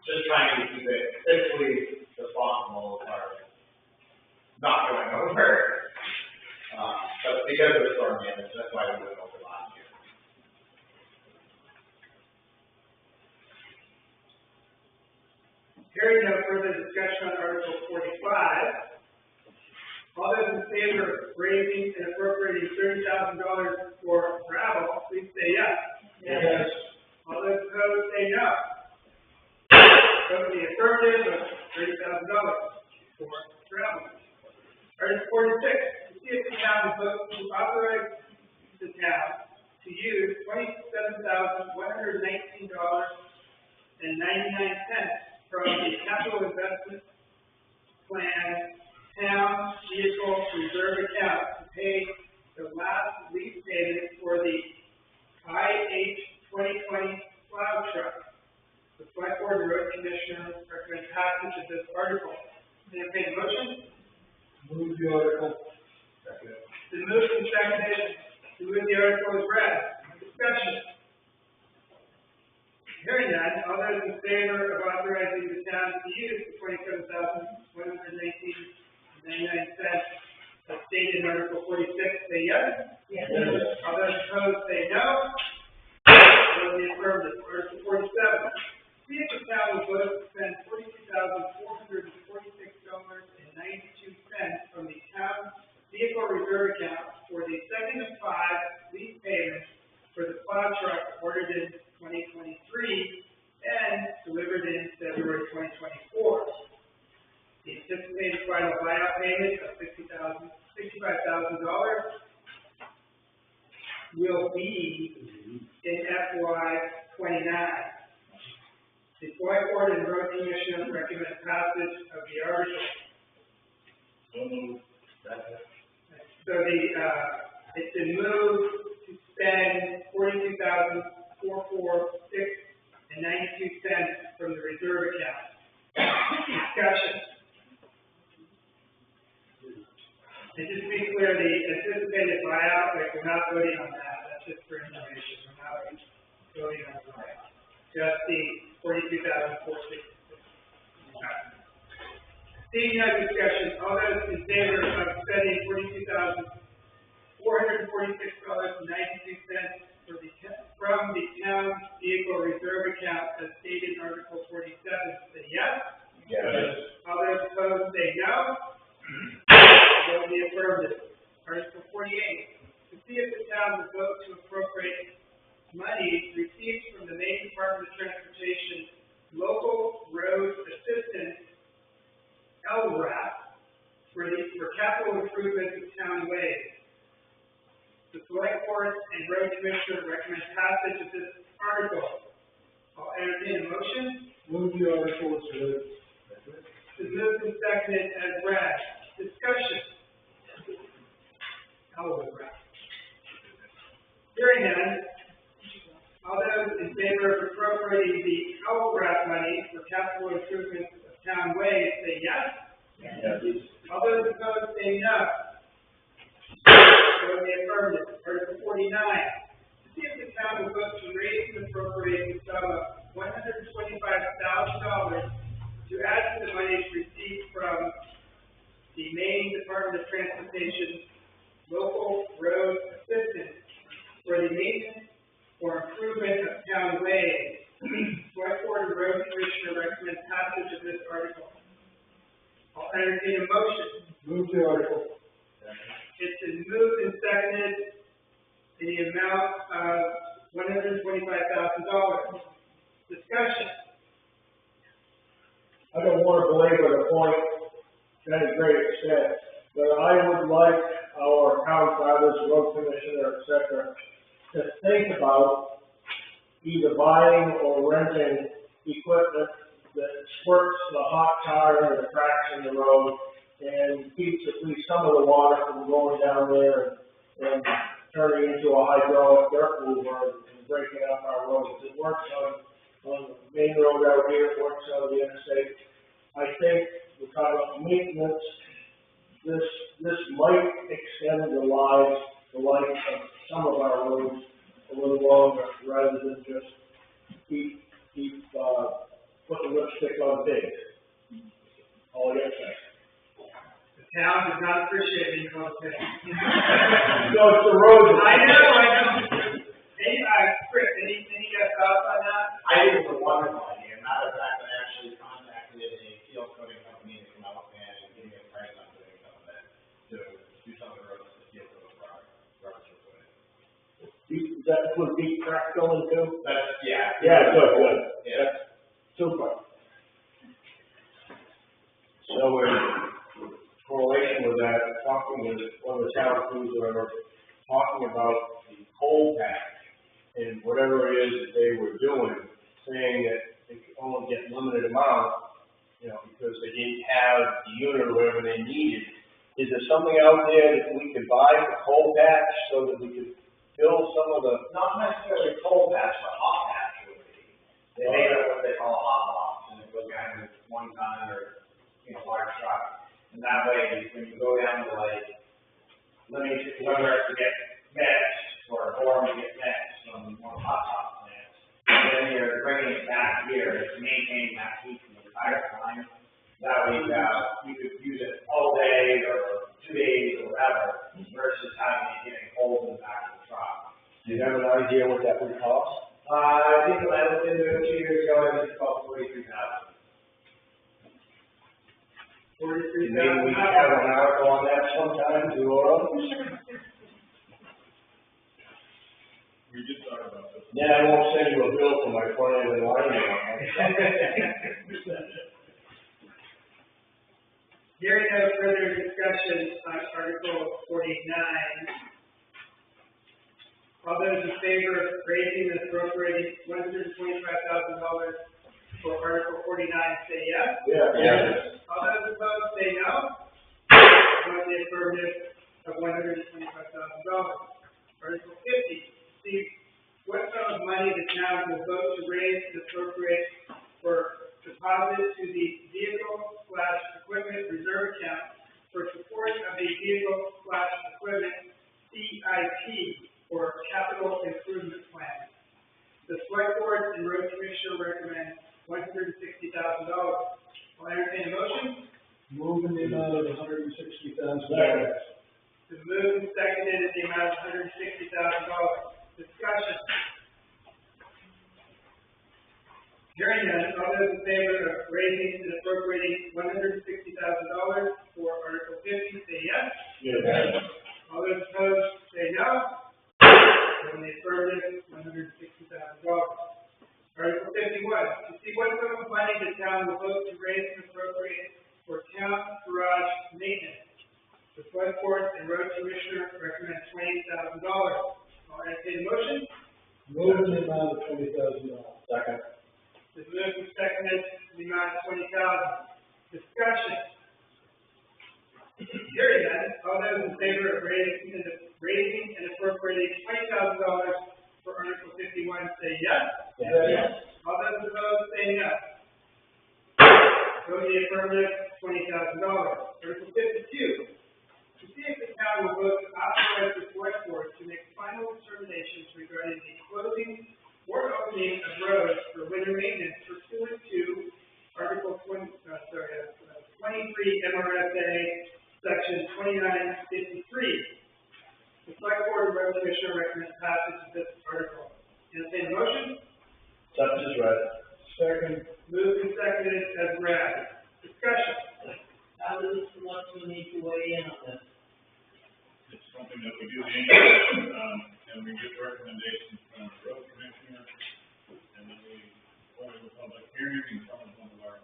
S12: Just trying to keep it fiscally responsible as far as not going over. But because of the storm damage, that's why we went over last year.
S1: Hearing no further discussion on Article 45, all those in favor of raising and appropriating $30,000 for travel, please say yes.
S13: Yes.
S1: All those opposed, say no. Vote in the affirmative of $30,000 for travel. Article 46, to see if the town will vote to authorize the town to use $27,119.99 from the capital investment plan town vehicle reserve account to pay the last lease payment for the IH 2020 plow truck. The select board and road commissioner recommend passage of this article. Entertain a motion?
S13: Move the article.
S6: Second.
S1: The move and seconded to move the article is read. Discussion. Hearing none, all those in favor of authorizing the town to use the $27,119.99 as stated in Article 46, say yes.
S11: Yes.
S1: All those opposed, say no. Vote in the affirmative. Article 47. See if the town will vote to spend $42,446.92 from the town vehicle reserve account for the second of 5 lease payments for the plow truck ordered in 2023 and delivered in February 2024. The anticipated final buyout payment of $65,000 will be in FY 29. The select board and road commission recommend passage of the article. So it's been moved to spend $42,446.92 from the reserve account. Discussion. And just to be clear, the anticipated buyout, like, we're not voting on that, that's just for information, we're not voting on the buyout. Just the $42,446. Seeing no discussion, all those in favor of spending $42,446.92 from the town vehicle reserve account as stated in Article 47, say yes.
S6: Yes.
S1: All those opposed, say no. Vote in the affirmative. Article 48. To see if the town will vote to appropriate money received from the Maine Department of Transportation Local Road Assistance LRAP for capital improvements of town ways. The select board and road commissioner recommend passage of this article. I'll entertain a motion.
S13: Move the article as read.
S1: It's moved and seconded as read. Discussion. LRAP. Hearing none. All those in favor of appropriating the LRAP money for capital improvements of town ways, say yes.
S6: Yes.
S1: All those opposed, say no. Vote in the affirmative. Article 49. To see if the town will vote to raise and appropriate the sum of $125,000 to add to the monies received from the Maine Department of Transportation Local Road Assistance for the maintenance or improvement of town ways. Select board and road commissioner recommend passage of this article. I'll entertain a motion.
S13: Move the article.
S1: It's been moved and seconded in the amount of $125,000. Discussion.
S6: I don't want to belabor the point to any great extent, but I would like our town fathers, road commissioner, et cetera, to think about either buying or renting equipment that squirts the hot tar or the cracks in the road and keeps at least some of the water from going down there and turning into a hydraulic dirt mover and breaking up our roads. It works on the main road out here, it works on the interstate. I think we're talking about maintenance. This might extend the life of some of our roads a little longer rather than just keep putting lipstick on pigs. All I got to say.
S1: The town does not appreciate being called pigs.
S6: No, it's the road.
S1: I know. Chris, any thoughts on that?
S12: I think it's a wonderful idea. Matter of fact, I actually contacted a field coating company to come out and give me a price on doing some of that, to do some of the roads to see if it was rubber equipment.
S6: Does that include deep crack filling too?
S12: Yeah.
S6: Yeah, good.
S12: Yeah.
S6: Super. So in correlation with that, talking with one of the town crews that are talking about the coal patch and whatever it is that they were doing, saying that they could only get limited amount, because they didn't have the unit or whatever they needed. Is there something out there that we could buy for coal patch so that we could fill some of the?
S12: Not necessarily coal patch, but hot patch would be. They make up what they call a hot box, and it goes down with 1 ton or, large truck. And that way, when you go down to whether to get mixed or to get mixed from one hot top plants, then you're bringing it back here to maintain that heat the entire time. That way, you could use it all day or 2 days or whatever.
S6: what that would cost?
S12: I think when I looked into it 2 years ago, I think it's about $43,000.
S6: Maybe we should have an article on that sometime to,
S3: We just talked about this.
S6: then I won't send you a bill for my front end and line.
S1: Hearing no further discussion on Article 49, all those in favor of raising and appropriating $125,000 for Article 49, say yes.
S6: Yeah.
S1: All those opposed, say no. Vote the affirmative of $125,000. Article 50, see what sum of money the town will vote to raise and appropriate for deposit to the vehicle/equipment reserve account for support of the vehicle/equipment CIP or capital improvement plan. The select board and road commissioner recommend $160,000. I'll entertain a motion.
S13: Move in the amount of $160,000.
S1: The move and seconded at the amount of $160,000. Discussion. Hearing none, all those in favor of raising and appropriating $160,000 for Article 50, say yes.
S6: Yes.
S1: All those opposed, say no. In the affirmative, $160,000. Article 51, to see what sum of money the town will vote to raise and appropriate for town garage maintenance. The select board and road commissioner recommend $20,000. I'll entertain a motion.
S13: Move in the amount of $20,000.
S6: Second.
S1: The move is seconded to the amount of $20,000. Discussion. Hearing none, all those in favor of raising and appropriating $20,000 for Article 51, say yes.
S6: Yes.
S1: All those opposed, say no. Vote the affirmative, $20,000. Article 52, to see if the town will vote to authorize the select board to make final determinations regarding the closing or opening of roads for winter maintenance pursuant to Article 23 MRSA Section 2953. The select board and road commissioner recommends passage of this article. Entertain a motion.
S6: Such is read.
S13: Second.
S1: Moved and seconded as read. Discussion.
S11: How does the selectmen need to weigh in on this?
S3: It's something that we do annually, and we get recommendations from the road commissioner, and then we hold a public hearing in front of one of our,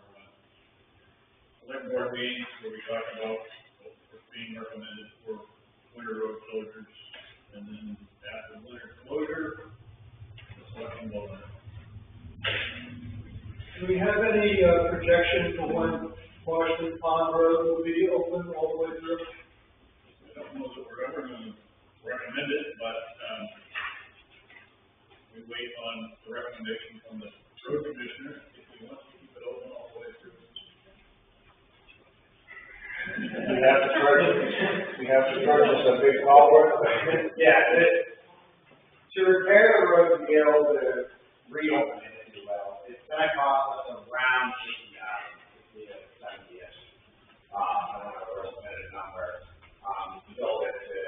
S3: select board meetings where we talk about what's being recommended for winter road closures, and then after winter closure, the selecting will.
S13: Do we have any, projection for when Marston Pond Road will be open all the way through?
S3: I don't know that we're ever going to recommend it, but, we wait on the recommendation from the road commissioner if we want to keep it open all the way through.
S6: We have to purchase a big culvert.
S12: Yeah, to repair the road to be able to reopen it, if you will, it's gonna cost us around $60,000, $70,000. I don't have a estimated number, to build it to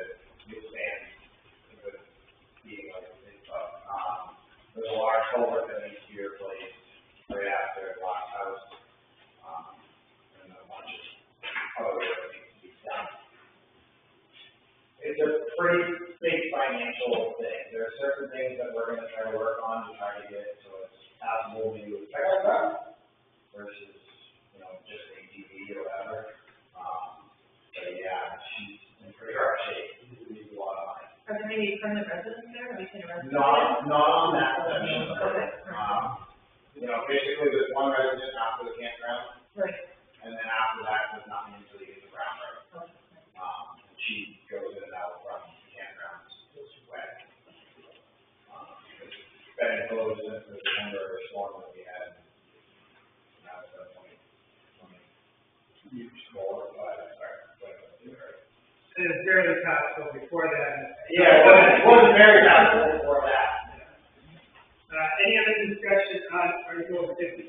S12: withstand the being of it, but, there's a large culvert that needs to be replaced right after the last house, and a bunch of other work needs to be done. It's a pretty big financial thing. There are certain things that we're gonna try to work on to try to get it so it's possible to do a fire truck versus, just ATV or whatever. But yeah, she's in pretty rough shape. It needs a lot of money.
S2: Are there any permanent residents there? Have you seen a resident?
S12: Not on that section. Basically there's one resident after the campground.
S2: Right.
S12: And then after that, there's nothing until you get to Brown Road. She goes in and out from campgrounds, it's wet. It's been enclosed since the December storm that we had. Now it's been 20 smaller, but
S1: And it's fairly possible before that.
S12: yeah, it wasn't very possible before that.
S1: Any other discussion on Article 52?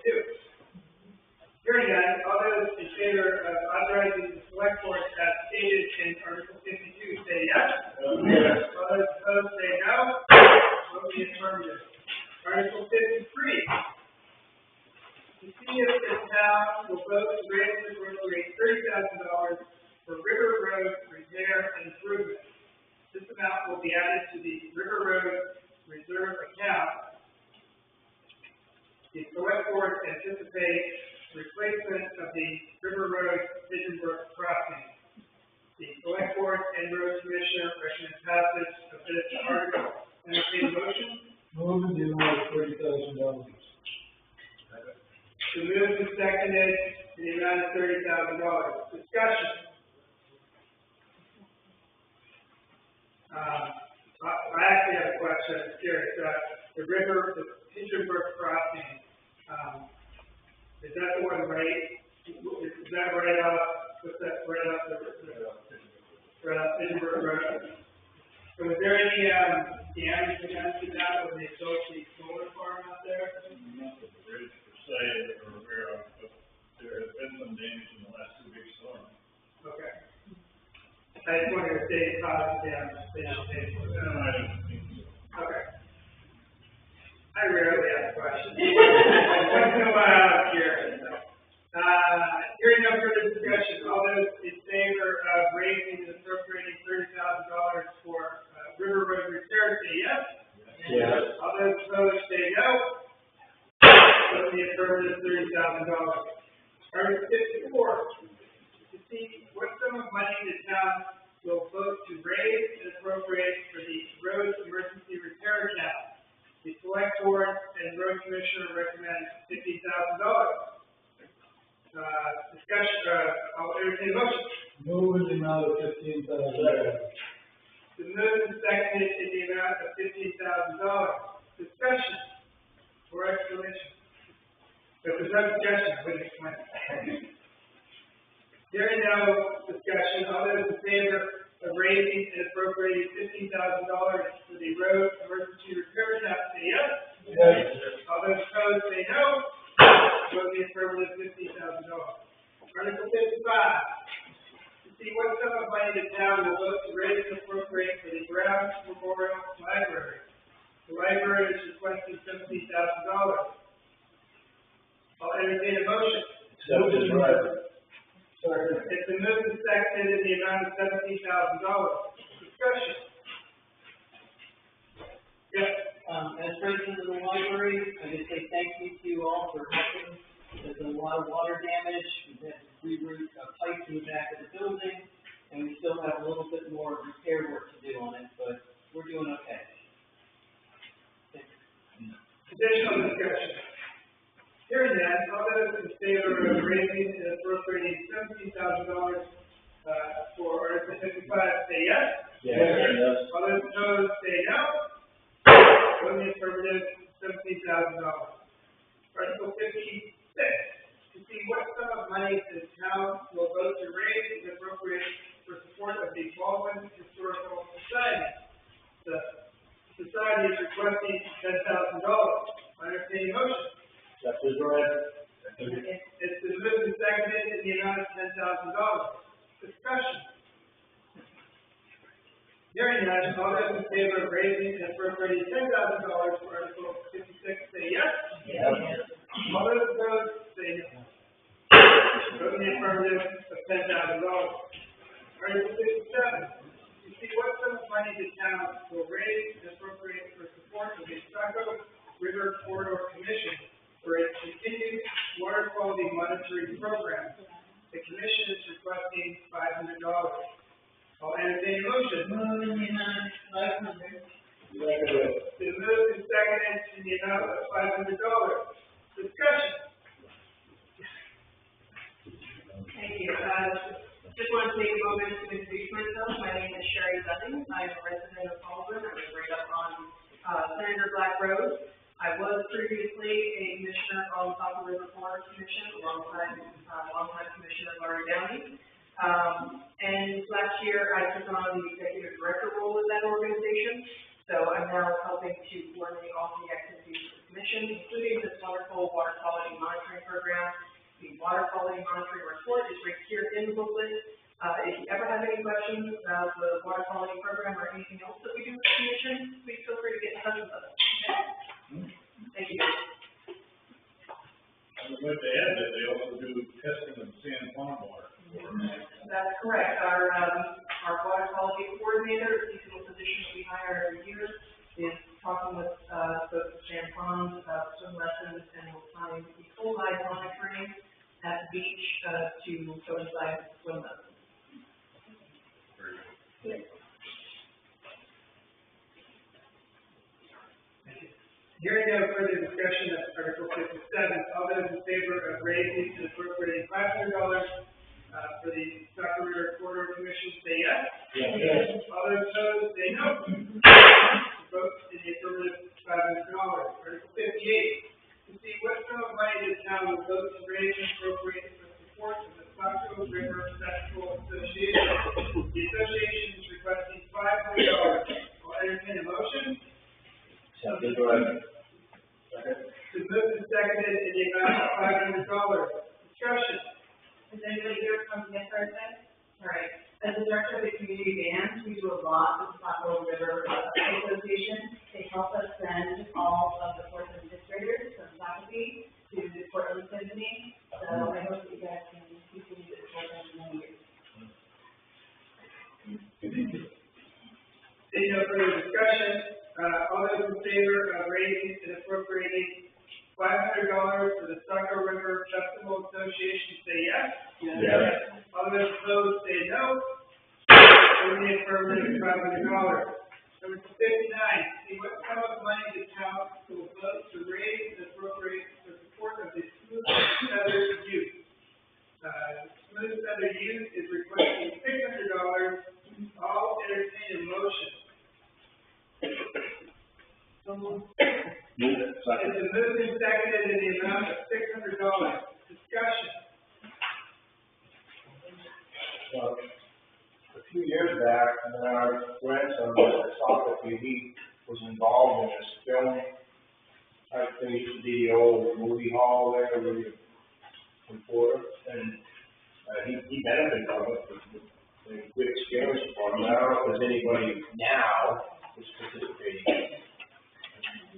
S1: Hearing none, all those in favor of authorizing the select board as stated in Article 52, say yes.
S6: Yes.
S1: All those opposed, say no. vote in the affirmative. Article 53. To see if the town will vote to raise and appropriate $30,000 for River Road repair and improvement. This amount will be added to the River Road Reserve account. The select board anticipates replacement of the River Road Pigeon Brook crossing. The select board and road commissioner recommend passage of this article. Entertain a motion?
S13: Move in the amount of $30,000.
S1: To move and seconded in the amount of $30,000. Discussion. I actually have a question. I'm curious. The Pigeon Brook crossing, is that the one right? Is that right off? What's that? Right off Pigeon Brook Road? So was there any damage to that when they built the solar farm out there?
S3: Not the bridge per se that we're aware of, but there has been some damage in the last 2 big storms.
S1: Okay. I just wanted to say caused damage. They don't pay for it.
S3: No, I don't think so.
S1: Okay. I rarely ask questions. Once in a while, I'm curious. Hearing no further discussion, all those in favor of raising and appropriating $30,000 for River Road repair, say yes.
S9: Yes.
S1: All those opposed, say no. Vote in the affirmative, $30,000. Article 54. To see what sum of money the town will vote to raise and appropriate for the road emergency repair account. The select board and road commissioner recommend $50,000. Discussion, I'll entertain a motion.
S13: Move in the amount of $15,000.
S1: The move and seconded in the amount of $15,000. Discussion or explanation? If there's no discussion, I wouldn't explain it. Hearing no discussion, all those in favor of raising and appropriating $15,000 for the road emergency repair account, say yes.
S13: Yes.
S1: All those opposed, say no. Vote in the affirmative, $15,000. Article 55. To see what sum of money the town will vote to raise and appropriate for the Brown Memorial Library. The library is requesting $17,000. I'll entertain a motion.
S9: Accepted, right.
S1: It's been moved and seconded in the amount of $17,000. Discussion. Yes.
S16: As president of the library, I just say thank you to you all for helping. There's been a lot of water damage. We've had to reroute a pipe in the back of the building, and we still have a little bit more repair work to do on it, but we're doing okay.
S1: Additional discussion. Hearing that, all those in favor of raising and appropriating $17,000 for Article 55, say yes.
S9: Yes.
S1: All those opposed, say no. Vote in the affirmative, $17,000. Article 56, to see what sum of money the town will vote to raise and appropriate for support of the Baldwin Historical Society. The society is requesting $10,000. I entertain a motion.
S9: Accepted, right.
S1: It's been moved and seconded in the amount of $10,000. Discussion. Hearing none, all those in favor of raising and appropriating $10,000 for Article 56, say yes.
S9: Yes.
S1: All those opposed, say no. Vote in the affirmative of $10,000. Article 57, to see what sum of money the town will raise and appropriate for support of the Saco River Corridor Commission for its continued water quality monitoring program. The commission is requesting $500. I'll entertain a motion.
S11: Move in the amount of $500.
S1: Been moved and seconded in the amount of $500. Discussion.
S2: Thank you. Just want to take a moment to introduce myself. My name is Sherry Duffy. I am a resident of Baldwin. I live right up on Senator Black Road. I was previously a commissioner on the Saco River Corridor Commission, alongside Commissioner Laurie Downey. And last year, I took on the executive director role in that organization. So I'm now helping to coordinate all the activities of the commission, including this wonderful water quality monitoring program. The water quality monitoring report is right here in the booklet. If you ever have any questions about the water quality program or anything else that we do with the commission, please feel free to get in touch with us. Thank you.
S3: I would like to add that they also do testing of sand farm water.
S2: That's correct. Our water quality coordinator, a seasonal position that we hire every year, is talking with, folks at San Juan about swim lessons, and we'll find the full live monitoring at the beach, to coincide with swim lessons.
S1: Hearing no further discussion of Article 57, all those in favor of raising and appropriating $500 for the Saco River Corridor Commission, say yes.
S6: Yes.
S1: All those opposed, say no. The vote in the affirmative, $500. Article 58, to see what sum of money the town will vote to raise and appropriate for support of the Saco River Festival Association. The association is requesting $500. I'll entertain a motion.
S6: Sounds good, go ahead.
S1: It's moved and seconded in the amount of $500. Discussion.
S2: Is anybody here from the SRSA? All right. As the director of the community band, we do a lot with the Saco River Association. They help us send all of the 4th and 5th graders from Shakopee to the Portland Symphony. So I hope that you guys can continue this program in many years.
S1: Seeing no further discussion, all those in favor of raising and appropriating $500 for the Saco River Festival Association, say yes.
S6: Yes.
S1: All those opposed, say no. In the affirmative, $500. Number 59, see what sum of money the town will vote to raise and appropriate for support of the Smooth Feather Youth. Smooth Feather Youth is requesting $600. All entertain a motion. It's a moved and seconded in the amount of $600. Discussion.
S6: A few years back, when our grandson was at soccer, he was involved in this film. I think it used to be the old movie hall there, in Florida, and he benefited from it. It was a good experience for him. I don't know if there's anybody now who's participating.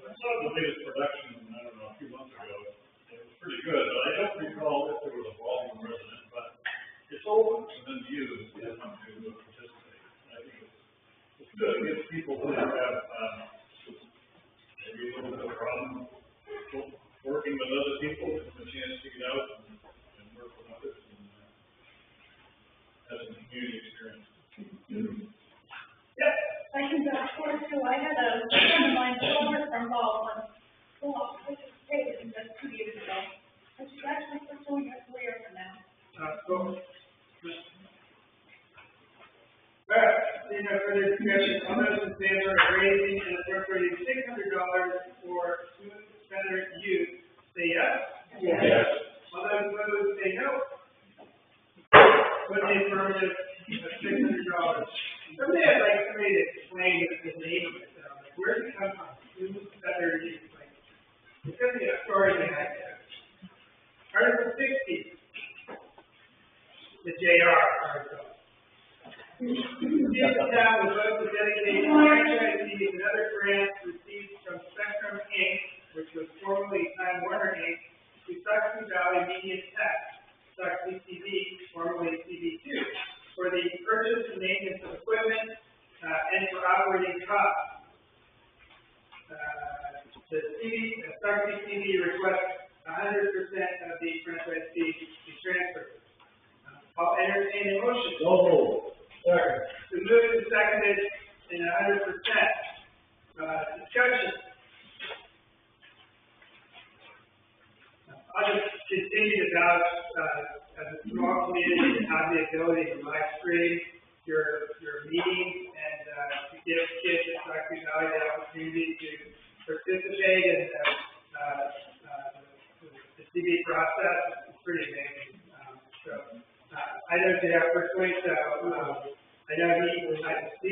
S3: I saw the latest production, I don't know, a few months ago. It was pretty good, but I don't recall if there was a Baldwin resident, but it's open for them to use if they want to participate. I think it's good. It gives people who have, maybe a little bit of problem working with other people, a chance to get out and work with others and have some community experience.
S1: Yep.
S4: I can vouch for it too. I had a friend of mine, over from Baldwin, who participated in this 2 years ago. And she's actually pursuing her career for now.
S1: Cool. All right, seeing no further discussion, all those in favor of raising and appropriating $600 for Smooth Feather Youth, say yes.
S6: Yes.
S1: All those opposed, say no. Put the affirmative of $600. Someday I'd like somebody to explain the name of it. Like, where did it come from? Smooth Feather Youth. Like, it's going to be a story behind it. Article 60. The JR article. The town will vote to dedicate franchisees and other grants received from Spectrum Inc., which was formerly Time Warner Inc., to Saco Valley Media Tech, Saco TV, formerly TV2, for the purchase and maintenance of equipment and for operating costs. The Saco TV requests 100% of the franchise fee to be transferred. I'll entertain a motion. Second. The move is seconded in 100%. Discussion. I'll just continue to vouch, as a small community, to have the ability to live stream your meetings and to give kids at Saco Valley the opportunity to participate in the TV process. It's pretty amazing. I know JR personally, so I know these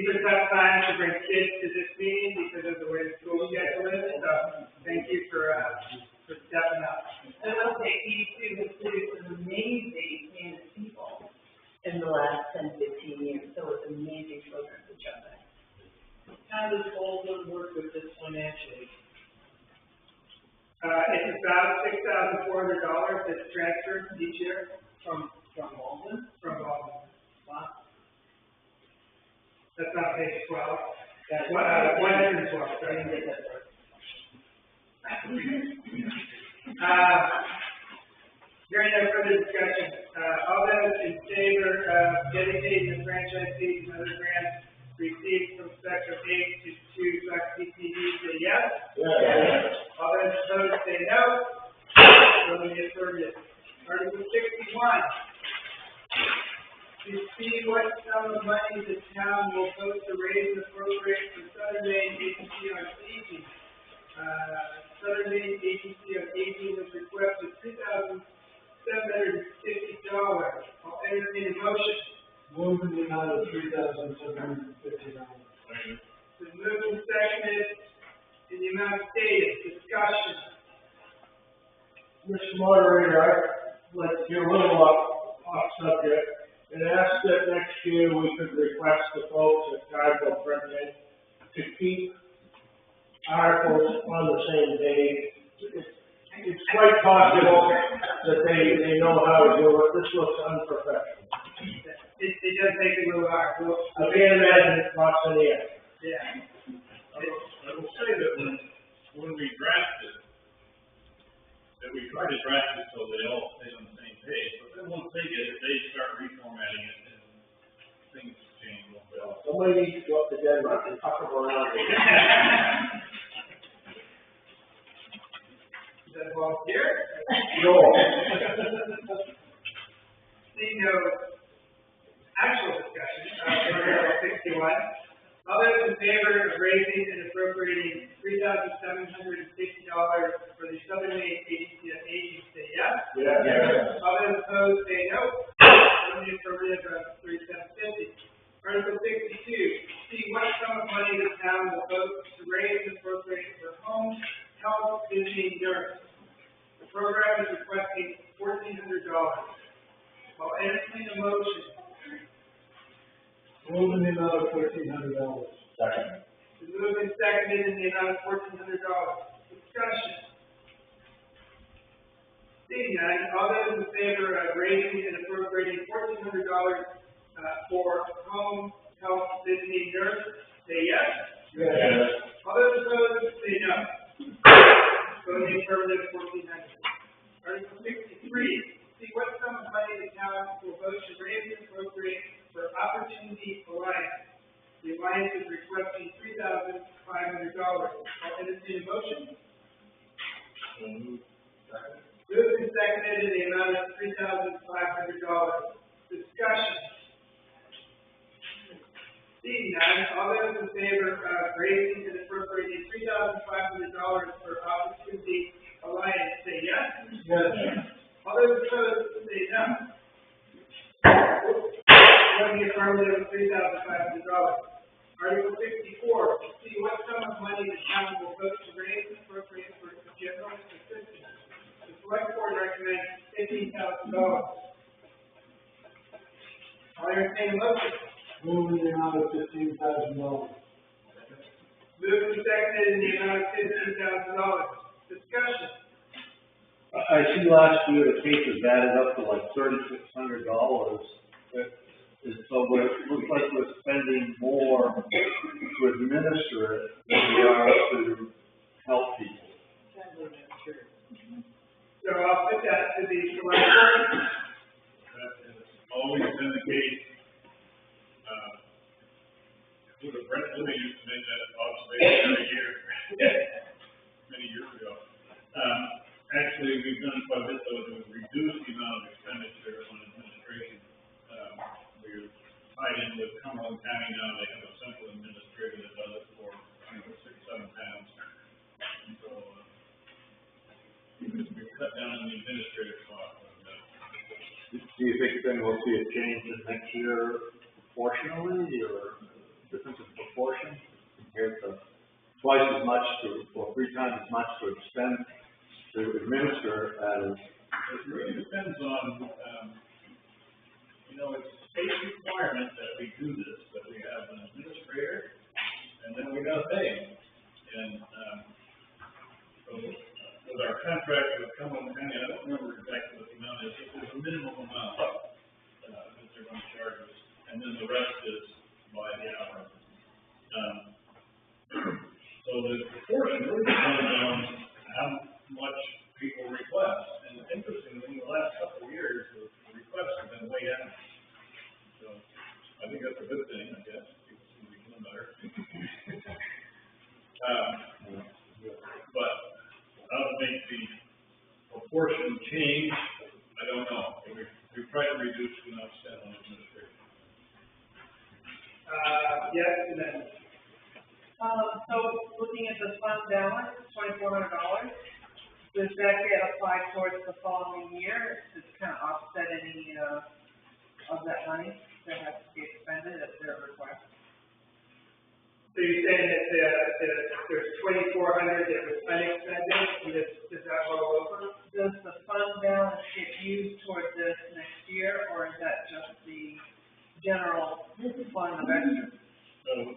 S1: are tough times to bring kids to this meeting because of the way the school schedule is. So thank you for stepping up.
S11: I will say, he too has produced some amazing famous people in the last 10
S1: It's about $6,400 that's transferred each year
S16: From Baldwin?
S1: from Baldwin.
S16: Wow.
S1: That's not page 12.
S16: That's
S1: 112,
S16: I
S1: sorry.
S16: didn't get that right.
S1: Hearing no further discussion, all those in favor of dedicating the franchise fees and other grants received from Section 8 to Fox CTV, say yes.
S6: Yes.
S1: All those opposed, say no. So in the affirmative. Article 61. To see what sum of money the town will vote to raise and appropriate for Southern Maine Agency on Aging. Southern Maine Agency on Aging has requested $2,750. I'll entertain a motion.
S13: Move in the amount of $3,750.
S1: Been moved and seconded in the amount stated. Discussion.
S6: Mr. Moderator, I'd like to get a little off subject and ask that next year we could request the folks at Cardinal Printing to keep articles on the same page. It's quite possible that they know how to do it. This looks unprofessional.
S1: It does take a little hard.
S6: I can't imagine it costs any extra.
S1: Yeah.
S3: I will say that when we draft it, that we try to draft it so they all stay on the same page, but then once they get it, they start reformatting it and things change a little bit.
S6: Somebody needs to go up to Denmark and tuck them around.
S1: Is that a volunteer?
S6: No.
S1: Seeing no actual discussion, Article 61. All those in favor of raising and appropriating $3,750 for the Southern Maine Agency on Aging, say yes.
S6: Yeah.
S1: All those opposed, say no. On the affirmative of $3,750. Article 62. See what sum of money the town will vote to raise and appropriate for home health visiting nurse. The program is requesting $1,400. I'll entertain a motion.
S13: Move in the amount of $1,300.
S6: Second.
S1: The move is seconded in the amount of $1,400. Discussion. Seeing none, all those in favor of raising and appropriating $1,400 for home health visiting nurse, say yes.
S6: Yes.
S1: All those opposed, say no. So in the affirmative, $1,400. Article 63. See what sum of money the town will vote to raise and appropriate for Opportunity Alliance. The Alliance is requesting $3,500. I'll entertain a motion. Moved and seconded in the amount of $3,500. Discussion. Seeing none, all those in favor of raising and appropriating $3,500 for Opportunity Alliance, say yes.
S13: Yes.
S1: All those opposed, say no. On the affirmative, $3,500. Article 64. See what sum of money the town will vote to raise and appropriate for general assistance. The select board recommends $15,000. I'll entertain a motion.
S13: Move in the amount of $15,000.
S1: Moved and seconded in the amount of $15,000. Discussion.
S9: I see last year the cases added up to like $3,600. So it looks like we're spending more to administer it than we are to help people.
S1: So I'll put that to the select board.
S3: That has always been the case. Brent Louis used to make that observation every year, many years ago. Actually, we've done quite a bit though to reduce the amount of expenditure on administration. We're tied in with Cumberland County now. They have a central administrator that does it for 6-7 towns. And so we've cut down on the administrative cost.
S9: Do you think then we'll see a change in next year proportionally, or difference in proportion compared to twice as much or 3 times as much to expend to administer as?
S3: It really depends on, it's a state requirement that we do this, that we have an administrator, and then we gotta pay him. And, so with our contract with Cumberland County, I don't remember exactly what the amount is, but there's a minimum amount, that they're gonna charge us, and then the rest is by the hour. So the proportion really depends on how much people request, and interestingly, in the last couple of years, the requests have been way down. So, I think that's a good thing, I guess, people seem to be doing better. But, how to make the proportion change, I don't know, we try to reduce the amount spent on administration.
S1: Yes, and then,
S8: So looking at the fund balance, $2,400, does that get applied towards the following year? Does it kind of offset any, of that money that has to be expended at their request?
S1: so you're saying that, there's 2,400 that was unexpended, and does that roll over?
S8: Does the fund balance get used towards this next year, or is that just the general fund of extras?
S3: So,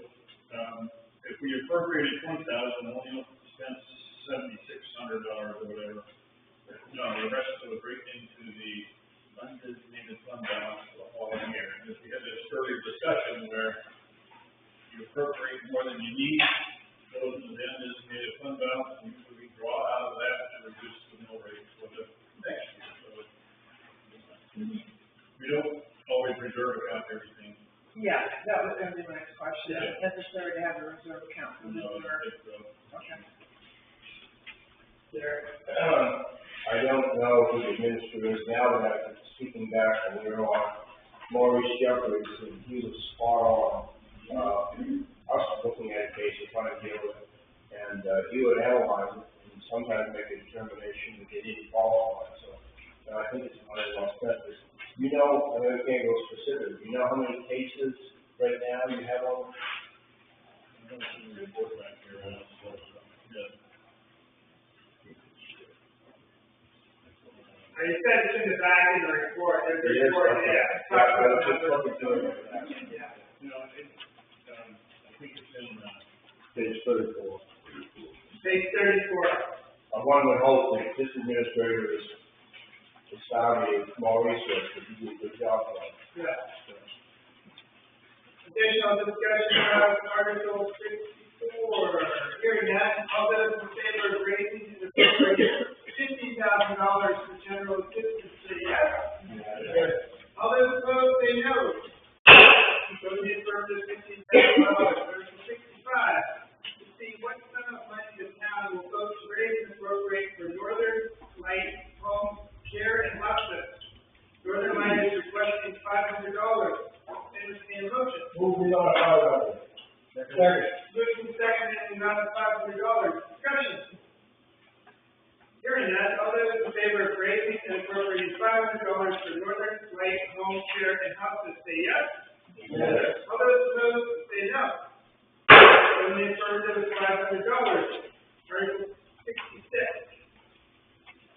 S3: if we appropriated $20,000, only spent $7,600 or whatever, no, the rest of it break into the undesignated fund balance for the following year. And if we had this earlier discussion where you appropriate more than you need, goes into the undesignated fund balance, and usually we draw out of that to reduce the mill rate for the next year. So we don't always reserve account everything.
S8: Yeah, that was gonna be my next question.
S3: Yeah.
S8: Is it necessary to have a reserve account for this
S3: No,
S8: year?
S3: okay.
S6: I don't know who the minister is now, but I'm speaking back, and we're on Maurice Jeffries, and he was spot on. Us looking at a case and trying to deal with it, and he would analyze it and sometimes make a determination that they didn't qualify. So I think it's money well spent. You know, I can't go specific. You know how many cases right now you have on?
S3: I'm going to see the report back here. Yeah.
S1: You said it's in the back in the report, there's a report,
S6: Okay.
S1: yeah.
S6: I was just looking through it.
S1: Yeah.
S3: You know, I think it's in,
S6: Page 34.
S1: Page 34.
S6: One would hope that this administrator is savvy and small research, but he did a good job for it.
S1: Yeah. Additional discussion of Article 64. Hearing none, all those in favor of raising the appropriate $50,000 for general assistance, say yes. All those opposed, say no. Vote in affirmative, $15,000. Article 65. To see what sum of money the town will vote to raise and appropriate for Northern Light Home Care and Hospice. Northern Light is requesting $500. Entertain a motion.
S13: Move the $500. Second.
S1: Moved and seconded in the amount of $500. Discussion. Hearing none, all those in favor of raising and appropriating $500 for Northern Light Home Care and Hospice, say yes.
S13: Yes.
S1: All those opposed, say no. In the affirmative, $500. Article 66.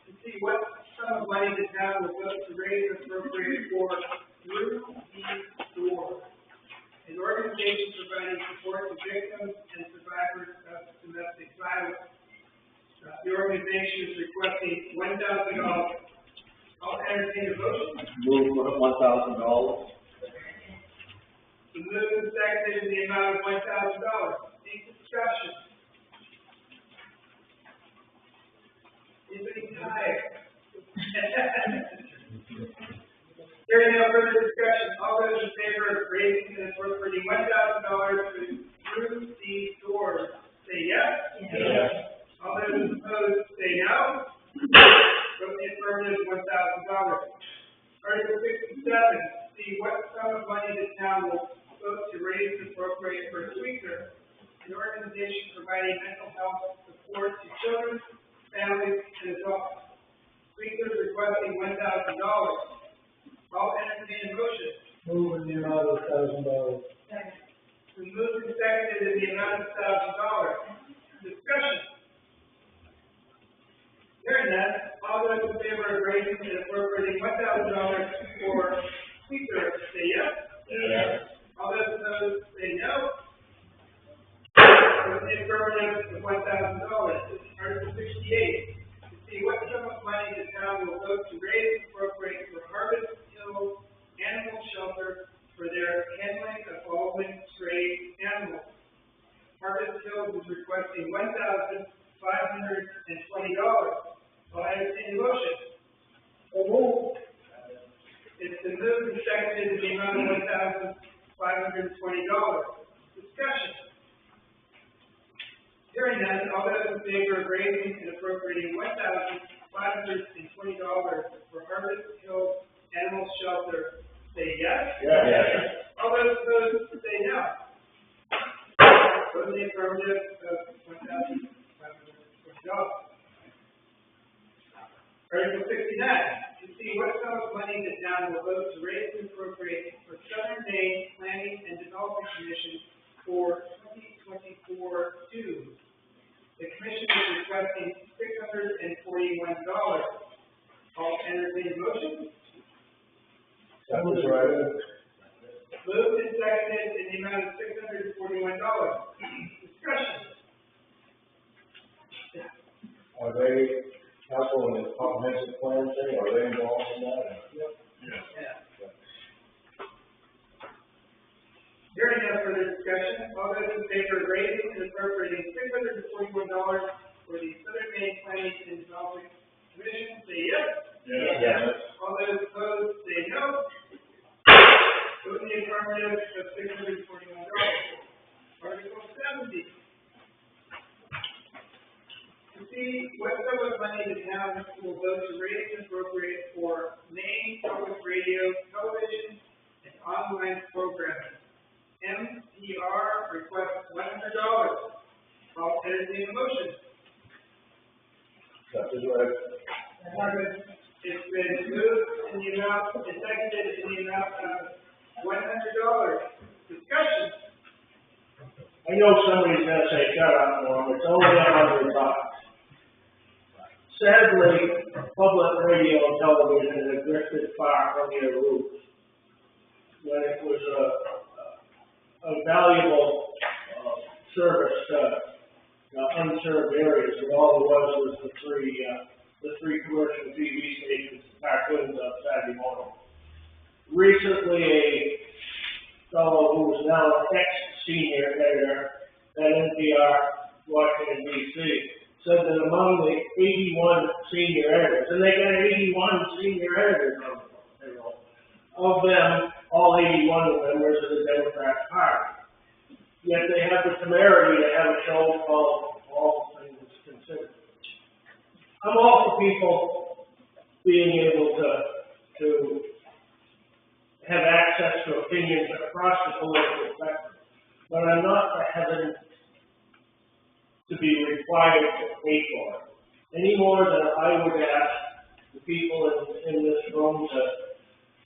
S1: To see what sum of money the town will vote to raise and appropriate for Through the Door, an organization providing support to victims and survivors of domestic violence. The organization is requesting $1,000. I'll entertain a motion.
S9: Move for $1,000.
S1: The move and seconded in the amount of $1,000. Any discussion? Anybody tired? Hearing no further discussion, all those in favor of raising and appropriating $1,000 through these doors, say yes.
S13: Yes.
S1: All those opposed, say no. Vote in the affirmative, $1,000. Article 67, see what sum of money the town will vote to raise and appropriate for Sweetser, an organization providing mental health support to children, families, and adults. Sweetser is requesting $1,000. I'll entertain a motion.
S13: Move in the amount of $1,000.
S1: Second. We moved and seconded in the amount of $1,000. Discussion. Hearing none, all those in favor of raising and appropriating $1,000 for Sweetser, say yes.
S13: Yes.
S1: All those opposed, say no. Vote in the affirmative of $1,000. Article 68. To in the amount of $1,520. Discussion. Hearing none, all those in favor of raising and appropriating $1,520 for Harvest Hill Animal Shelter, say yes.
S6: Yes.
S1: All those opposed, say no. Vote in the affirmative of $1,520. Article 69, to see what sum of money the town will vote to raise and appropriate for Southern Maine Planning and Development Commission for 2024-2. The commission is requesting $641. All entertain motion?
S6: That was right.
S1: Moved and seconded in the amount of $641. Discussion.
S6: Are they, council, in the comprehensive plan thing, are they involved in that?
S1: Yep.
S3: Yeah.
S1: Hearing no further discussion, all those in favor of raising and appropriating $641 for the Southern Maine Planning and Development Commission, say yes.
S6: Yes.
S1: All those opposed, say no. Vote in the affirmative of $641. Article 70. To see what sum of money the town will vote to raise and appropriate for Maine Public Radio, television, and online programming. MPR requests $100. I'll entertain a motion.
S6: That is right.
S1: It's been moved in the amount, and seconded in the amount of $100. Discussion.
S6: I know somebody's gonna say, shut up, Norm, it's only $100. Sadly, public radio and television has drifted far from their roots. When it was a valuable service to unserved areas, and all it was the three commercial TV stations, cartoons on Saturday morning. Recently, a fellow who is now an ex-senior editor at NPR, Washington, D.C., said that among the 81 senior editors, and they got 81 senior editors on the payroll, of them, all 81 of them were to the Democrat Party. Yet they have the temerity to have a show called All Things Considered. I'm all for people being able to have access to opinions across the political spectrum, but I'm not hesitant to be required to pay for it, any more than I would ask the people in this room to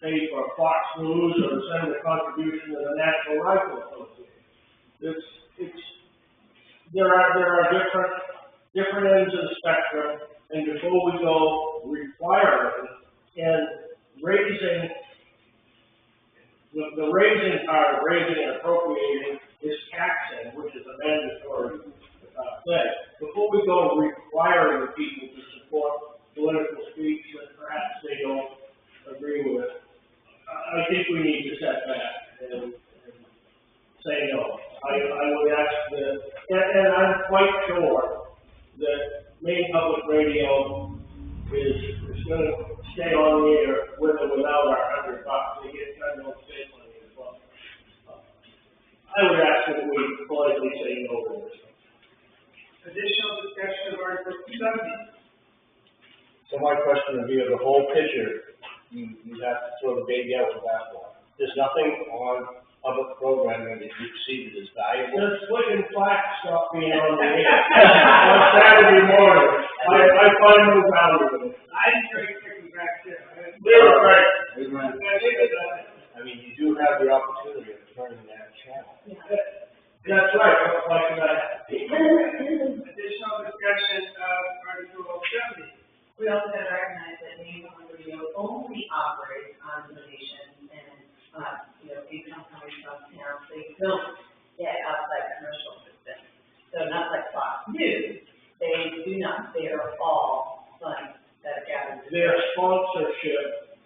S6: pay for Fox News or to send a contribution to the National Rifle Association. There are different ends of the spectrum, and before we go requiring and raising, the raising part of raising and appropriating is taxing, which is a mandatory thing. Before we go requiring the people to support political speech that perhaps they don't agree with, I think we need to step back and say no. I would ask and I'm quite sure that Maine Public Radio is going to stay on the air with or without our $100. They get federal and state money as well. I would ask that we politely say no to this.
S1: Additional discussion of Article 70.
S6: So my question would be, of the whole picture, you have to throw the baby out with the bathwater. There's nothing on public programming that you see that is valuable.
S1: The split and flax stuff being on the air on Saturday morning. I find no value in it. I enjoy kicking back there.
S6: They're right. I mean, you do have the opportunity of turning that channel.
S1: That's right. Like that. Additional discussion of Article 70.
S2: We also have to recognize that Maine Public Radio only operates on donations and, income coming from towns. They don't get outside commercial assistance. So not like Fox News, they do not. They are all funds that are gathered.
S6: Their sponsorship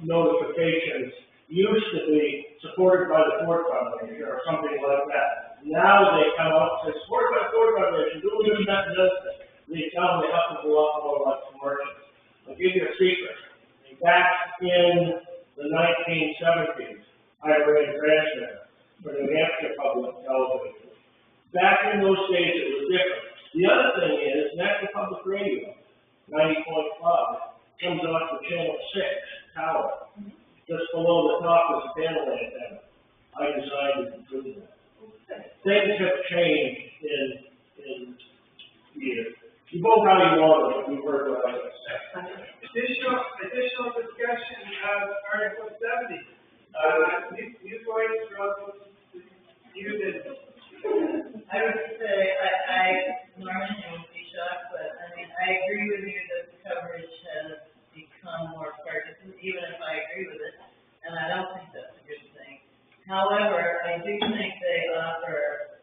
S6: notifications used to be supported by the Ford Foundation or something like that. Now they come out and say, supported by the Ford Foundation, do this, that, and this. They tell them they have to go out more like commercials. I'll give you a secret. Back in the 1970s, I ran transmitter for New Hampshire Public Television. Back in those days, it was different. The other thing is, National Public Radio, 90.5, comes off the Channel 6 tower. Just below the top is a panel antenna. I designed it to do that. Things have changed in years. You vote how you want, but we work what I say.
S1: Additional discussion of Article 70. New voice from you that.
S11: I would say, I normally would be shocked, but I mean, I agree with you that the coverage has become more partisan, even if I agree with it, and I don't think that's a good thing. However, I do think they offer,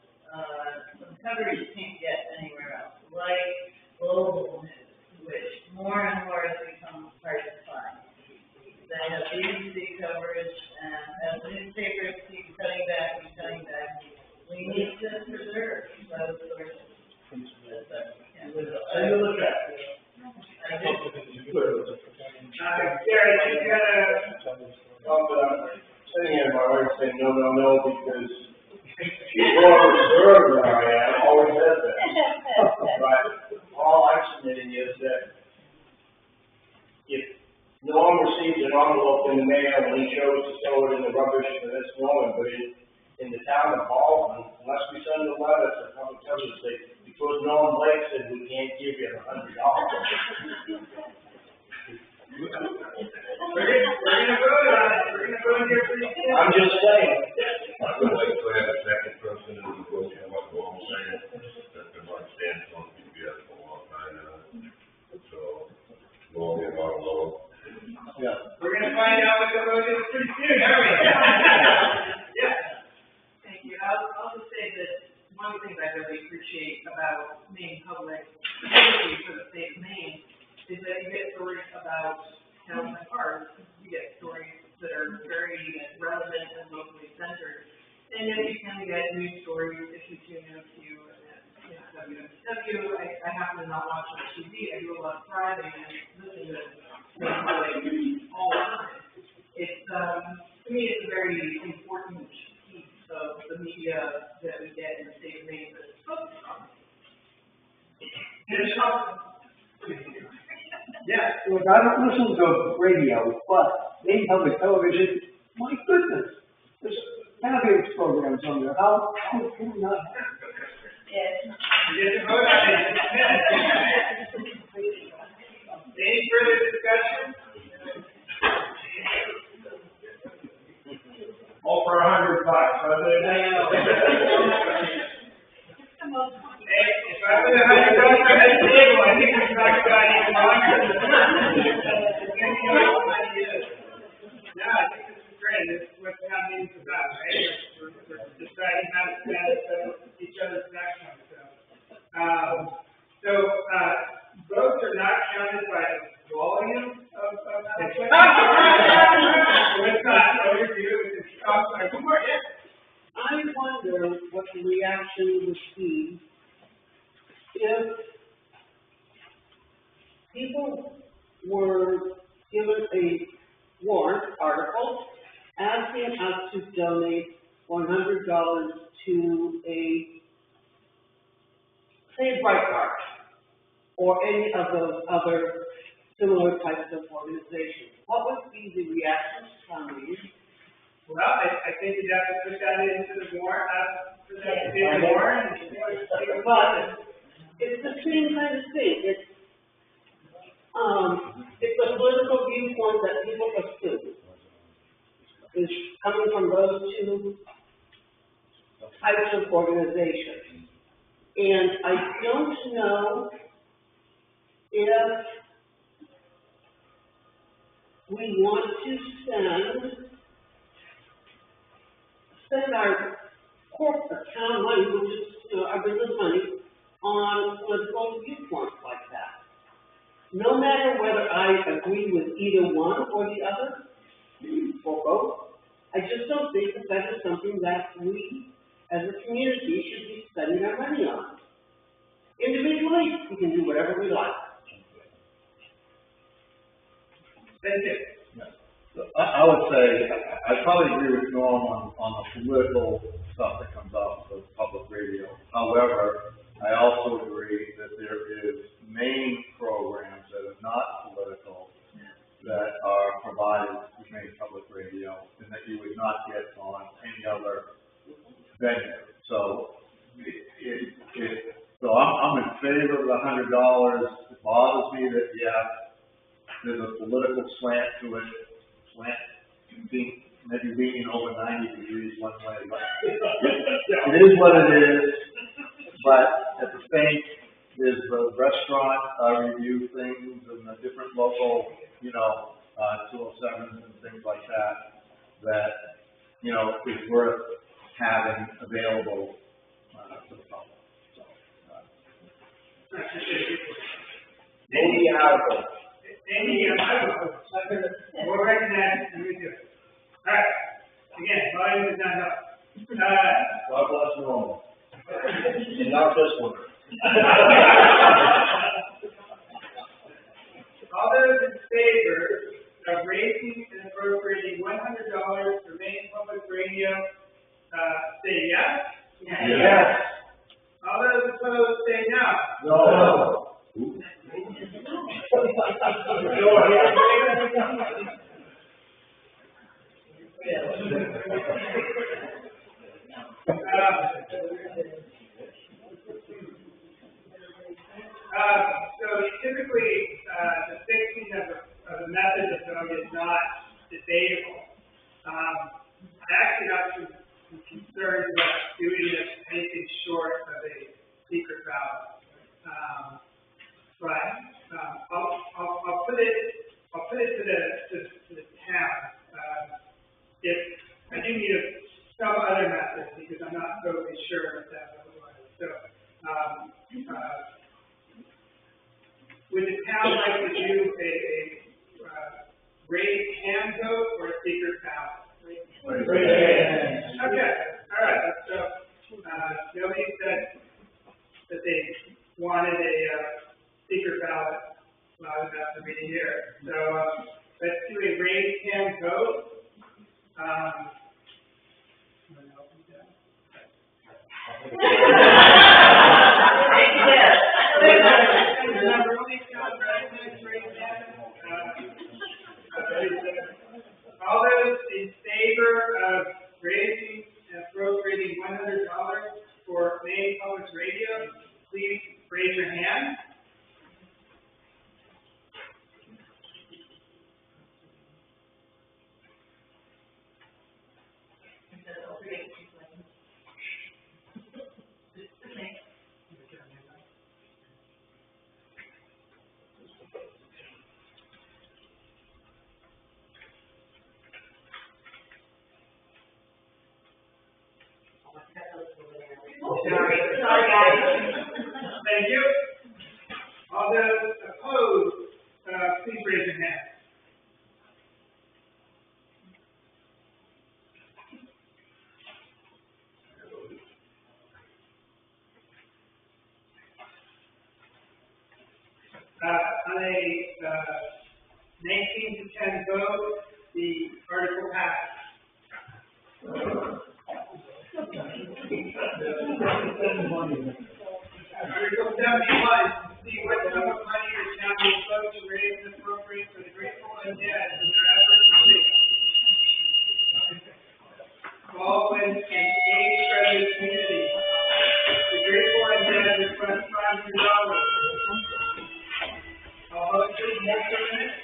S11: some coverage you can't get anywhere else, like global news, which more and more has become hard to find. They have BBC coverage, and as newspapers keep cutting back, we need to preserve those sources.
S6: And you look at it.
S1: Gary, you got a.
S6: Sitting here, my wife saying no, because she's more reserved than I am, always has been. But all I'm submitting is that if Norm receives an envelope in the mail and he chose to throw it in the rubbish, then that's Norman, but in the town of Baldwin, unless we send a letter to public service, because Norm Blake said we can't give you $100.
S1: We're gonna vote on it. We're gonna vote here pretty soon.
S6: I'm just saying.
S5: I would like to have a second person in the vote on what Norm saying. That's been my stance on PBS for a long time now. So, Norm, you're not alone.
S6: Yeah.
S1: We're gonna find out what the vote is pretty soon, aren't we? Yeah.
S2: Thank you. I'll just say that one of the things I really appreciate about Maine Public, particularly for the state of Maine, is that you get stories about towns and parks. You get stories that are very relevant and locally centered. And then you can get news stories if you tune into WWW. I happen to not watch on TV. I do a lot of driving and listening to Maine Public all the time. It's, to me, it's a very important piece of the media that we get in the state of Maine that's focused on.
S1: Yeah.
S17: Look, I don't listen to radio, but Maine Public Television, my goodness, there's fabulous programs on there. How can we not?
S1: Yes. We get to vote on it. Any further discussion?
S6: All for $100,
S1: If I put $100 on this table, I think we can talk about it even longer. No, I think this is great. This is what town meeting's about, right? We're deciding how to spend each other's tax money. So votes are not counted by the volume of it's not overdue. It's outside.
S16: I wonder what the reaction would be if people were given a warrant article asking us to donate $100 to say Breitbart, or any of those other similar types of organizations. What would be the reaction from you?
S1: Well, I think you'd have to put that into the warrant,
S16: But it's the same kind of thing. It's a political viewpoint that people assume is coming from those two types of organizations. And I don't know if we want to spend our corporate town money, which is, our business money, on political viewpoints like that. No matter whether I agree with either one or the other, or both, I just don't think that is something that we, as a community, should be spending our money on. Individually, we can do whatever we like.
S1: Thank you.
S9: I would say, I probably agree with Norm on the political stuff that comes off of public radio. However, I also agree that there is main programs that are not political that are provided through main public radio and that you would not get on any other venue. So so I'm in favor of the $100. It bothers me that, there's a political slant to it. Maybe leaning over 90 degrees one way, but it is what it is. But at the same, there's the restaurant review things and the different local, 207s and things like that, is worth having available to the public. So,
S6: Maybe article.
S1: Amy, we'll recognize you. All right, again, volume is not up.
S6: God bless Norman. And not this one.
S1: All those in favor of raising and appropriating $100 for main public radio, say yes.
S6: Yes.
S1: All those opposed, say no.
S6: No.
S1: So typically, the fixing of the method of vote is not debatable. I actually got some concerns about doing this anything short of a secret ballot. But I'll put it to the town. If I do need some other method because I'm not totally sure if that's otherwise. So would the town like to do a raised hand vote or a secret ballot? Okay, all right. So nobody said that they wanted a secret ballot allowed after being here. So let's do a raised hand vote. All those in favor of raising and appropriating $100 for main public radio, please raise your hand.
S2: Sorry, guys.
S1: Thank you. All those opposed, please raise your hand. On a 19-10 vote, the article passed. Article 71, see what sum of money the town will vote to raise and appropriate for the Grateful Undead in their efforts to save Baldwin and age-friendly community. The Grateful Undead request $500. All votes for the next minute.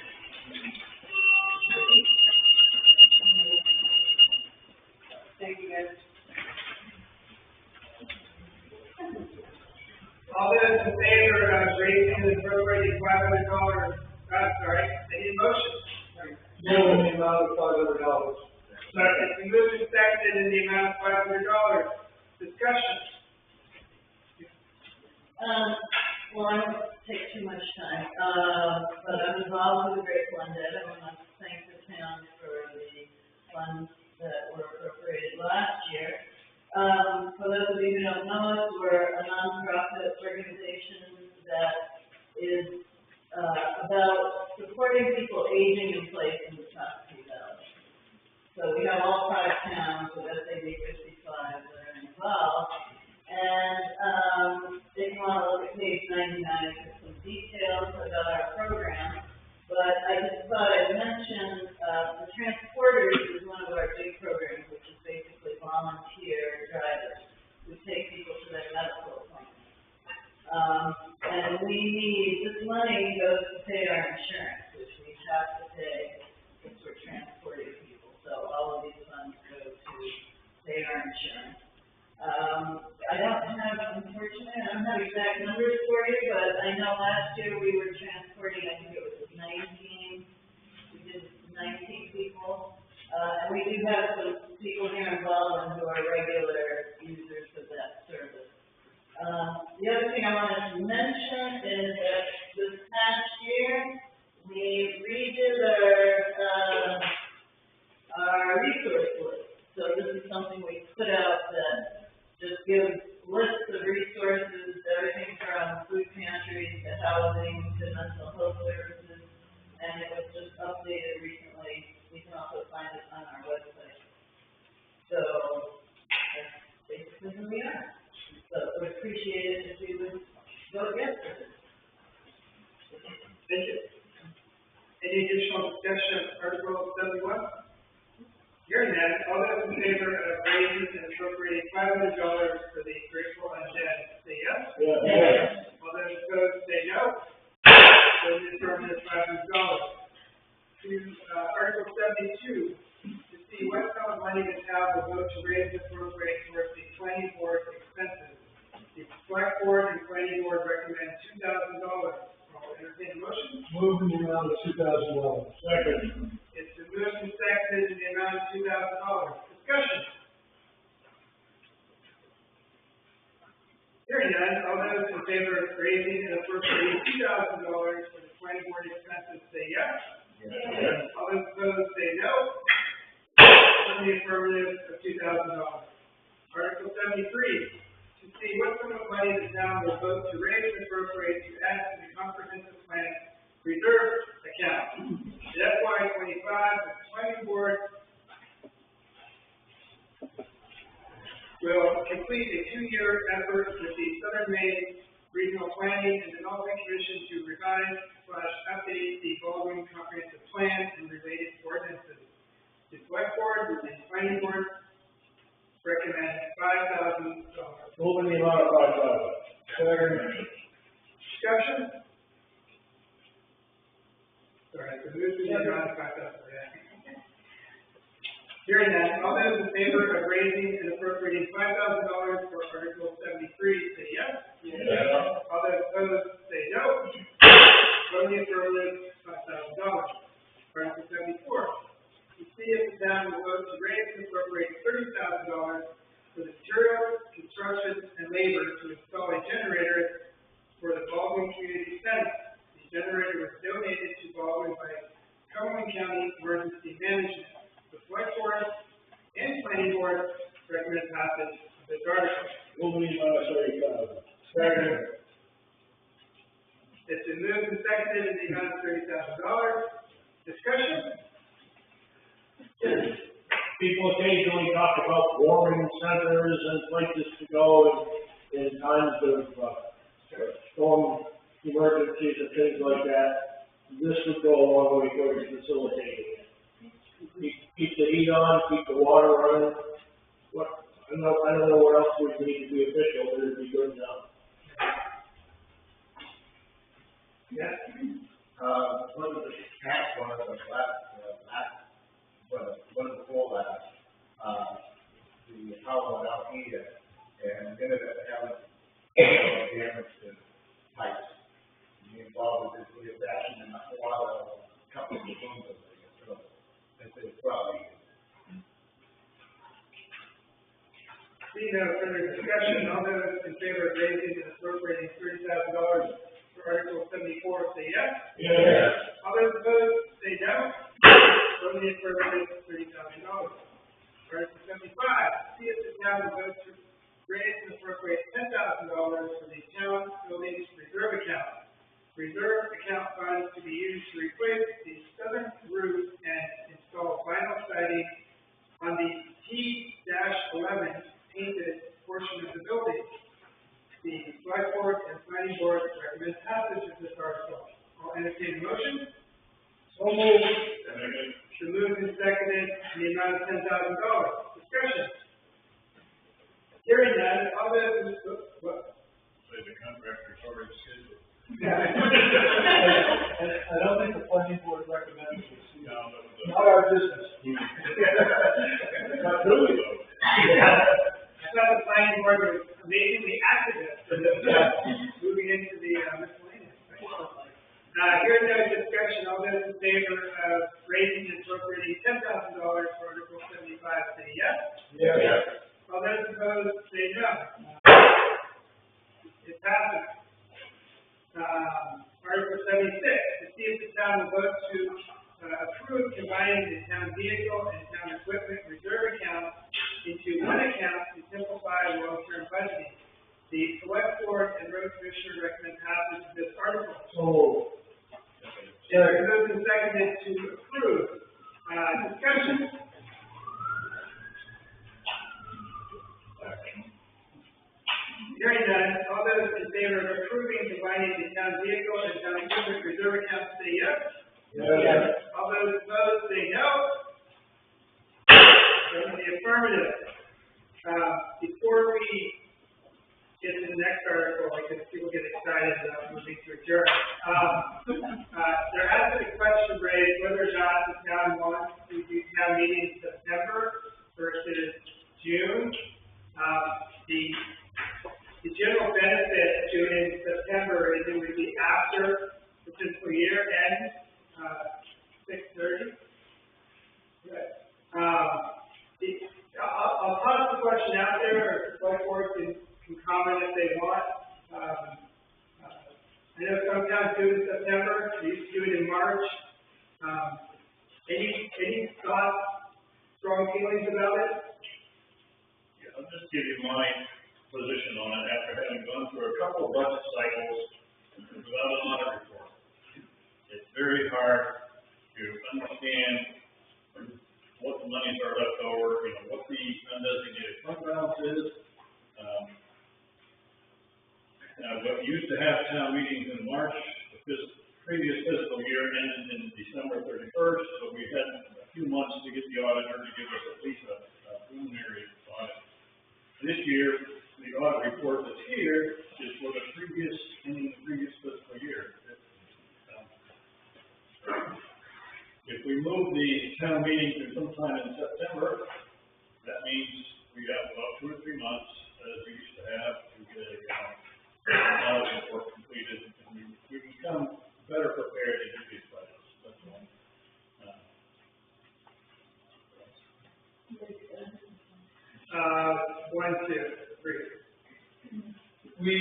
S2: Thank you, guys.
S1: All those in favor of raising and appropriating $500, they need a motion.
S13: Move in the amount of $500.
S1: Second, we moved and seconded in the amount of $500. Discussion.
S11: Well, I won't take too much time, but I'm involved with the Grateful Undead. I want to thank the town for the funds that were appropriated last year. For those of you who don't know us, we're a nonprofit organization that is about supporting people aging in place in the South Sea Valley. So we have all 5 towns with SAB 55 that are involved. And, if you want to look at page 99, there's some details about our program. But I just thought I'd mention, the transporters is one of our big programs, which is basically volunteer drivers who take people to their medical appointments. And we need, this money goes to pay our insurance, which we have to pay since we're transporting people. So all of these funds go to pay our insurance. I don't have, unfortunately, I don't have exact numbers for you, but I know last year we were transporting, I think it was 19, we did 19 people. And we do have some people here in Baldwin who are regular users of that service. The other thing I wanted to mention is that this past year, we redid our resource list. So this is something we put out that just gives lists of resources, everything from food pantries to housing to mental health services, and it was just updated recently. You can also find it on our website. So that's basically who we are. So we appreciate it if you would vote yes for this.
S1: Thank you. Any additional discussion of Article 71? Hearing that, all those in favor of raising and appropriating $500 for the grateful undead, say yes.
S6: Yes.
S1: All those opposed, say no. Those in affirmative, $500. To, Article 72, to see what sum of money the town will vote to raise and appropriate towards the planning board expenses. The select board and planning board recommend $2,000. I'll entertain a motion.
S13: Move in the amount of $2,000.
S6: Second.
S1: It's been moved and seconded in the amount of $2,000. Discussion. Hearing none, all those in favor of raising and appropriating $2,000 for the planning board expenses, say yes.
S6: Yes.
S1: All those opposed, say no. On the affirmative of $2,000. Article 73, to see what sum of money the town will vote to raise and appropriate to add to the comprehensive plan reserve account. The FY 25, the planning board will complete a 2-year effort with the Southern Maine Regional Planning and Development Commission to revise/update the Baldwin Comprehensive Plan and related ordinances. The select board and planning board recommend $5,000.
S6: Move in the amount of $5,000. Second.
S1: Discussion? Sorry, the move to the amount of $5,000. Hearing that, all those in favor of raising and appropriating $5,000 for Article 73, say yes.
S6: Yes.
S1: All those opposed, say no. Vote in the affirmative, $5,000. Article 74, to see if the town will vote to raise and appropriate $30,000 for the materials, construction, and labor to install a generator for the Baldwin Community Center. The generator was donated to Baldwin by Cumberland County Emergency Management. The select board and planning board recommend passage of this article.
S6: Move in the amount of $30,000. Second.
S1: It's been moved and seconded in the amount of $30,000. Discussion?
S6: People occasionally talk about warming centers and places to go in times of storm emergencies and things like that. This would go a long way towards facilitating it. Keep the heat on, keep the water running. I don't know where else we need to be official, but it'd be good enough.
S1: Yes.
S12: One of the past ones was one before that, the power went out here, and ended up having damage to pipes. Involved with this readaptation and the water, a couple of the rooms over there, so that's a problem.
S1: Seeing no further discussion, all those in favor of raising and appropriating $30,000 for Article 74, say yes.
S6: Yes.
S1: All those opposed, say no. Vote in the affirmative, $30,000. Article 75, see if the town will vote to raise and appropriate $10,000 for the town buildings reserve account. Reserve account funds to be used to replace the southern roof and install vinyl siding entertain a motion.
S13: So moved.
S1: So moved and seconded, in the amount of $10,000. Discussion. Hearing none, all those, what?
S3: Say the contractor's already scheduled.
S13: I don't think the planning board recommends this.
S3: No, that was
S13: Not our business.
S3: Not really though.
S1: I thought the planning board was amazingly activist, moving into the miscellaneous. Hearing no discussion, all those in favor of raising and appropriating $10,000 for Article 75, say yes.
S13: Yes.
S1: All those opposed, say no. It passes. Article 76, to see if the town will vote to approve combining the town vehicle and town equipment reserve account into one account to simplify long-term budgeting. The select board and road commissioner recommend passage of this article.
S13: So.
S1: Moved and seconded to approve. Discussion. Hearing none, all those in favor of approving combining the town vehicle and town equipment reserve account say yes.
S13: Yes.
S1: All those opposed say no. In the affirmative. Before we get to the next article, because people get excited about moving to adjourn. There has been a question raised whether or not the town wants to do town meeting in September versus June. The general benefit of doing it in September is it would be after the fiscal year ends, 6:30. Good. I'll toss the question out there, or the select board can comment if they want. I know some towns do it in September, they used to do it in March. Any thoughts, strong feelings about it?
S3: Yeah, I'll just give you my position on it after having gone through a couple of budget cycles without an audit report. It's very hard to understand what the monies are left over, what the undesignated fund balance is. What used to have town meetings in March, this previous fiscal year ended in December 31st, so we had a few months to get the auditor to give us at least a preliminary audit. This year, the audit report that's here is for the previous fiscal year. If we move the town meeting to sometime in September, that means we have about 2 or 3 months, as we used to have, to get audit report completed, and we become better prepared to do these budgets. That's all.
S1: 1, 2, 3.
S13: We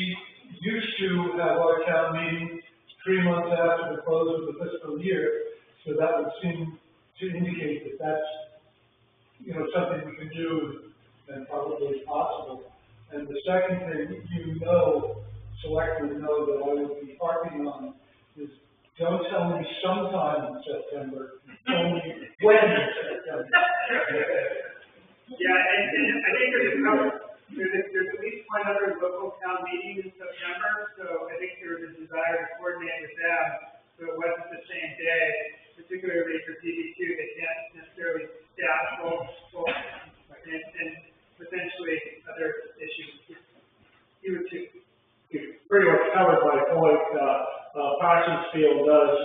S13: used to have our town meeting 3 months after the close of the fiscal year, so that would seem to indicate that that's, something we can do and probably possible. And the second thing, selectmen know that I would be harping on is don't tell me sometime in September, tell me when in September.
S1: Yeah, and I think there's at least one other local town meeting in September, so I think there was a desire to coordinate with them, so it wasn't the same day, particularly for TV2, they can't necessarily staff both, and potentially other issues. You would too.
S6: You pretty much covered my point. Parsonsfield does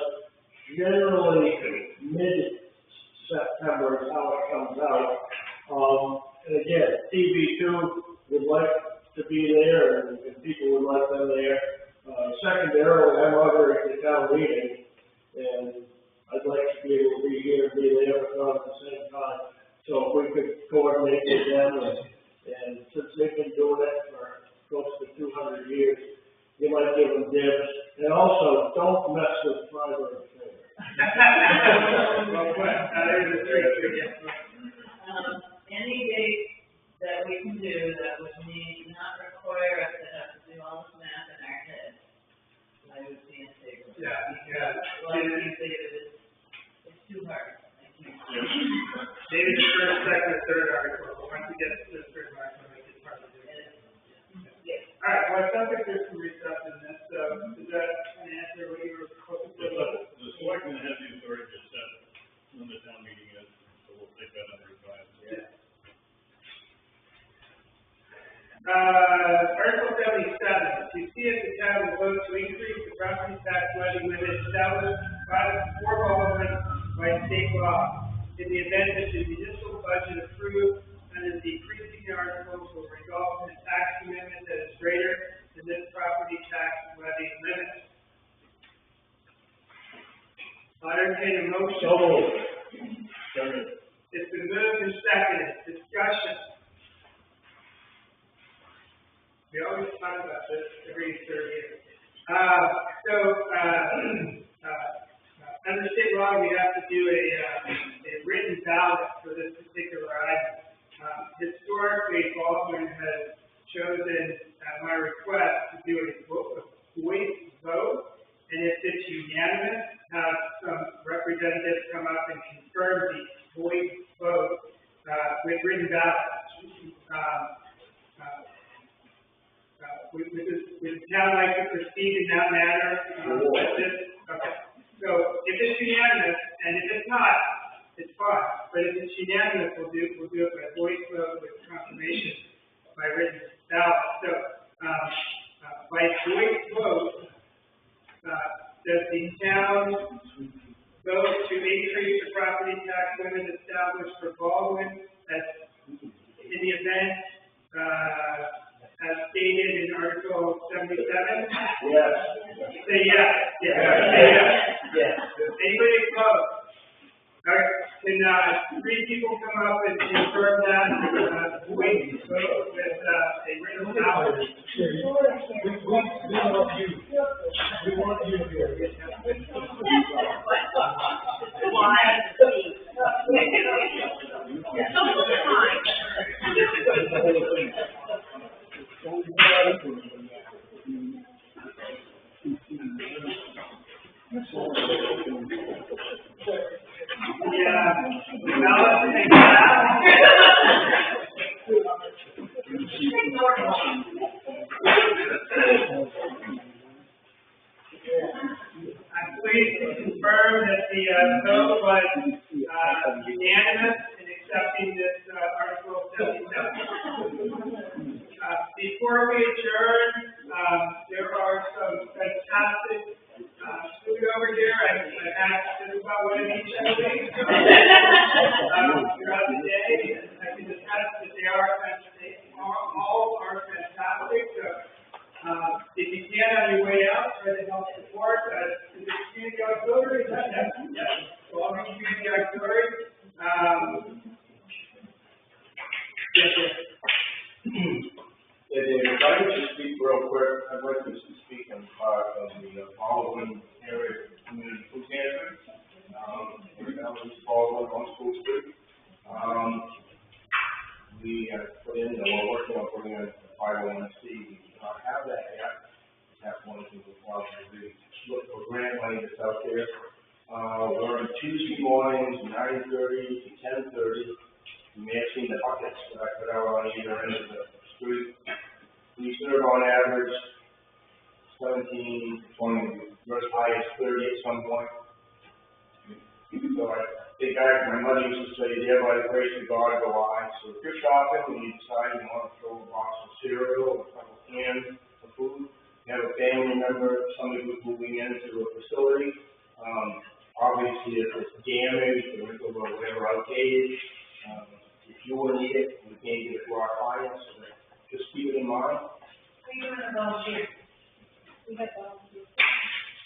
S6: generally mid-September is how it comes out. And again, TV2 would like to be there, and people would like them there. Secondarily, I'm over at the town meeting, and I'd like to be able to be here and be there, but not at the same time. So if we could coordinate with them, and since they've been doing it for close to 200 years, you might give them dibs. And also, don't mess with primary care.
S11: Any date that we can do that would not require us to have to do all this math in our head, I would be in favor of.
S1: Yeah.
S11: Like you say, it's too hard. I can't.
S1: Maybe the first, second, or third article, but once we get to the third article, we can probably do it.
S11: Yes.
S1: All right, well, it sounds like there's some research in this, so does that kind of answer what you were hoping for?
S3: gonna have the authority to set when the town meeting is, so we'll take that under advisement.
S1: Article 77, to see if the town will vote to increase the property tax levy limit established for Baldwin by state law. In the event that the municipal budget approved under the preceding articles will result in a tax commitment that is greater than this property tax levy limit. I entertain a motion. It's been moved and seconded. Discussion. We always talk about this every third year. Under state law, we have to do a written ballot for this particular item. Historically, Baldwin has chosen, at my request, to do a voice vote, and if it's unanimous, have some representatives come up and confirm the voice vote with written ballots. Would the town like to proceed in that manner with this? Okay. So if it's unanimous, and if it's not, it's fine. But if it's unanimous, we'll do it by voice vote with confirmation by written ballot. So by voice vote, does the town vote to increase the property tax limit established for Baldwin as in the event as stated in Article 77?
S6: Yes.
S1: Say yes. Yes.
S6: Yes.
S1: Anybody opposed? All right. Can three people come up and confirm that voice vote with a written ballot?
S13: We want you. We want you to be able to get
S1: I'm pleased to confirm that the vote was unanimous in accepting this Article 77. Before we adjourn, there are some fantastic food over here. I've asked just about what each of these throughout the day, and I can attest that they are fantastic. All are fantastic. So, if you can on your way out, try to help support. Is it community auxiliary? Yes. Well, community auxiliary. Yes.
S6: Yeah, David, if I could just speak real quick, I'd like to speak on part of the Baldwin area community food pantry. Right now, it's Baldwin on School Street. We have put in, we're working on putting in a 501c. We do not have that yet. That's one of the things we're probably look for grant money that's out there. We're on Tuesday mornings, 9:30 to 10:30. You may have seen the buckets that I put out on either end of the street. We serve on average 17 to 20, we're as high as 30 at some point. So I think my mother used to say, "There by the grace of God go I." So if you're shopping and you decide you want to throw a box of cereal or a couple cans of food, you have a family member, somebody who's moving into a facility, obviously if it's damaged or whatever outdated, if you will need it, we can't get it to our clients, so just keep it in mind.
S11: Are you doing a volunteer? We have volunteers.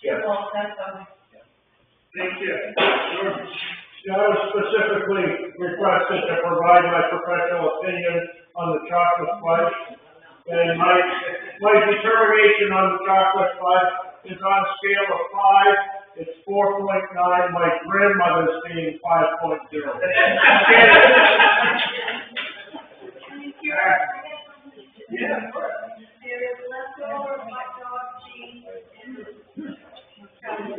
S6: Yeah.
S11: Well, that's
S1: Thank you.
S6: Sure. I was specifically requested to provide my professional opinion on the chocolate fudge. And my determination on the chocolate fudge is on a scale of 5, it's 4.9. My grandmother's being 5.0.
S11: Yeah. There is leftover hot dog cheese and